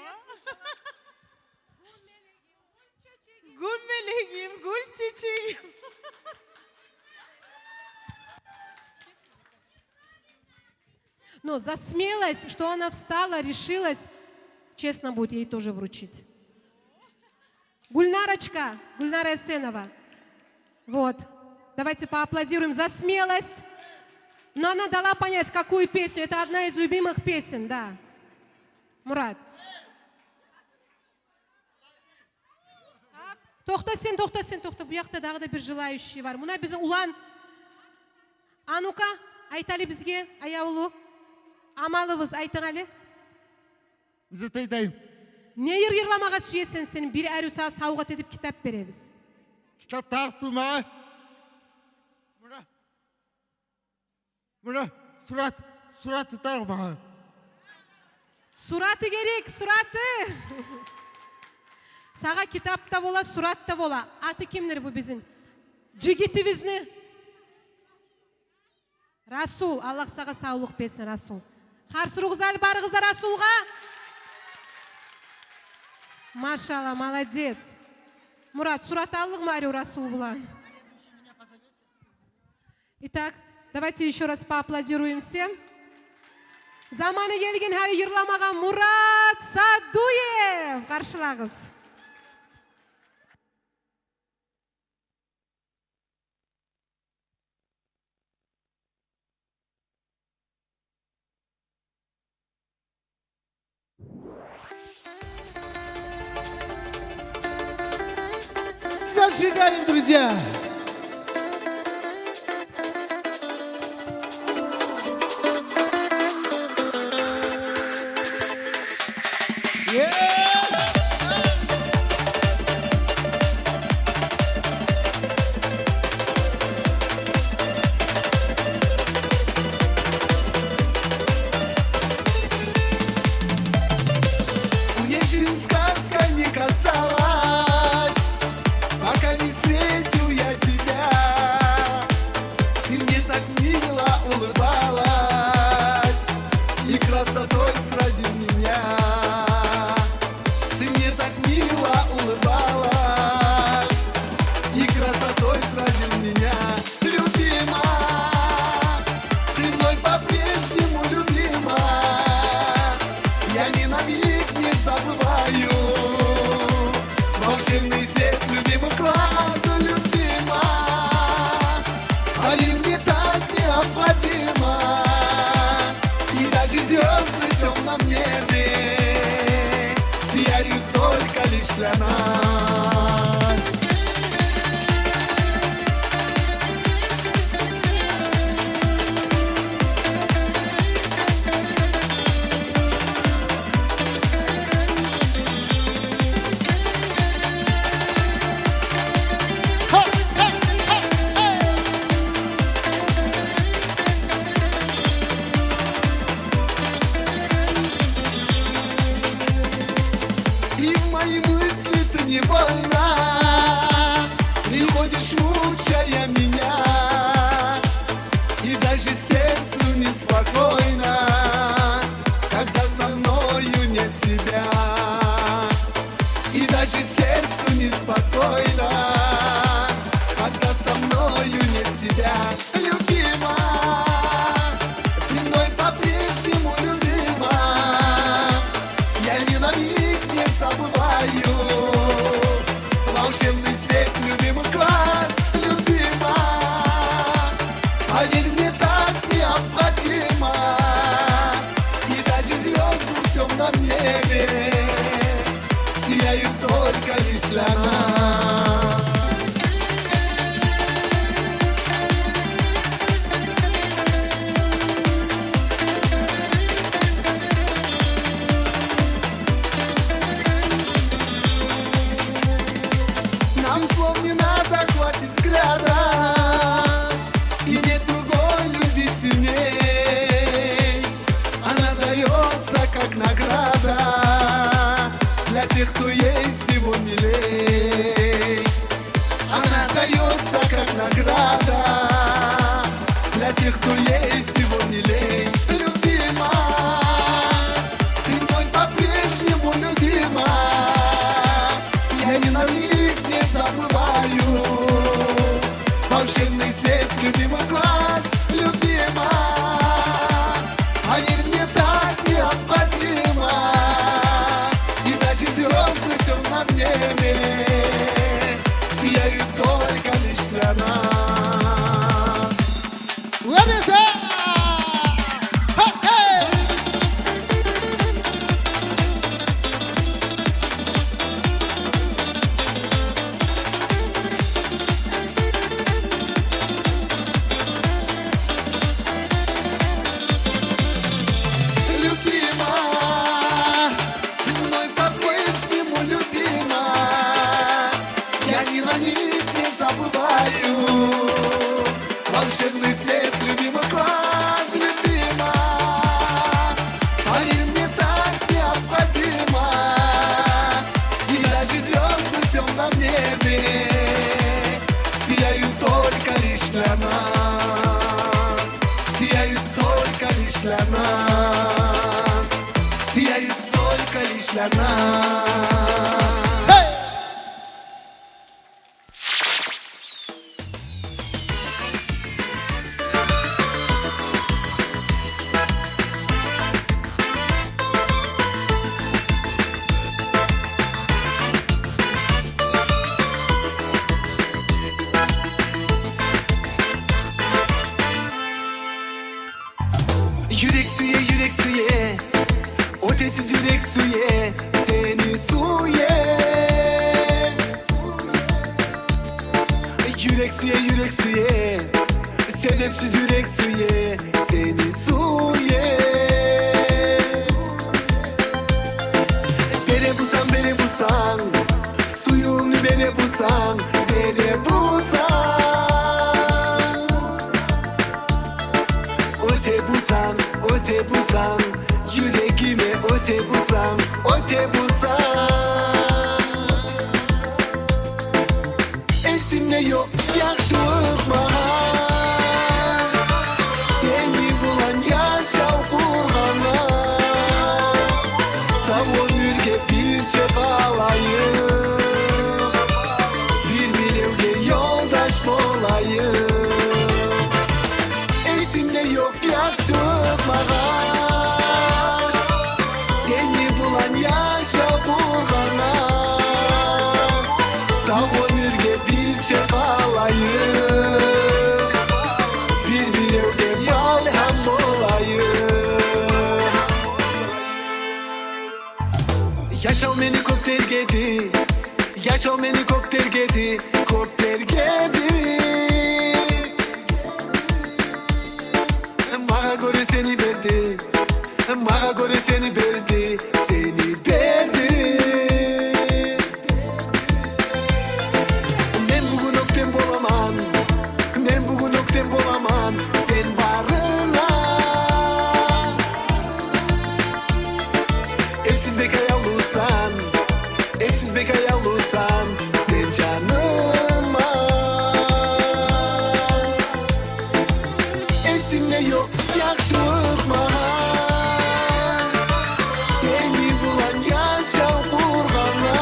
Гуммелегим, гульчичигим. Но за смелость, что она встала, решилась, честно будет ей тоже вручить. Гульнарочка, Гульнара Эсенова. Вот. Давайте поаплодируем за смелость. Но она дала понять, какую песню. Это одна из любимых песен, да. Мурат. Тоқта сен. Бұл жақта дағы да бір желающий бар. Мұна біздің ұлан. А ну-ка, айтали бізге, аяулу. Амалыбыз айтыңали. Зетейдейм. Не ерламаға сүйесен сен, бір әрі сауғат едіп кітап береміз. Kitap tartılma. Mına suratı tarma. Suratı gerek, suratı. Sağa kitapta bola, suratta bola. Atı kimdir bu bizim? Jigitimizni. Rasul, Allah sağa sağlık bersin Rasul. Qarşırığız al barığızda Rasulga. Maşallah, молодец. Мурат, сурат алдық ма Арю Расул Булан? Итак, давайте еще раз поаплодируем всем. Заманы келген хәлі йырламаған Мурат Садуев. Қаршылағыз. Зажигаем, друзья! Сказка не касалась, пока не встретил я тебя. Ты мне так мило улыбалась и красотой сразил меня. Ты мне так мило улыбалась и красотой сразил меня. Любима, ты мной по-прежнему любима. Я ни на миг не забываю волшебный свет любимых глаз, любима. Один мне так необходимо, и даже звезды в темном небе сияют только лишь для нас. И в мои мысли ты невольно приходишь, мучая меня, и даже сердцу неспокойно, когда со мною нет тебя. И даже сердцу неспокойно, когда со мною нет тебя. Любима, ты мной по-прежнему любима. Я ни на миг не забываю волшебный свет любимых глаз, любима. Поверь, мне так необходимо, и даже звезды в темном небе сияют только лишь для нас. Нам слов не надо, хватит взгляда, и нет другой любви сильней. Она дается как награда для тех, кто ей всего милей. Она дается как награда для тех, кто ей всего милей. Любима, ты мной по-прежнему любима. Я ни на миг не забываю волшебный свет любимых глаз, любима. Поверь, мне так необходимо, и даже звезды в темном небе сияют только лишь для нас. для нас. Сияют только лишь для нас. Yürek suye, ötesiz yürek suye, seni suye. Yürek suye, sebepsiz yürek suye, seni suye. Beni bulsan, suyunu beni bulsan, beni bulsan. Öte bulsan, yüreğime öte bulsan, öte bulsan. Esimde yok yakşılık bana, seni bulan yaşav kurğana. Sağ ömürge bir çek alayım, bir evde yoldaş olayım. Esimde yok yakşılık bana, seni bulan yaşa burgana. Sağ ömürge bir çek alayım, bir evde malham olayım. Yaşav beni kopter gedi, yaşav beni kopter gedi, kopter gedi. Bana göre seni verdi, bana göre seni verdi, seni verdi. Ben bugün öptem bolamam, ben bugün öptem bolamam, sen varına. Hepsiz beka yavrusan, hepsiz beka yavrusan, sen canıma. Esimde yok yakşılık bana, seni bulan yaşav kurğana.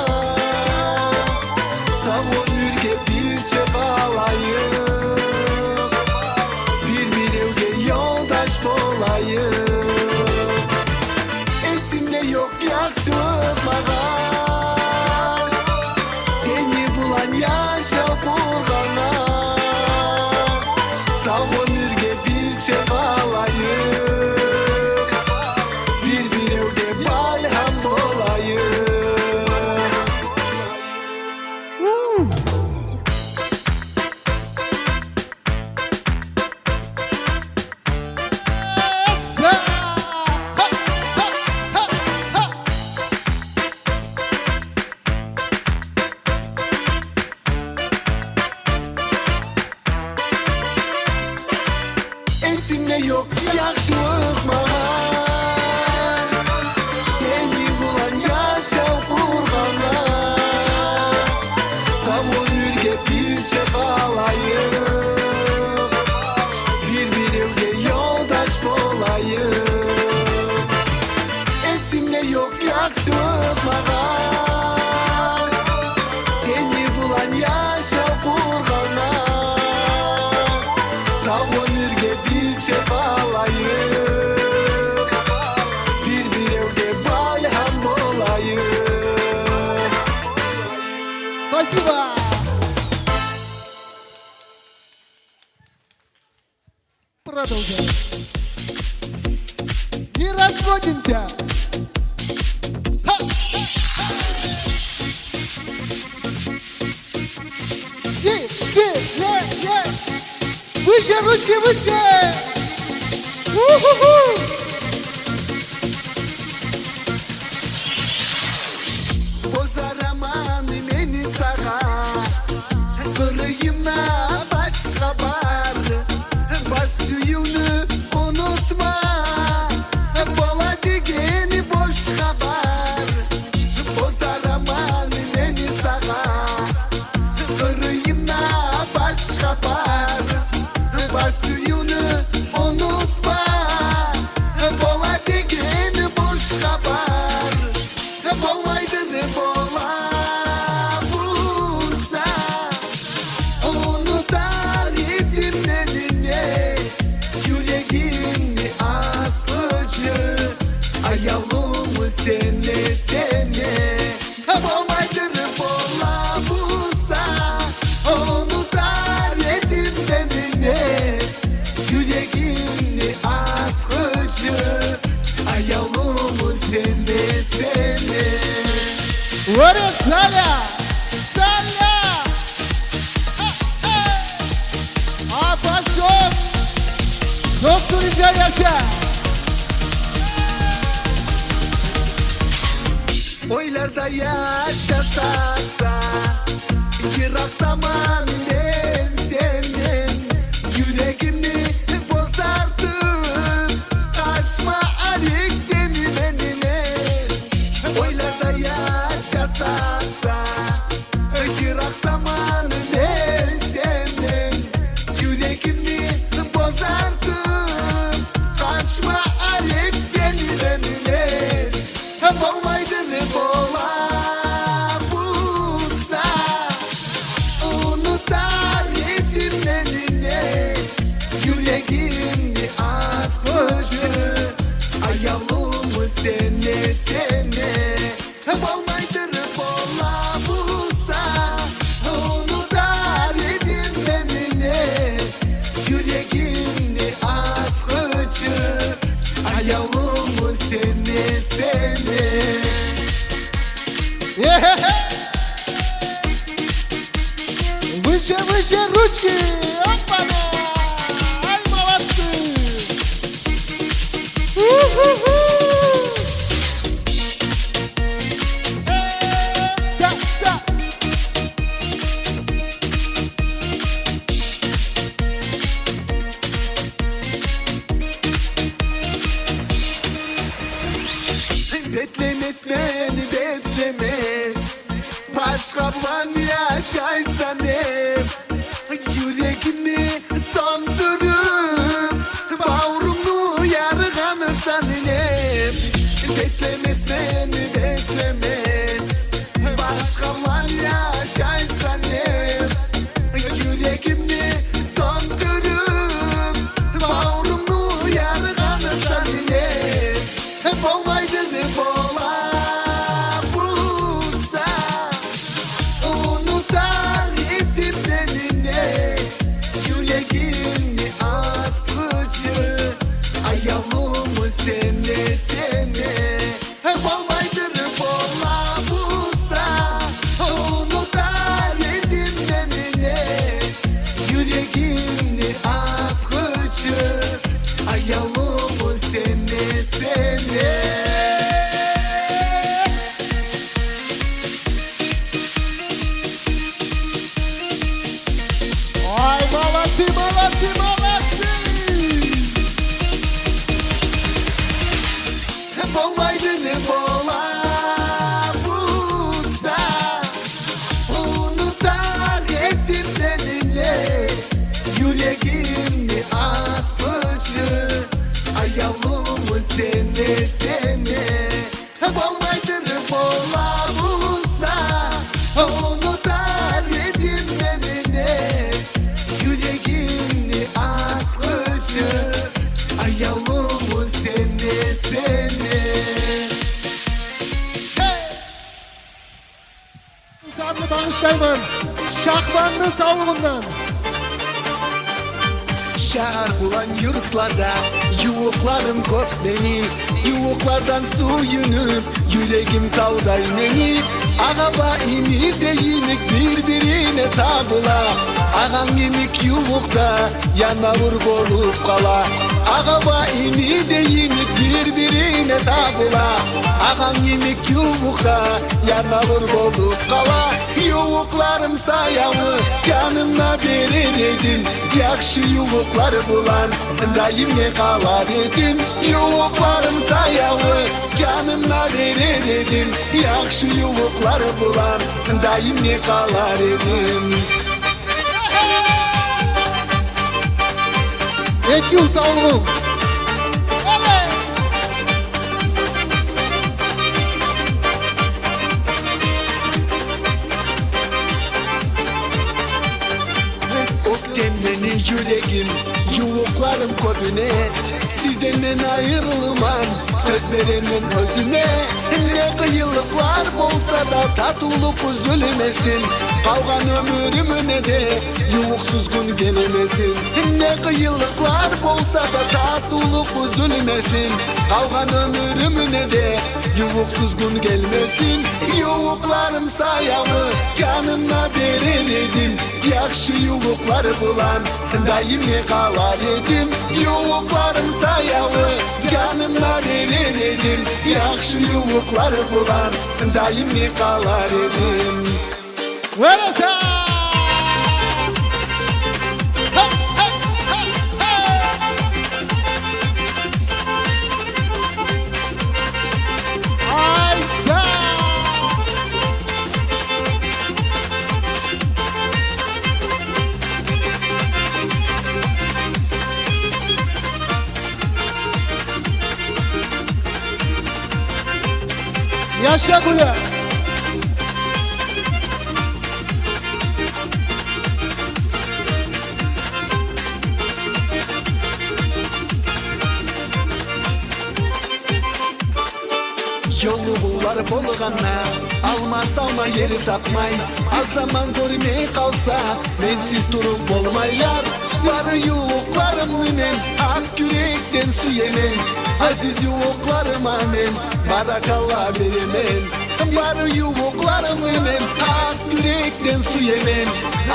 Sağ ömürge bir çek alayım, bir evde yoldaş olayım. Esimde yok yakşılık bana, seni bulan yaşav kurğana. Sağ ömürge bir çek alayım, bir evde malham olayım. Esimde yok yakşılık bana, seni bulan yaşav kurğana. Sağ ömürge bir çek alayım, bir evde yoldaş olayım. Esimde yok yakşılık bana, seni bulan yaşav kurğana. Sağ ömürge bir çek alayım, bir evde balham olayım. Спасибо! Продолжаем. Не разводимся! Выше, ручки выше! У-ху-ху! Bozaraman beni sağa, kırıyımda başka var. Bas suyunu unutma, bola digeni boş kabar. Bozaraman beni sağa, kırıyımda başka var. Bas suyunu unutma, Oraya Salya. Salya. Paşom. Doktor İnce yaşa. Oylarda yaşasak da yıraktamam ben senden. Yüreğimi bozardın, kaçma Alik seni benimle. Oylarda yaşasak da yıraktamam ben senden. Yüreğimi bozardın, kaçma Alik seni benimle. Hep olmaydır hep ola bulsa, unutar yedim benimle. Yüreğimde atmışı, ay yavrum sene sene. Hep olmaydır hep ola bulsa, unutar yedim benimle. Yüreğimde atmışı, ay yavrum sene sene. Выше, ручки! Опа-на! Ай, молодцы! У-ху-ху! Да, да! Beklemez beni beklemez, başka bulan yaşaysan hep. Yüreğimi söndürüp bağrımı yarganırsan hep. Beklemez beni beklemez, başka bulan yaşaysan hep. Yüreğimi söndürüp bağrımı yarganırsan hep. Hep olaydır hep ola bulsa, unutar yedim benimle. Yüreğimde atmışı, ay yavrum sene sene. Hep olaydır hep ola bulsa, unutar yedim benimle. Yüreğimde atmışı, ay yavrum sene sene. Ай, молодцы, молодцы, молодцы! Hep olaydır hep ola bulsa, unutar yedim benimle. Yüreğimde atmışı, ay yavrum sene sene. Hep olaydır hep ola bulsa, unutar yedim benimle. Yüreğimde atmışı, ay yavrum sene sene. Sabri bağışlayman. Şahbanlı sağlığından. Şehir bulan yurtlarda yuvuklarım kop beni. Yuvuklardan suyunup yüreğim tavday beni. Ağaba imi değinik birbirine tabula. Ağam yemik yuvukta yanavur olup kala. Ağaba imi değinik birbirine tabula. Ağam yemik yuvukta yanavur olup kala. Yuvuklarım sayamı canımla verir edim. Yakşı yuvuklar bulan daim ne kalar edim. Yuvuklarım sayamı canımla verir edim. Yakşı yuvuklar bulan daim ne kalar edim. Geç yıl sağlığım. Yüreğim yuvuklarım kodune, sizden ayrılmam. Söz verimin özüne ne kıyılıklar bolsa da tatuluk üzülmesin. Kalgan ömrümüne de yuvuksuz gün gelmesin. Ne kıyılıklar bolsa da tatuluk üzülmesin. Kalgan ömrümüne de yuvuksuz gün gelmesin. Yuvuklarım sayamı canımla veremedim. Yakşı yuvukları bulan daimi kalar edim. Yuvuklarım sayamı canımla veremedim. Yakşı yuvukları bulan daimi kalar edim. Verese! Aysa! Yaşa Gül'e! Yolu bular bolğanna almaz alma yeri tapmay. Az zaman görmey kalsa mensiz durup bolmaylar. Yarı yuvuklarım men ak yürekten süyemen. Aziz yuvuklarıma men barakallah veremen. Barı yuvuklarım men ak yürekten süyemen.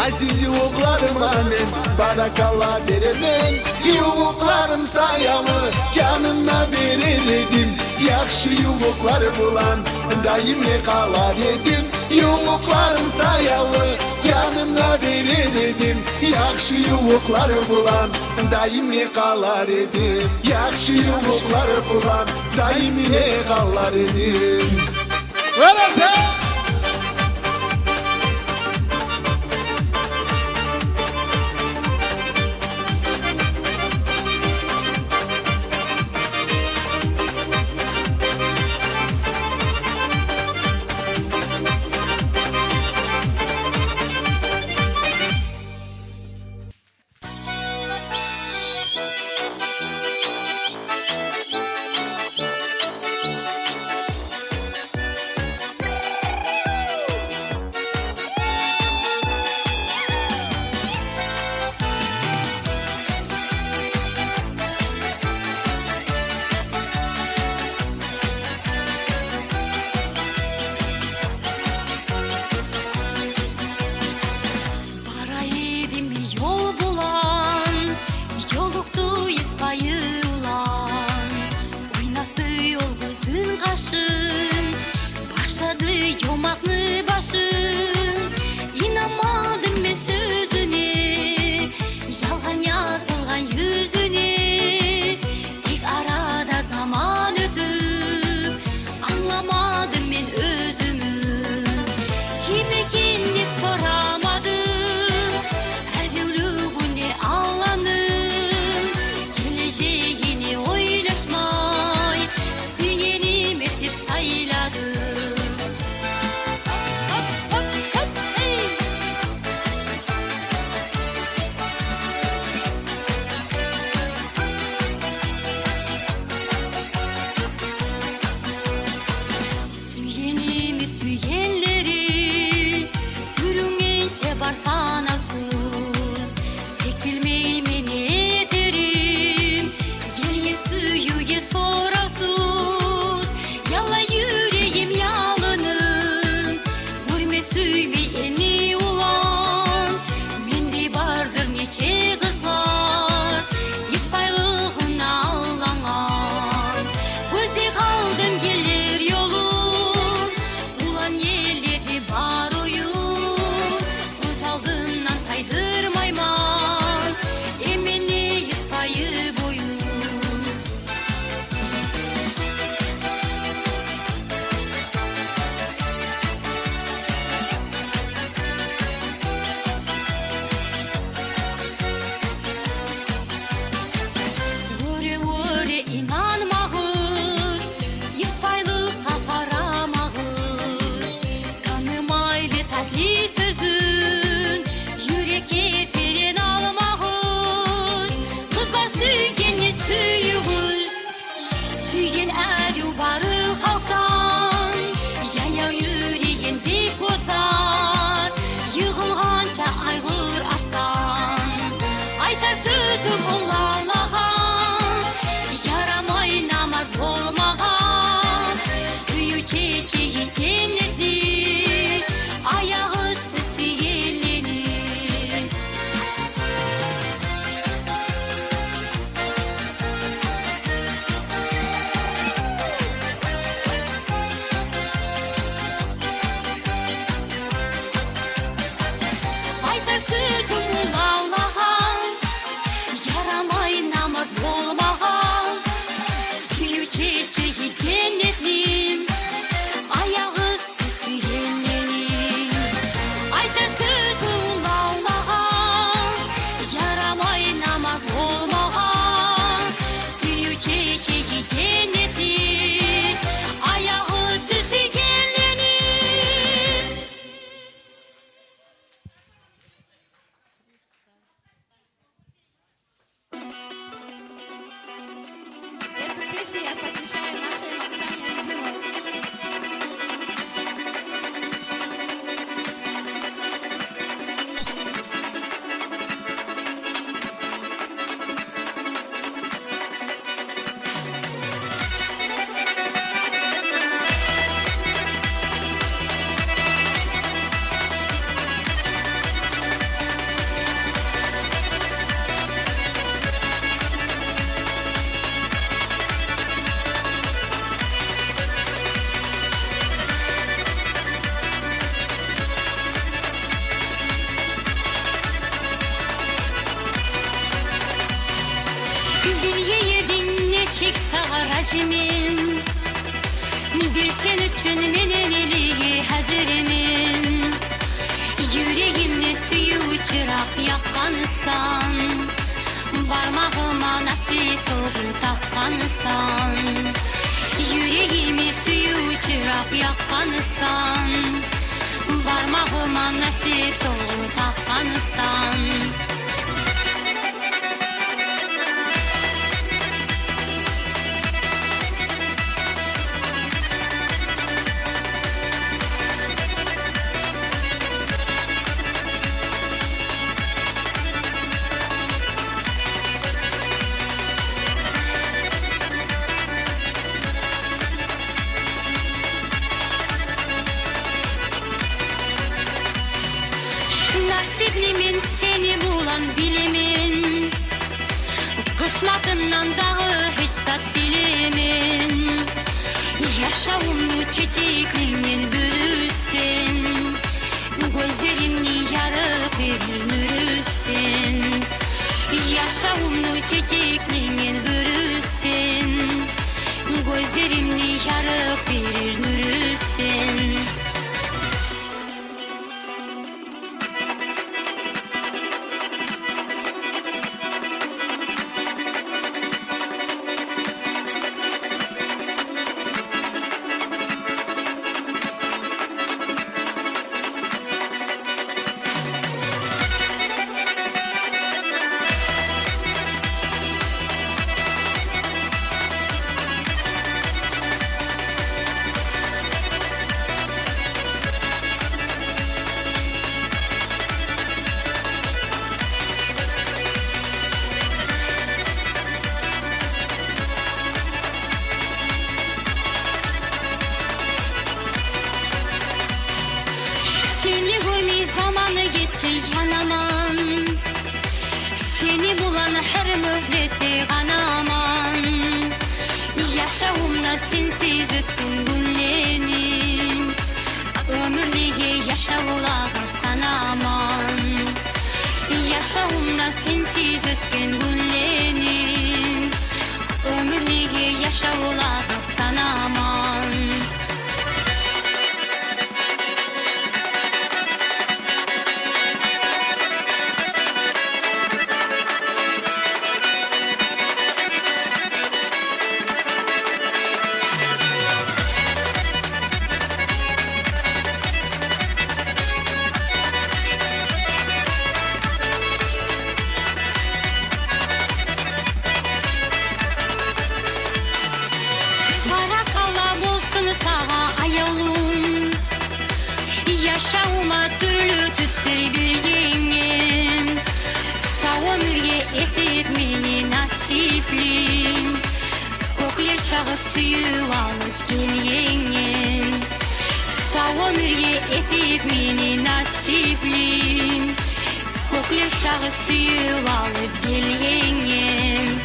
Aziz yuvuklarıma men barakallah veremen. Yuvuklarım sayamı canımla veremedim. Yakşı yuvukları bulan daimi kalar edim. Yuvuklarım sayalı canımla veremedim. Yakşı yuvukları bulan daimi kalar edim. Yakşı yuvukları bulan daimi kalar edim. Verese! Россия посвящает наше молчание любимой. Bilgiyi dinleyecek sağır azimin. Bir sen üçün menen eliği hazırımın. Yüreğimde suyu çırak yakkanısan, parmağıma nasip soğur takkanısan. Yüreğimi suyu çırak yakkanısan, parmağıma nasip soğur takkanısan. Nasiblimin seni bulan bilimin, kısmatımdan dağı hiç sat dilimin. Yaşamımı çiçekliğinden bürüsün, gözlerimni yarıp verir nürüsün. Yaşamımı çiçekliğinden bürüsün, gözlerimni yarıp verir nürüsün. Seni görmeyi zamanı gitti yanaman. Seni bulan her mühlette kanaman. Yaşamımda sensiz ötken günlerim. Ömürlüğe yaşaulağa sanaman. Yaşamımda sensiz ötken günlerim. Ömürlüğe yaşaulağa sanaman. Sağa ayalım, yaşağıma türlü tüsleri bir yengem. Sağ ömürge etip meni nasiplim, kokler çağı suyu alıp gel yengem. Sağ ömürge etip meni nasiplim, kokler çağı suyu alıp gel yengem.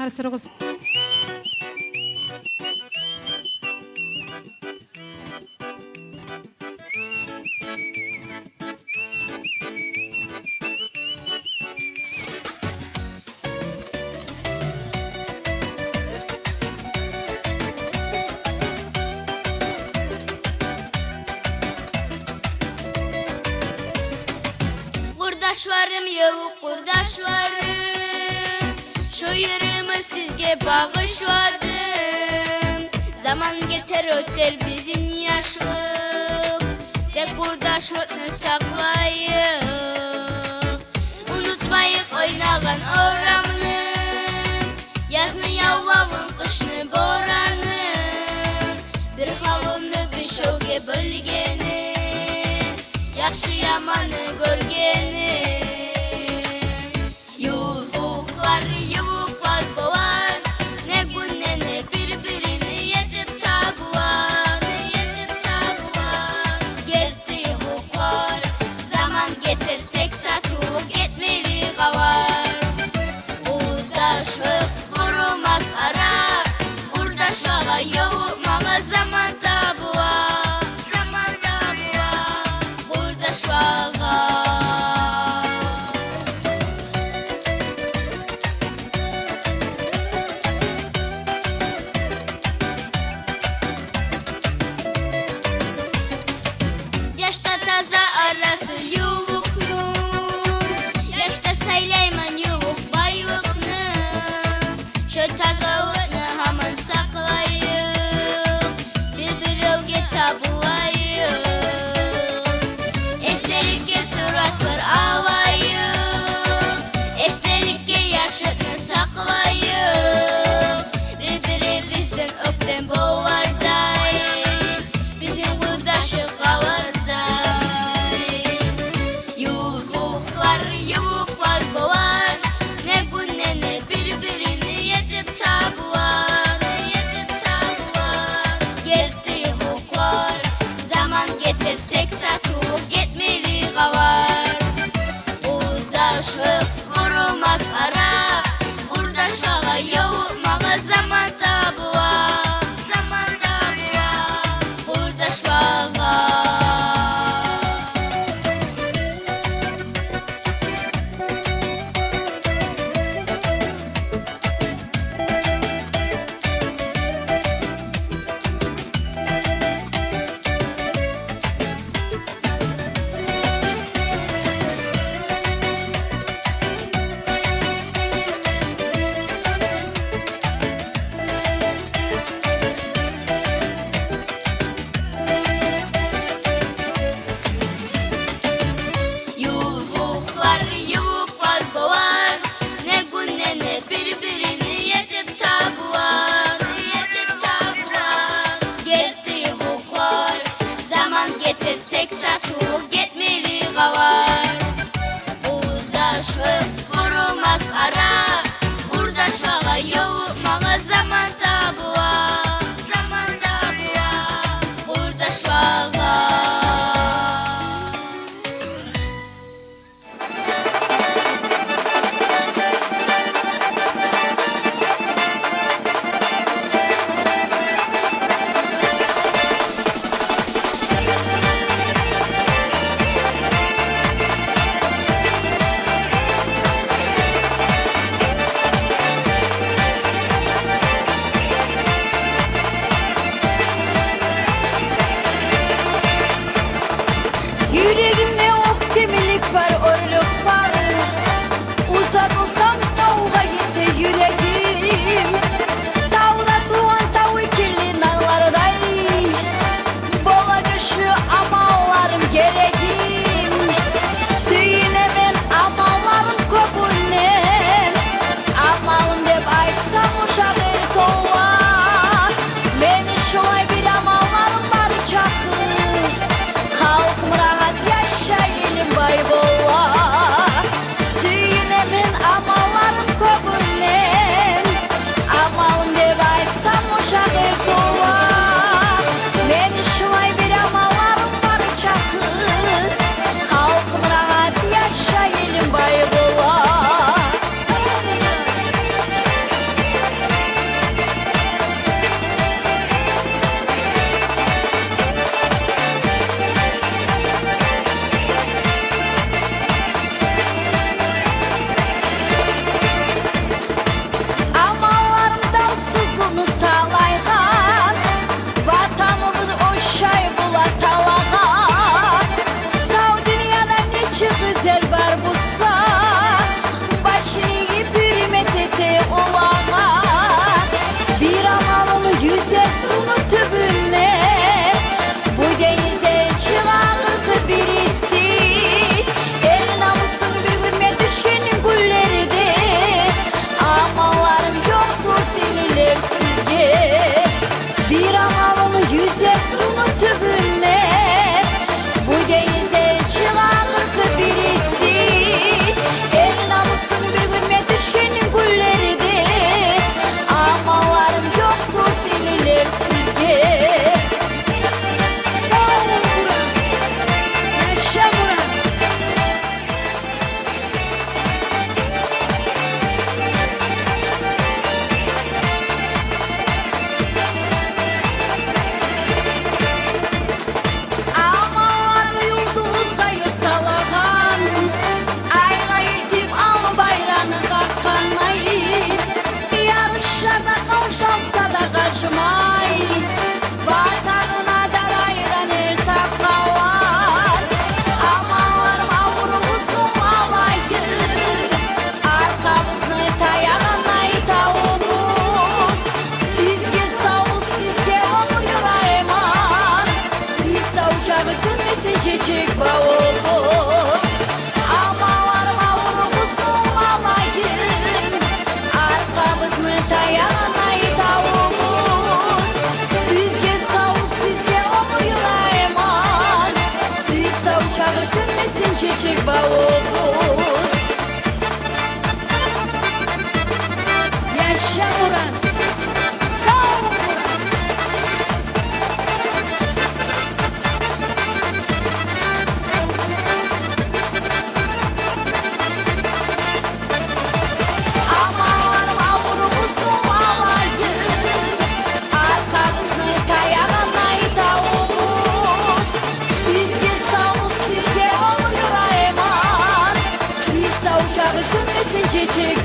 Қарсырығыз. kurdaşlarım. Şu yürümü sizge bağışladım. Zaman getir öter bizim yaşlık. Tek kurdaşlıkны saklayıp. Unutmayık oynagan oramını. Yazını yavvavın, kışını boranın. Bir havımны bişoge bölgeni. Yaxşı yamanı görgeni. Yuvuklar boğar. Ne günne ne birbirini yetip tabuar. Gerti yuvuklar. Zaman getir tek tatuvuk etmeli kavar. Urdaşlık kurumaz ara. Urdaşlığa yovukmağa zaman tabuar. Urdaşlığa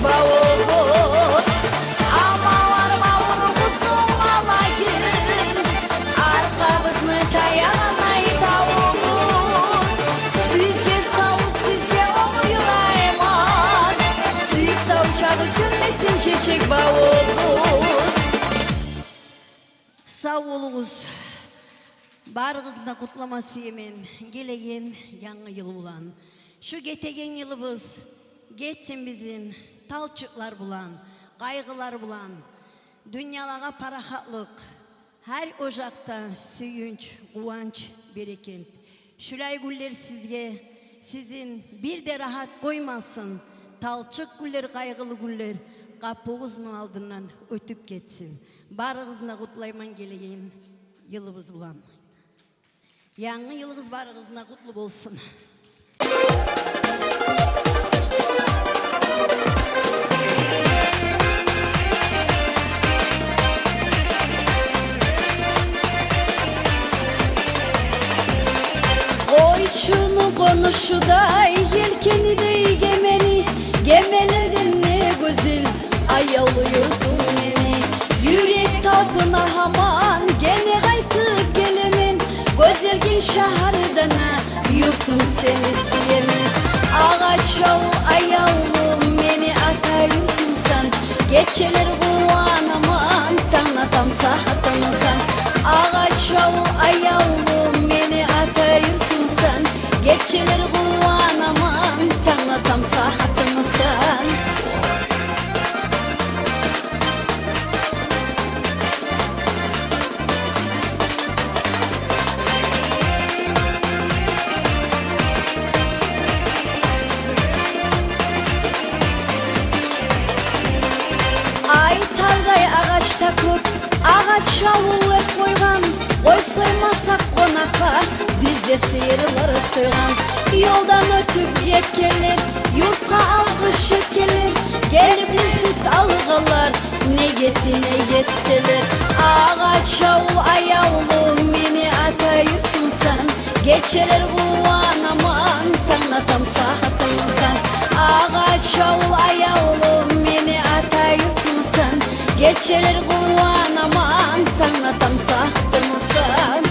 bavulur. Amalar bavulumuzun malayın, arkamızını dayanay tavumuz. Sizge sağ, sizge oluyor ayman. Siz savcağı sönmesin çiçek bavulumuz. Sağ olunuz. Barınızda kutlama süyemen, gelegen yanı yıl bulan. Şu getegen yılımız, geçsin bizim talçıklar bulan, kaygılar bulan. Dünyalara parahatlık, her ocakta süyünç, kuvanç, bereket. Şulay güller sizge, sizin bir de rahat koymasın. Talçık güller, kaygılı güller, kapınızın aldından ötüp geçsin. Barınızda kutlayman gelegen yılımız bulan. Yanı yılınız barınızda kutlu olsun. Oy şunu konuşu da yelkeni de gemeni, gemelerden ne güzel ayalıyordun beni. Yürek tapına haman gene kaytıp gelemin. Gözelgin şahardana yurtum seni siyemin. Ağaç yavul ayavulum beni ata yurtumsan. Geçeler kuvanaman tanıtam sahatımsan. Ağaç yavul ayavulum beni ata yurtumsan. Geçeler kuvanaman tanıtam sahatımsan. Ağaç yavullar koygan, oy soymasak konaka, bizde sıyırları soygan. Yoldan ötüp yetkeler, yurtқа alkış etkeler. Gelip süt algılar, ne getti ne yetkeler. Ağaç yavul ayavulum beni ata yurtumsan. Geçeler kuvanaman tanıtam sahatımsan. Ağaç yavul ayavulum beni ata yurtumsan. Geçeler kuvanaman tanıtam sahtımsan.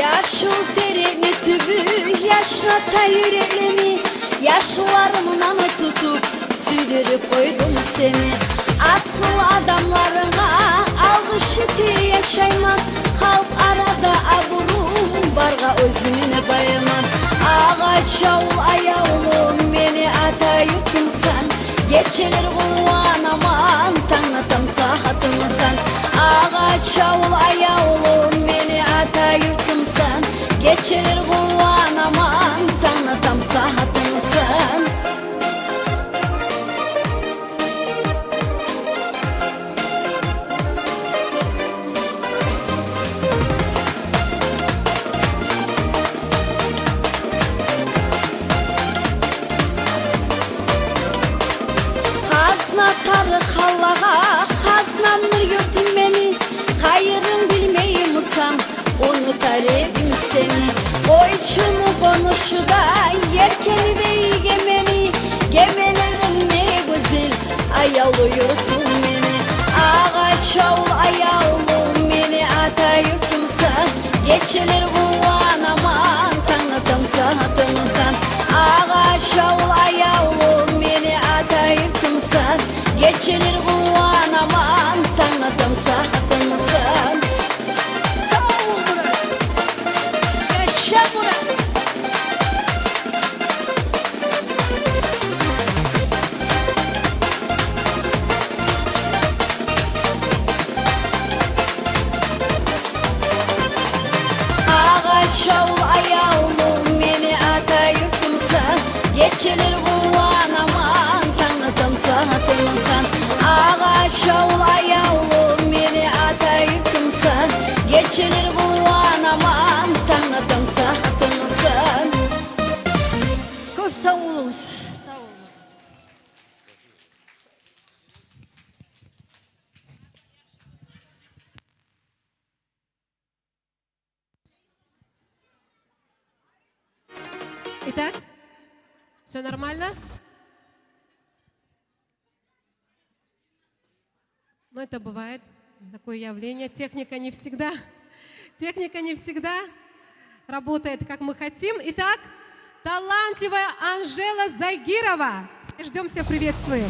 Yaşıl terini tübü yaşata yüreğimi. Yaşlarımdan tutup süydürüp koydum seni. Asıl adamlarına algış eti yaşayman. Halk arada aburum barga özümüne bayaman. Ağaç yavul ayavulum beni ata yurtumsan. Geçeler kuvanaman tanıtam sahatımsan. Ağaç yavul ayavulum beni ata yurtumsan. Geçeler kuvanaman tanıtam sahatımsan. Tarı hallağa, haznamdır yurtum beni. Hayırın bilmeyim usam, unutar edim seni. Oy şunu konuşu da, yerkeni de gemeni. Gemelerden ne güzel, ayalı yurtum beni. Ağaç yavul ayavulum beni ata yurtumsan. Geçeler kuvanaman tanıtam sahatımsan. Ağaç yavul ayavulum beni ata yurtumsan. Geçeler kuvanaman tanıtam sahatımsan. Sağ ol Murat, yaşa Murat. Ağaç yavul ayavulum beni ata yurtumsan. Geçeler kuvanaman tanıtam sahatımsan. Ağaç yavul Итак, все нормально? Но это бывает, такое явление. Техника не всегда работает, как мы хотим. Итак, талантливая Анжела Загирова. Все ждем, всех приветствуем.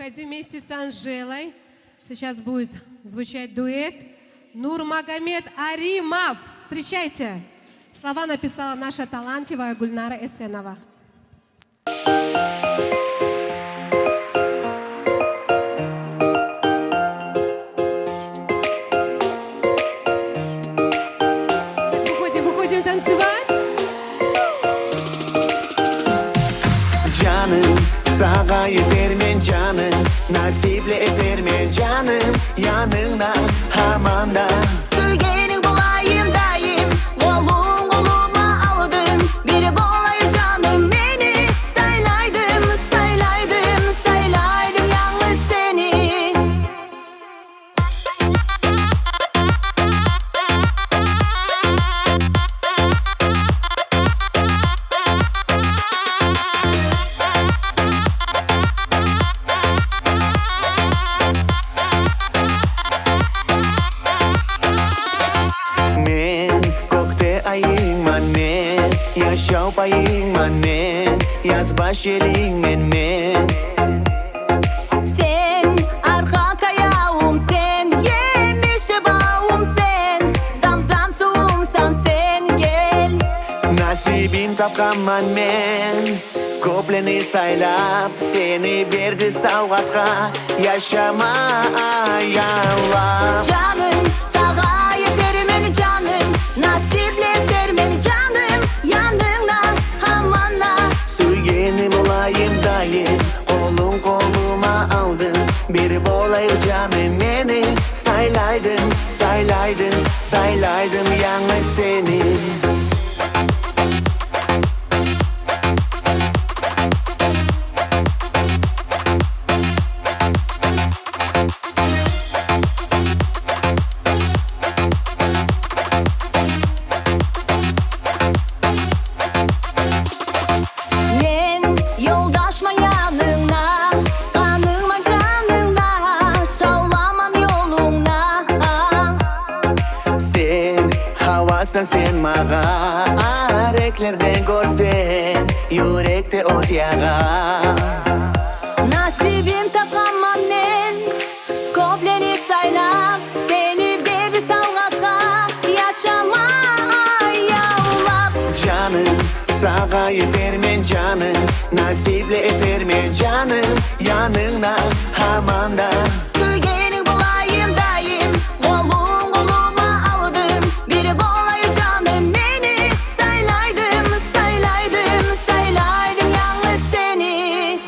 хотим вместе с Анжелой. Сейчас будет звучать дуэт. Нурмагомед Аримов. Встречайте. Слова написала наша талантливая Гульнара Эсенова. Выходим танцевать. Canım sağa yetermen canım Nasiple etermen canım Yanına hamanda Sürgeni bulayım dayım Kolum koluma aldım Biri bolayı canım beni Saylaydım, saylaydım, saylaydım yalnız seni Men kokte ayingman men Yaşav payingman men Yaz baş yelingmen men Sen arka kayağım sen Yemişe bağım sen Zamzam suğumsan sen gel Nasibim tapkanman men Kopleni saylap Seni verdi savgatka Yaşama ayallah Canım sağa yeterim canım Nasiple vermem canım Yanına hamana Sürgenim olayım dayım Kolum koluma aldın Bir bolayı canım beni Saylaydım, saylaydım, saylaydım yalnız seni Men yoldaşma yanına Kanıma canına Savlaman yoluna Sen havasan sen mağa Reklerden görsen Yürekte ot yağa Nasibim takamam men Kopleni saylam Seni dedi savgaka Yaşama ayavlap Canım sağa yetermen canım Nasiple etermen canım Yanına hamanda Sürgeni bulayım dayım Kolum koluma aldım Biri bolayı canım beni Saylaydım, saylaydım, saylaydım yalnız seni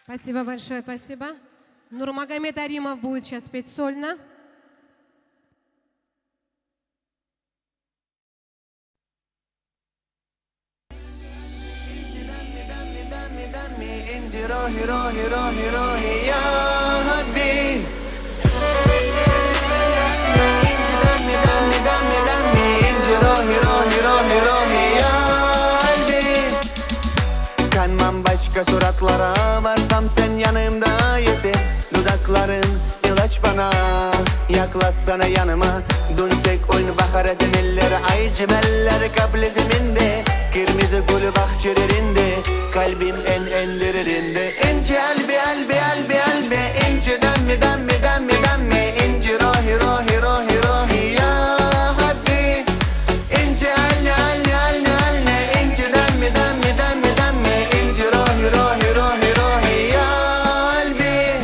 Спасибо большое, спасибо. Нурмагомед Аримов будет сейчас петь сольно. روحي روحي روحي روحي يا حبي دمي دمي دمي دمي انت روحي روحي روحي روحي ya kalbi Kanmam başka suratlara Varsam sen yanımda yeter Dudakların ilaç bana Yaklaşsana yanıma Dönsek oyun bakar ezemeller Ay cimeller kaplı zeminde Kırmızı gül bahçelerinde Kalbim en enlerinde İnce albi albi albi albi İnce dammi dammi dammi dammi İnce rohi rohi rohi rohi ya Habbi İnce alni alni alni alni İnce dammi dammi dammi dammi İnce rohi rohi rohi rohi ya Albi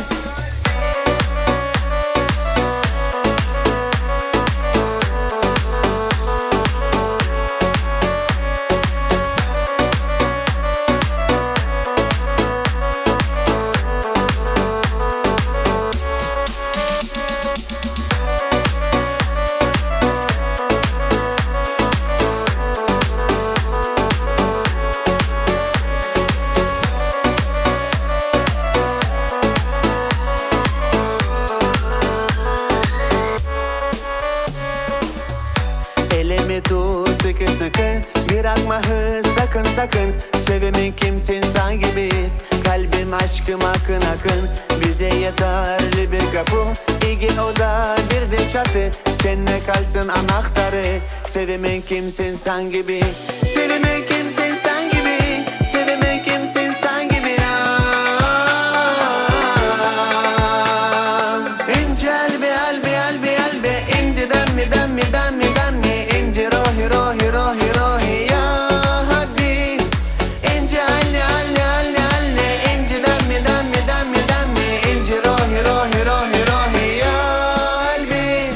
Elimi tut sıkı sıkı, bırakma sakın sakın. Sevemin kimsin sen gibi, kalbim aşkım akın akın. Bize yeterli bir kapı, iki oda bir de çatı. Seninle kalsın anahtarı. Sevemin kimsin sen gibi, sevemin kimsin sen gibi, sevemin kimsin sen gibi. İnce elbi, inci demmi, inci rohi rohi ya Habbi. İnci alli, inci demmi, inci rohi rohi ya Habbi.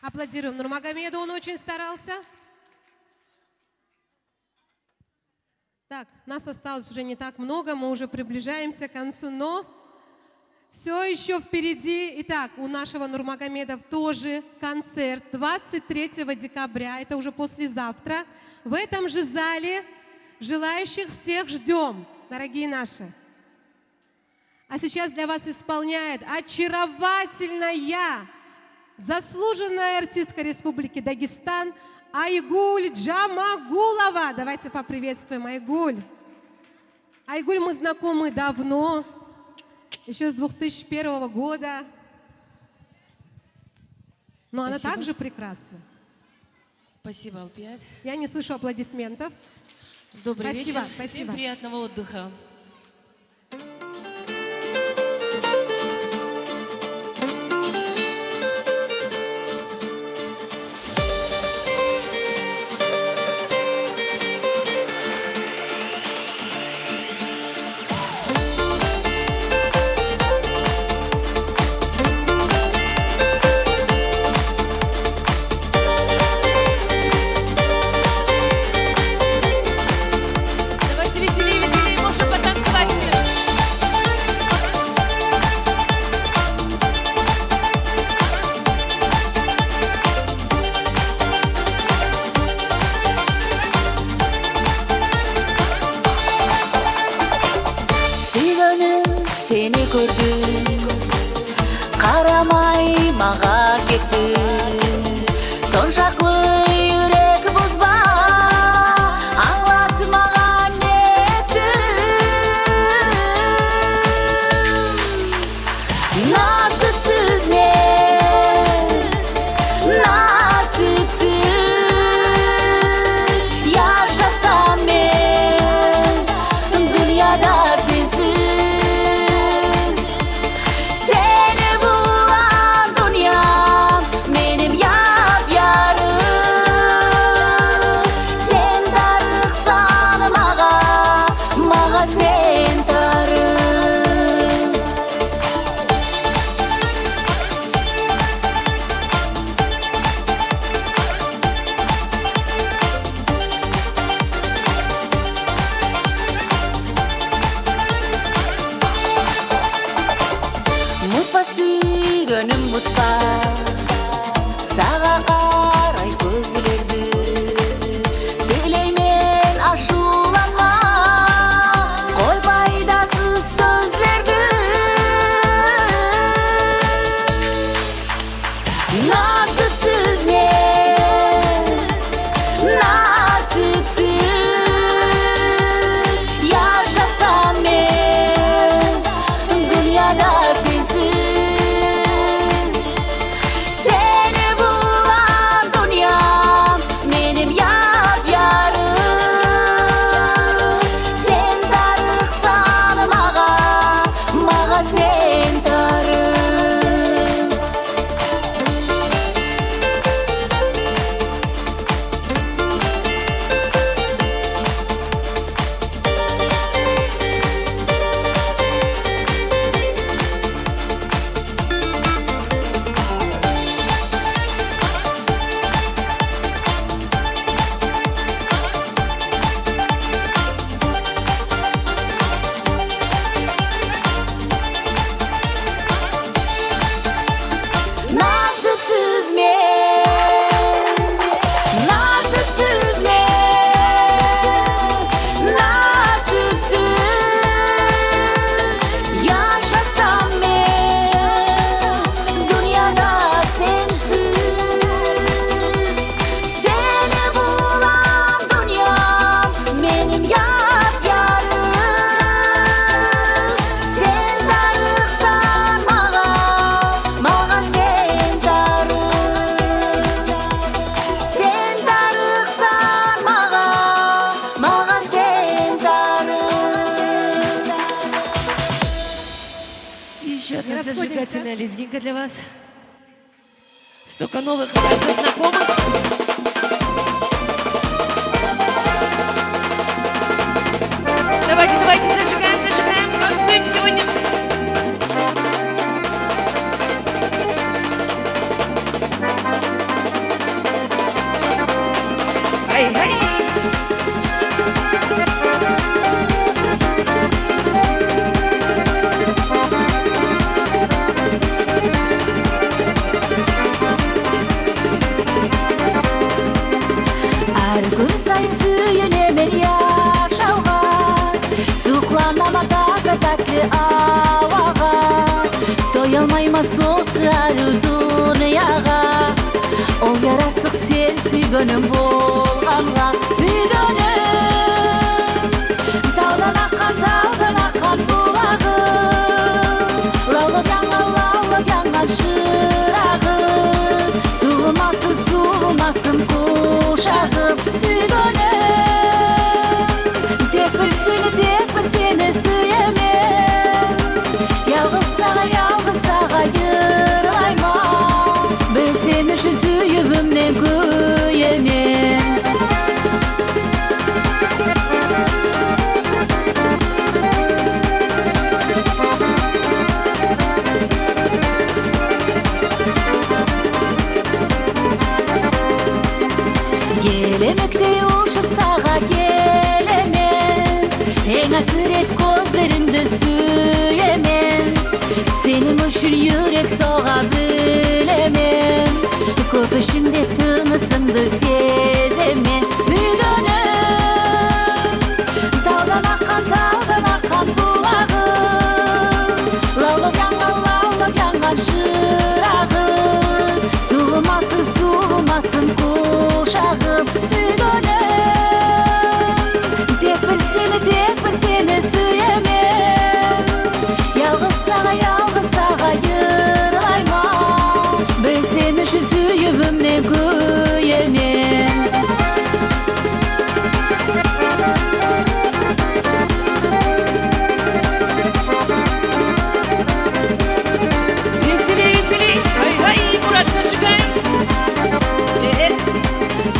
Аплодируем Нурмагомеду, он очень старался. Так, нас осталось уже не так много, мы уже приближаемся к концу, но все еще впереди. Итак, у нашего Нурмагомеда тоже концерт 23 декабря, это уже послезавтра. В этом же зале желающих всех ждем, дорогие наши. А сейчас для вас исполняет очаровательная, заслуженная артистка Республики Дагестан Айгуль Джамагулова. Давайте поприветствуем Айгуль. Айгуль, мы знакомы давно, еще с 2001 года. Но она Спасибо. также прекрасна. Спасибо, Алпият. Я не слышу аплодисментов. Добрый Спасибо, вечер. спасибо. Всем приятного отдыха. Давайте веселее, веселее, можем потанцевать все. Suyganım seni gördüm, karamay mağa kettin. Sonşaklı yürek buzba, anlatmağa nettin. Nasipsiz ne, nasipsiz yaşasam ben dünyada sensiz. Seni bulan dünyam benim yapyarım. Sen darıksan mağa sen tarım. Mutfa suyganım mutfa, sağa qaray gözlerdi. Dileymen aşulanma, koyma зажигательная лезгинка для вас. Столько новых, кажется, знакомых. Давайте, зажигаем, танцуем сегодня. Ай-ай! Gün sayın süyünemen yaşauğa Suqlanama taza tatlı avağa Doyalmayma sosları dünyağa Ol yarasıq sen süygönüm bolğanğa Süygönüm Taudan aqqan bulağım Laulab yangan şırağım Suğumasın kuşağım Süygönüm Tek bir seni süyemem Yalğız sağa yırlayma Ben seni şu süyübümden köyemem Gelemekte uşup sağa gelemem En hasret gözlerinde süyemem Senin üçün yürek soğa bilemem Köpeşinde tınısındı sezemem Süygönüm Dağdan aqqan bulağım Laulab yangan şırağım Suğumasın kuşağım Süygönüm Tek bir seni süyemem Yalğız sağa yırlayma Ben seni şu süyübümden köyemem Весели, ай-ай, Murat зажигаем.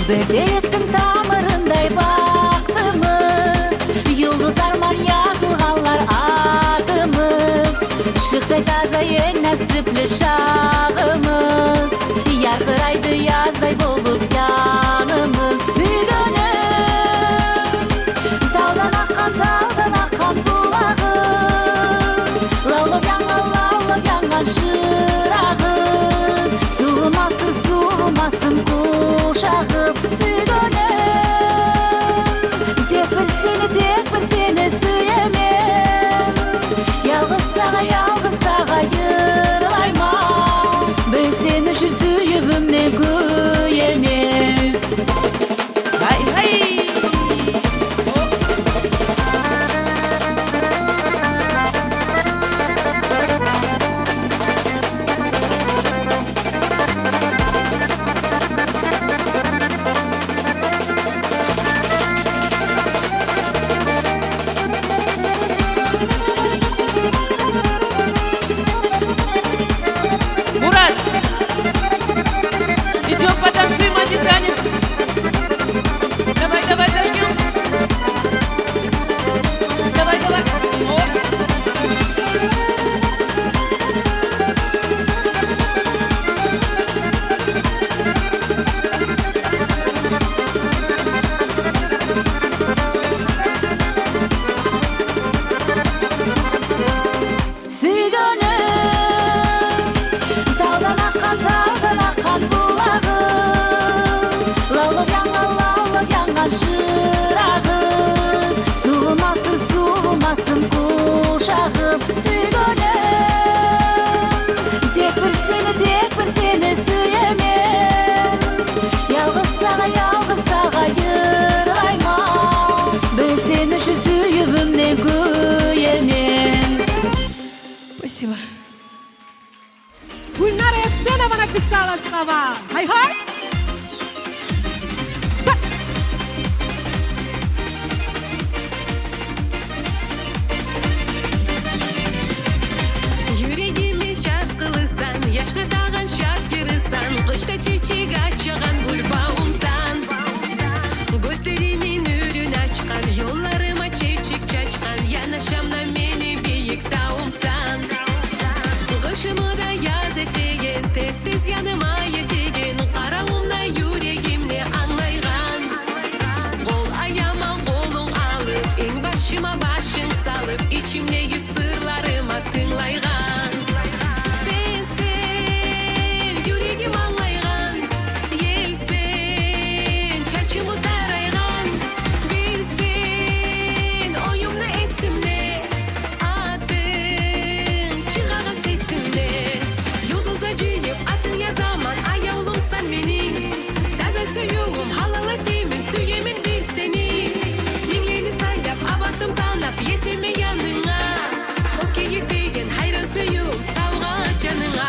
Böğürttün tamirындай baktımız Yıldızlar yazılğanlar adımız Işıqday taza en nasipli şağımız Yarqıraydı yazday bolup yanımız Süygönüm Taudan aqqan bulağım Laulab yangan şırağım Suğumasın kuşağım Süygönüm Tek bir seni süyemem Yalğız sağa yırlayma Ben seni şu süyübümden köyemem Ай-ай! Мурат, идем потанцуем один танец. Давай, зажгем. Давай. Süygönüm Dağdan aqqan bulağım Laulab yangan şırağım Suğumasın kuşağım Süygönüm Tek bir seni süyemem Yalğız sağa yırlayma Ben seni şu süyübümden köyemem Спасибо. Gulnara sena bana pisala slava. Hay. Yüreğimi başta çiçek açan gül bağımsan. Gözlerimin ürün açkan, yollarıma çiçek çaçkan, yanaşamda beni büyük dağımsan. Kışımı da yaz eteğin, tez tez yanıma yeteğin, karağımda yüreğimle anlaygan. Kol ayağıma kolun alıp, en başıma başın salıp, içimdeki sırlarıma tınlaygan. Sen yüreğim anlaygan, yelsen çarşımı taraygan. Bilsen oyumda esimde, adın çıkağın sesimde. Yıldızla cüyüp atın ya zaman, ayağılımsan benim. Taze suyuğum halalı demin, süyemin bir seni. Minlerini sayap, abattım sanap, yetime yanına. Kokke yeteğin hayran suyuğum, savga canına.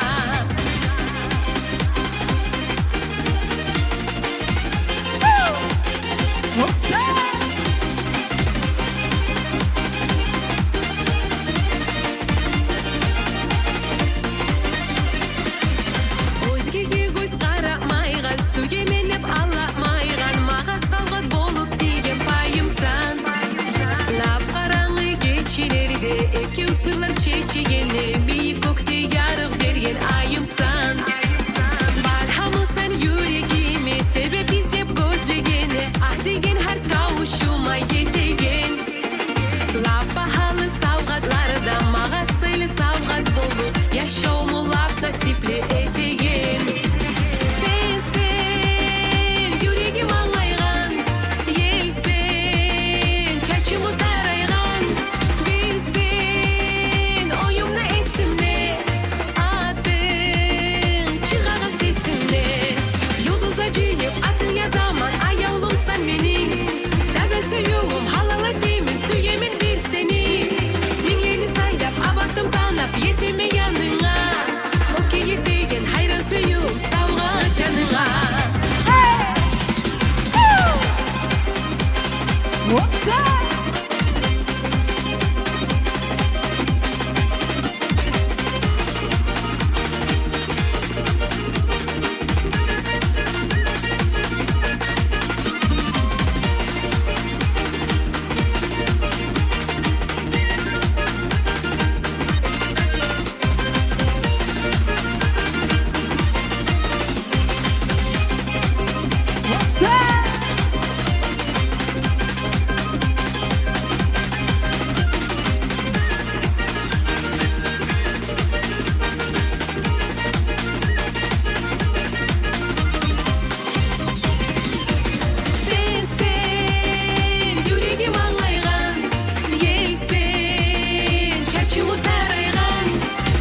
Өзгеге көз қарамайған, сүйеменіп алламайған, маған сауғат болып тиген пайымсан. Лап қараңғы кешелерде екеу сырлар шешегенде, биік көкте ярық берген айымсан. Бархамысан жүрегіме себеп іздеп көздегені, ақ деген har тауышыма етеген. Лап бағалы сауғатларда маған сыйлы сауғат болып, yaşауымы лап насиплі етеген. Sen yüreğim anlaygan, yelsen çarşımı taraygan. Bilsen oyumda esimde, adın çıkağın sesimde. Yıldızla cüyüp atın ya zaman, ayağılımsan benim. Taze suyuğum halalı demin, süyemin bir seni. Minlerini sayap, abattım sanap, yetime yanına. Kokke yeteğin hayran suyuğum, savga canına. What's up? What's up? Sen yüreğim anlaygan, yelsen çarşımı taraygan.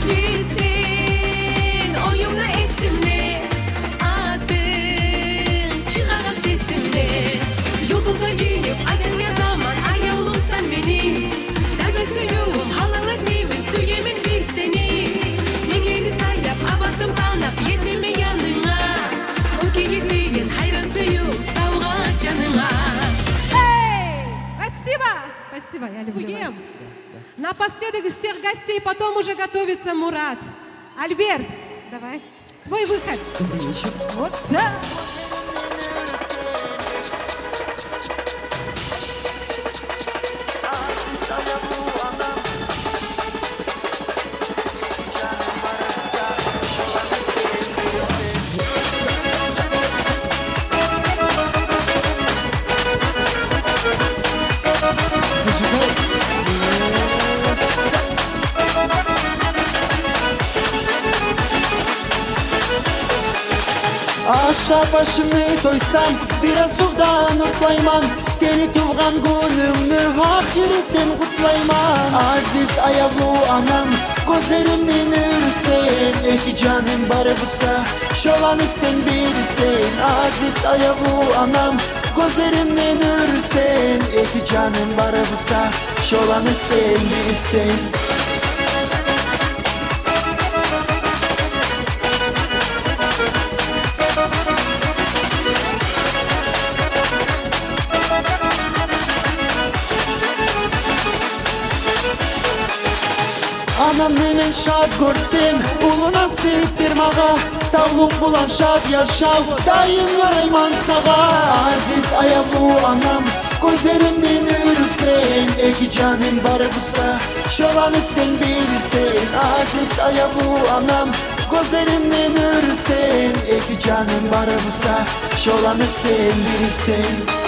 Bilsen oyumda esimde, adın çıkağın sesimde. Yıldızla cüyüp atın ya zaman, ayağılımsan benim. Taze suyuğum halalı demin, süyemin bir seni. Minlerini sayap, abattım sanap, yetime yanına. Kokke yeteğin hayran suyuğum, savga canına. Спасибо! Спасибо, я люблю вас. Напоследок из всех гостей, потом уже готовится Мурат. Альберт, давай, твой выход. Вот так. Aşağı başımı toysam, biraz sudan utlayman. Seni tuğan günümnü hakirinden kutlayman. Aziz ayavlu anam, gözlerimden ürsen. Eki canım bari busa, şolanı sen bilsen. Aziz ayavlu anam, gözlerimden ürsen. Eki canım bari busa, şolanı sen bilsen. Anam nemen şad görsem ulu nasiptir mağa Sağlık bulan şad yaşav Dayım yorayman sağa Aziz ayavlu anam Gözlerimden ürsen Eki canım bari busa Şolanı sen bilirsen Aziz ayavlu anam Gözlerimden ürsen Eki canım bari busa Şolanı sen bilirsen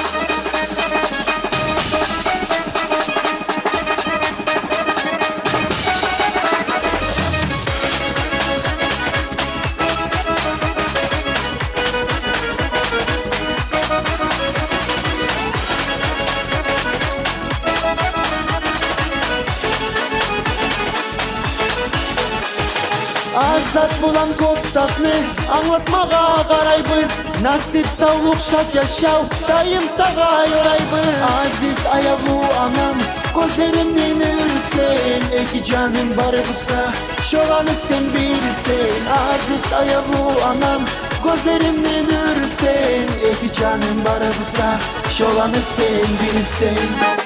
Azat bulan kopsakны Anlatmağa qarayбыз Nasip sağlık şat yaşav Dayım sağa yorayбыз Aziz ayavlu anam Gözlerimden ürsen Eki canım bari busa Şolanı sen bilirsen Aziz ayavlu anam Gözlerimden ürsen Eki canım bari busa Şolanı sen bilirsen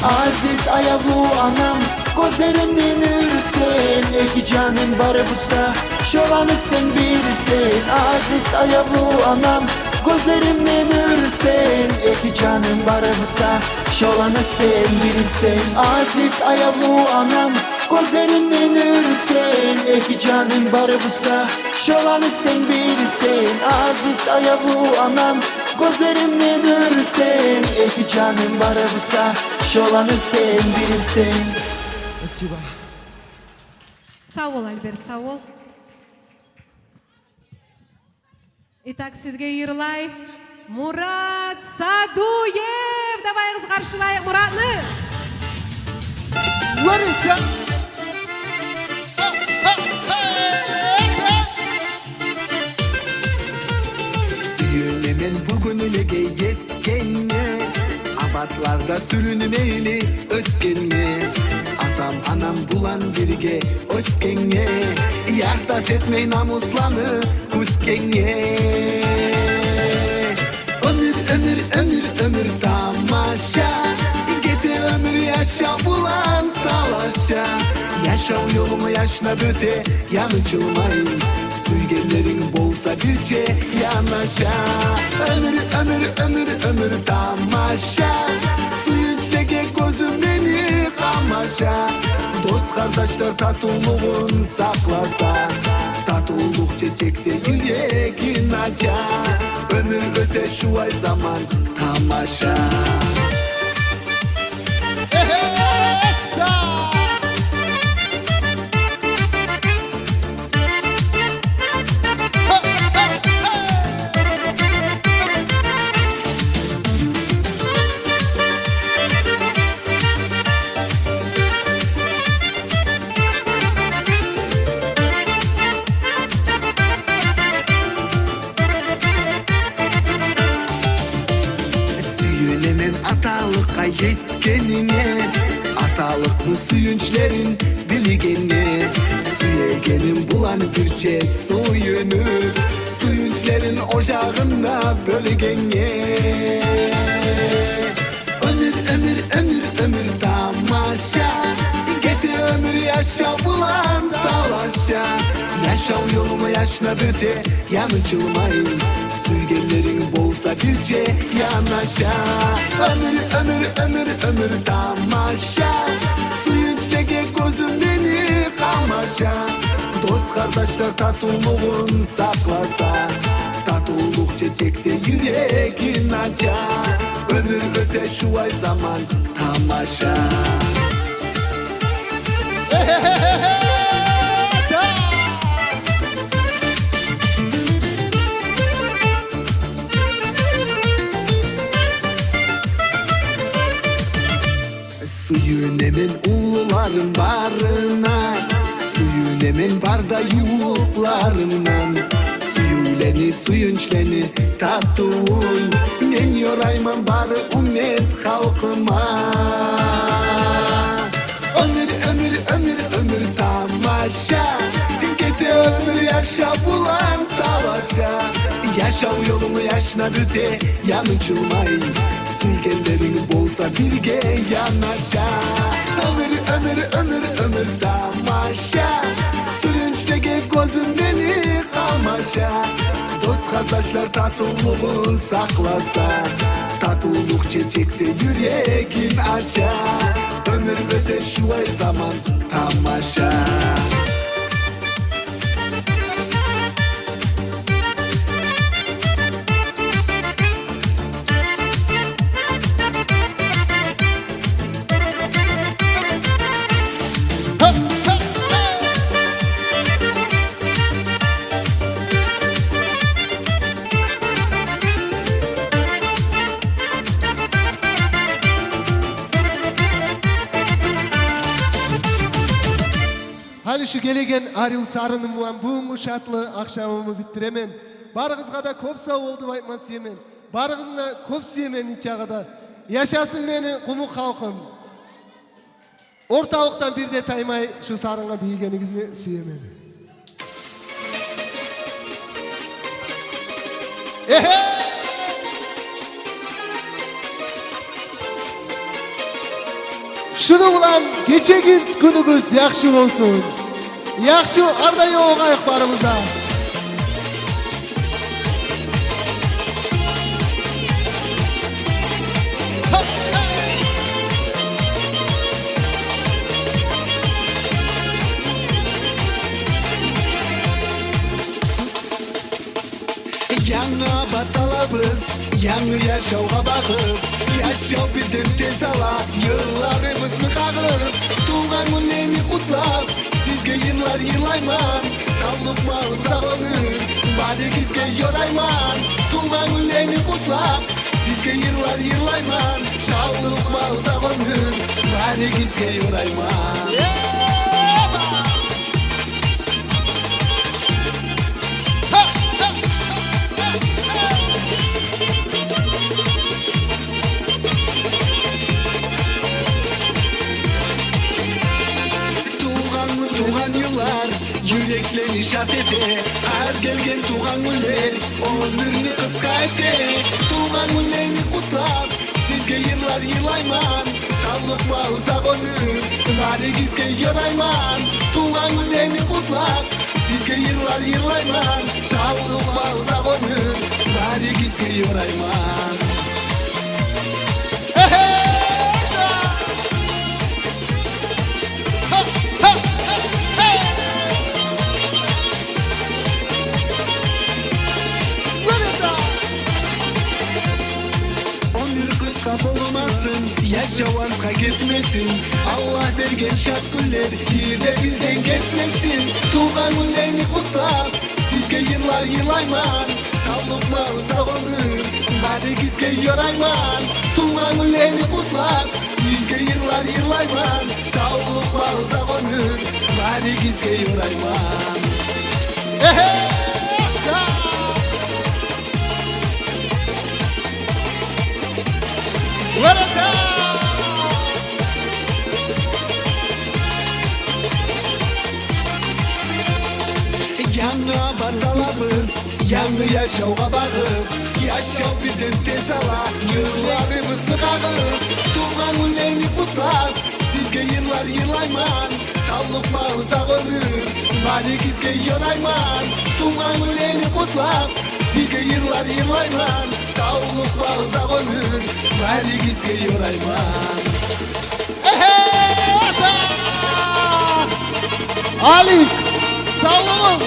Aziz ayavlu anam Gözlerimden ürsen Eki canım bari busa Şolanı sen bilirsen Aziz ayavlu anam Gözlerimden ürsen Eki canım bari busa Şolanı sen bilirsen Aziz ayavlu anam Gözlerimden ürsen Eki canım bari busa Şolanı sen bilirsen Aziz ayavlu anam Gözlerimden ürsen Eki canım bari busa Şolanı sen bilirsen Спасибо. Sağ ol Альберт, sağ ol. Итак, sizge yırlay Murat Saduyev. Давай karşılayık Murat'ны. Larissa Suyunemen bugün ilege yetkenne Abatlarda sürünmeyli ötkenne Atam anam bulan birge ötkenne Yardas etmey namuslanı kutkenne Ömür ömür ömür ömür tamaşa Getir ömür yaşa bulan talaşa Yaşav yolumu yaşna böte yanıçılmayın Sürgelerin bolsa birçe yanaşa Ömür ömür ömür ömür tamaşa Suyunçteki gözüm beni kamaşa Dost kardeşler tatulluğun saklasa Tatulluq çiçekte yüreğin aça Ömür öte şu ay zaman tamaşa Suyunemen atalıkka yetkenine Atalıklı suyunçlerin bilgeni Süyegenin bulan birçe suyunu Suyunçlerin ocağında bölgeni Ömür ömür ömür ömür tamaşa Getir ömür yaşa bulan talaşa Yaşav yolumu yaşna böte yanıçılmayın Sürgelerin bolsa birçe yanaşa Ömür ömür ömür ömür tamaşa Suyunçteki gözüm beni kamaşa Dost kardeşler tatulluğun saklasa Tatulluq çiçekte yüreğin aça Ömür öte şu ay zaman tamaşa yuğuklarımdan Suyuleni suyunçleni tatun Men yorayman bari ummet halkıma Ömür tamaşa Gete ömür yaşa bulan talaşa Yaşav yolunu yaşnadı de yanıcılmayın Sürgenlerin bolsa birge yanaşa Ömür tamaşa Suyunçtege gözüm beni kalmaşa Dost kardeşler tatulluğun saklasa Tatuluk çiçekte yüreğin aça Ömür öte şu ay zaman tamaşa Hali şu gelegen arı sarınımı buğungu şatlı akşamımı bittiremen. Barığızga da köp sağ oldu aytman siyemen. Barığızına köp siyemen içağıda. Yaşasın beni kumuk halkım. Ortalıktan bir de taymay şu sarınga bilgenigizni siyemen. Ehe! Şunu ulan geçeginiz günügüz yakşı olsun. Yakşı arda yoğun ayaklarımızda. Yanına batalabız, yanı yaşavga bakıp Yaşav bizden tez ala, yıllarımız mı kağıp Tuğan günlerini kutlap, sizge yıllar yılayman Sağlık mal sağ ömür, bari gizge yorayman Tuğan günlerini kutlap, sizge yıllar yılayman Sağlık mal sağ ömür, bari gizge yorayman Tuğan yıllar yürekleri şat ete Her gelgen tuğan güller ömrünü kıska ete Tuğan günlerini kutlap sizge yıllar yılayman Sağlık var uzak ömür bari gizge yorayman Tuğan günlerini kutlap sizge yıllar yılayman Sağlık var uzak ömür bari gizge yorayman Yaşavan hak etmesin Allah vergen şat güller bir de bizden gitmesin Tuğan günlerini kutlap sizge yıllar yılayman Sağlık mal sağ ömür bari gizge yorayman Tuğan günlerini kutlap sizge yıllar yılayman Sağlık mal sağ ömür bari gizge yorayman Yanına batalabız, yanı yaşavga bakıp Yaşav bizden tez ala, yıllarımız mı kağıp Tuğan günlerini kutlap, sizge yıllar yılayman Sağlık mal sağ ömür, bari gizge yorayman Tuğan günlerini kutlap, sizge yıllar yılayman Sağlık mal sağ ömür, bari gizge yorayman Ali, sağ olun.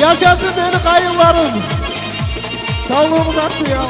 Yaşasın beni kayınlarım. Sağlığımız arttı ya.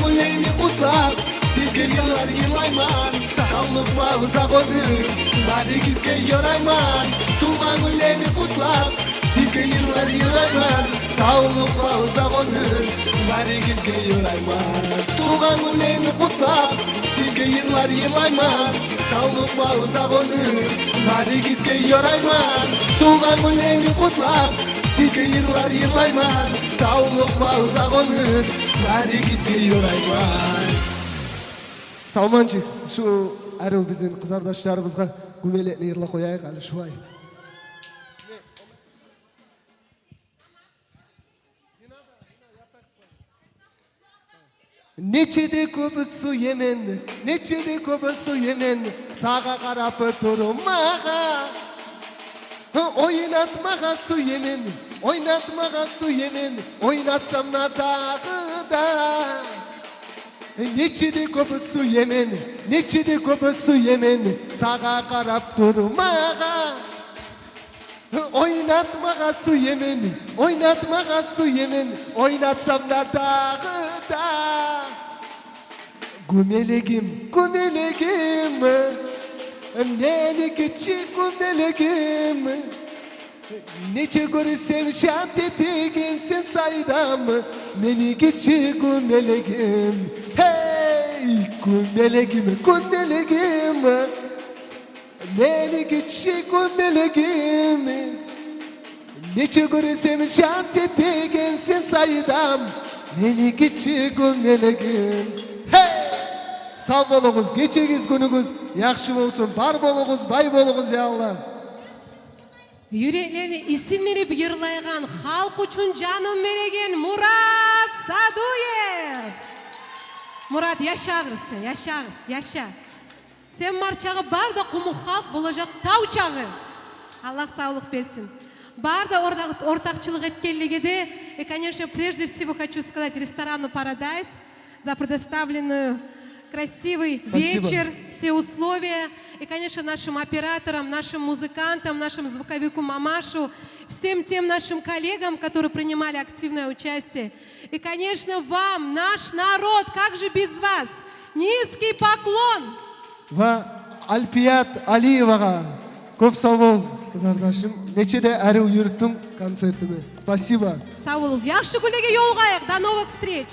güllerini kutlap Sizge yıllar yılayman Sağlık ve uzak ömür Bari gizge yorayman Tuğan güllerini kutlap Sizge yıllar yılayman Sağlık ve uzak ömür Bari gizge yorayman Tuğan güllerini kutlap Sizge yıllar yılayman Sağlık ve uzak ömür Bari gizge yorayman Tuğan güllerini kutlap Sizge yıllar yılayman Sağlık ve uzak ömür Bari gizge yorayman Salmanчы, şu әрі біздің қызардаштарымызға көмелетіне ерлі қояйық әлі шуай. Neçede көбі су емен, neçede көбі су емен, саға қарап тұрмаға. Ойнатмаға су емен, ойнатмаға су емен, ойнатсам надағы да. Neçede көбі су емен, neçede көбі су емен, саға қарап тұрмаға. Oynatmağa su yemen, oynatmağa su yemen, oynatsam da dağda. Gümelegim, gümelegim, beni küçük gümelegim. Neçe görsem şant etegensin saydam, beni küçük gümelegim. Hey, gümelegim, gümelegim. Beni küçük gümelegim. Neçe görsem şant etegensin saydam, beni küçük gümelegim. Hey! Sağ bolunuz, geçegiz gününüz yaxşı bolsun, bar bolunuz, bay bolunuz ya Allah. Yüreklerini isimleri yırlaygan, halk üçün canım veregen Murat Saduyev. Murat yaşağırsın, yaşa. Sen marçağı бар да құмы халық болacak тау çağı. Allah sağlık versin. Бар да ортақчылық еткенлігі де. И, конечно, прежде всего хочу сказать ресторану «Парадайз» за предоставленную красивый вечер, все условия. И, конечно, нашим операторам, нашим музыкантам, нашим звуковику Мамашу, всем тем нашим коллегам, которые принимали активное участие. И, конечно, вам, наш народ, как же без вас? Низкий поклон! Ve Alpiyat Aliyevaga көп sağ ol kızardaşım. Neçede әрі yürüttің концертini. Спасибо. Sağ olunuz. Yaxşı gülega yol қайық. До новых встреч!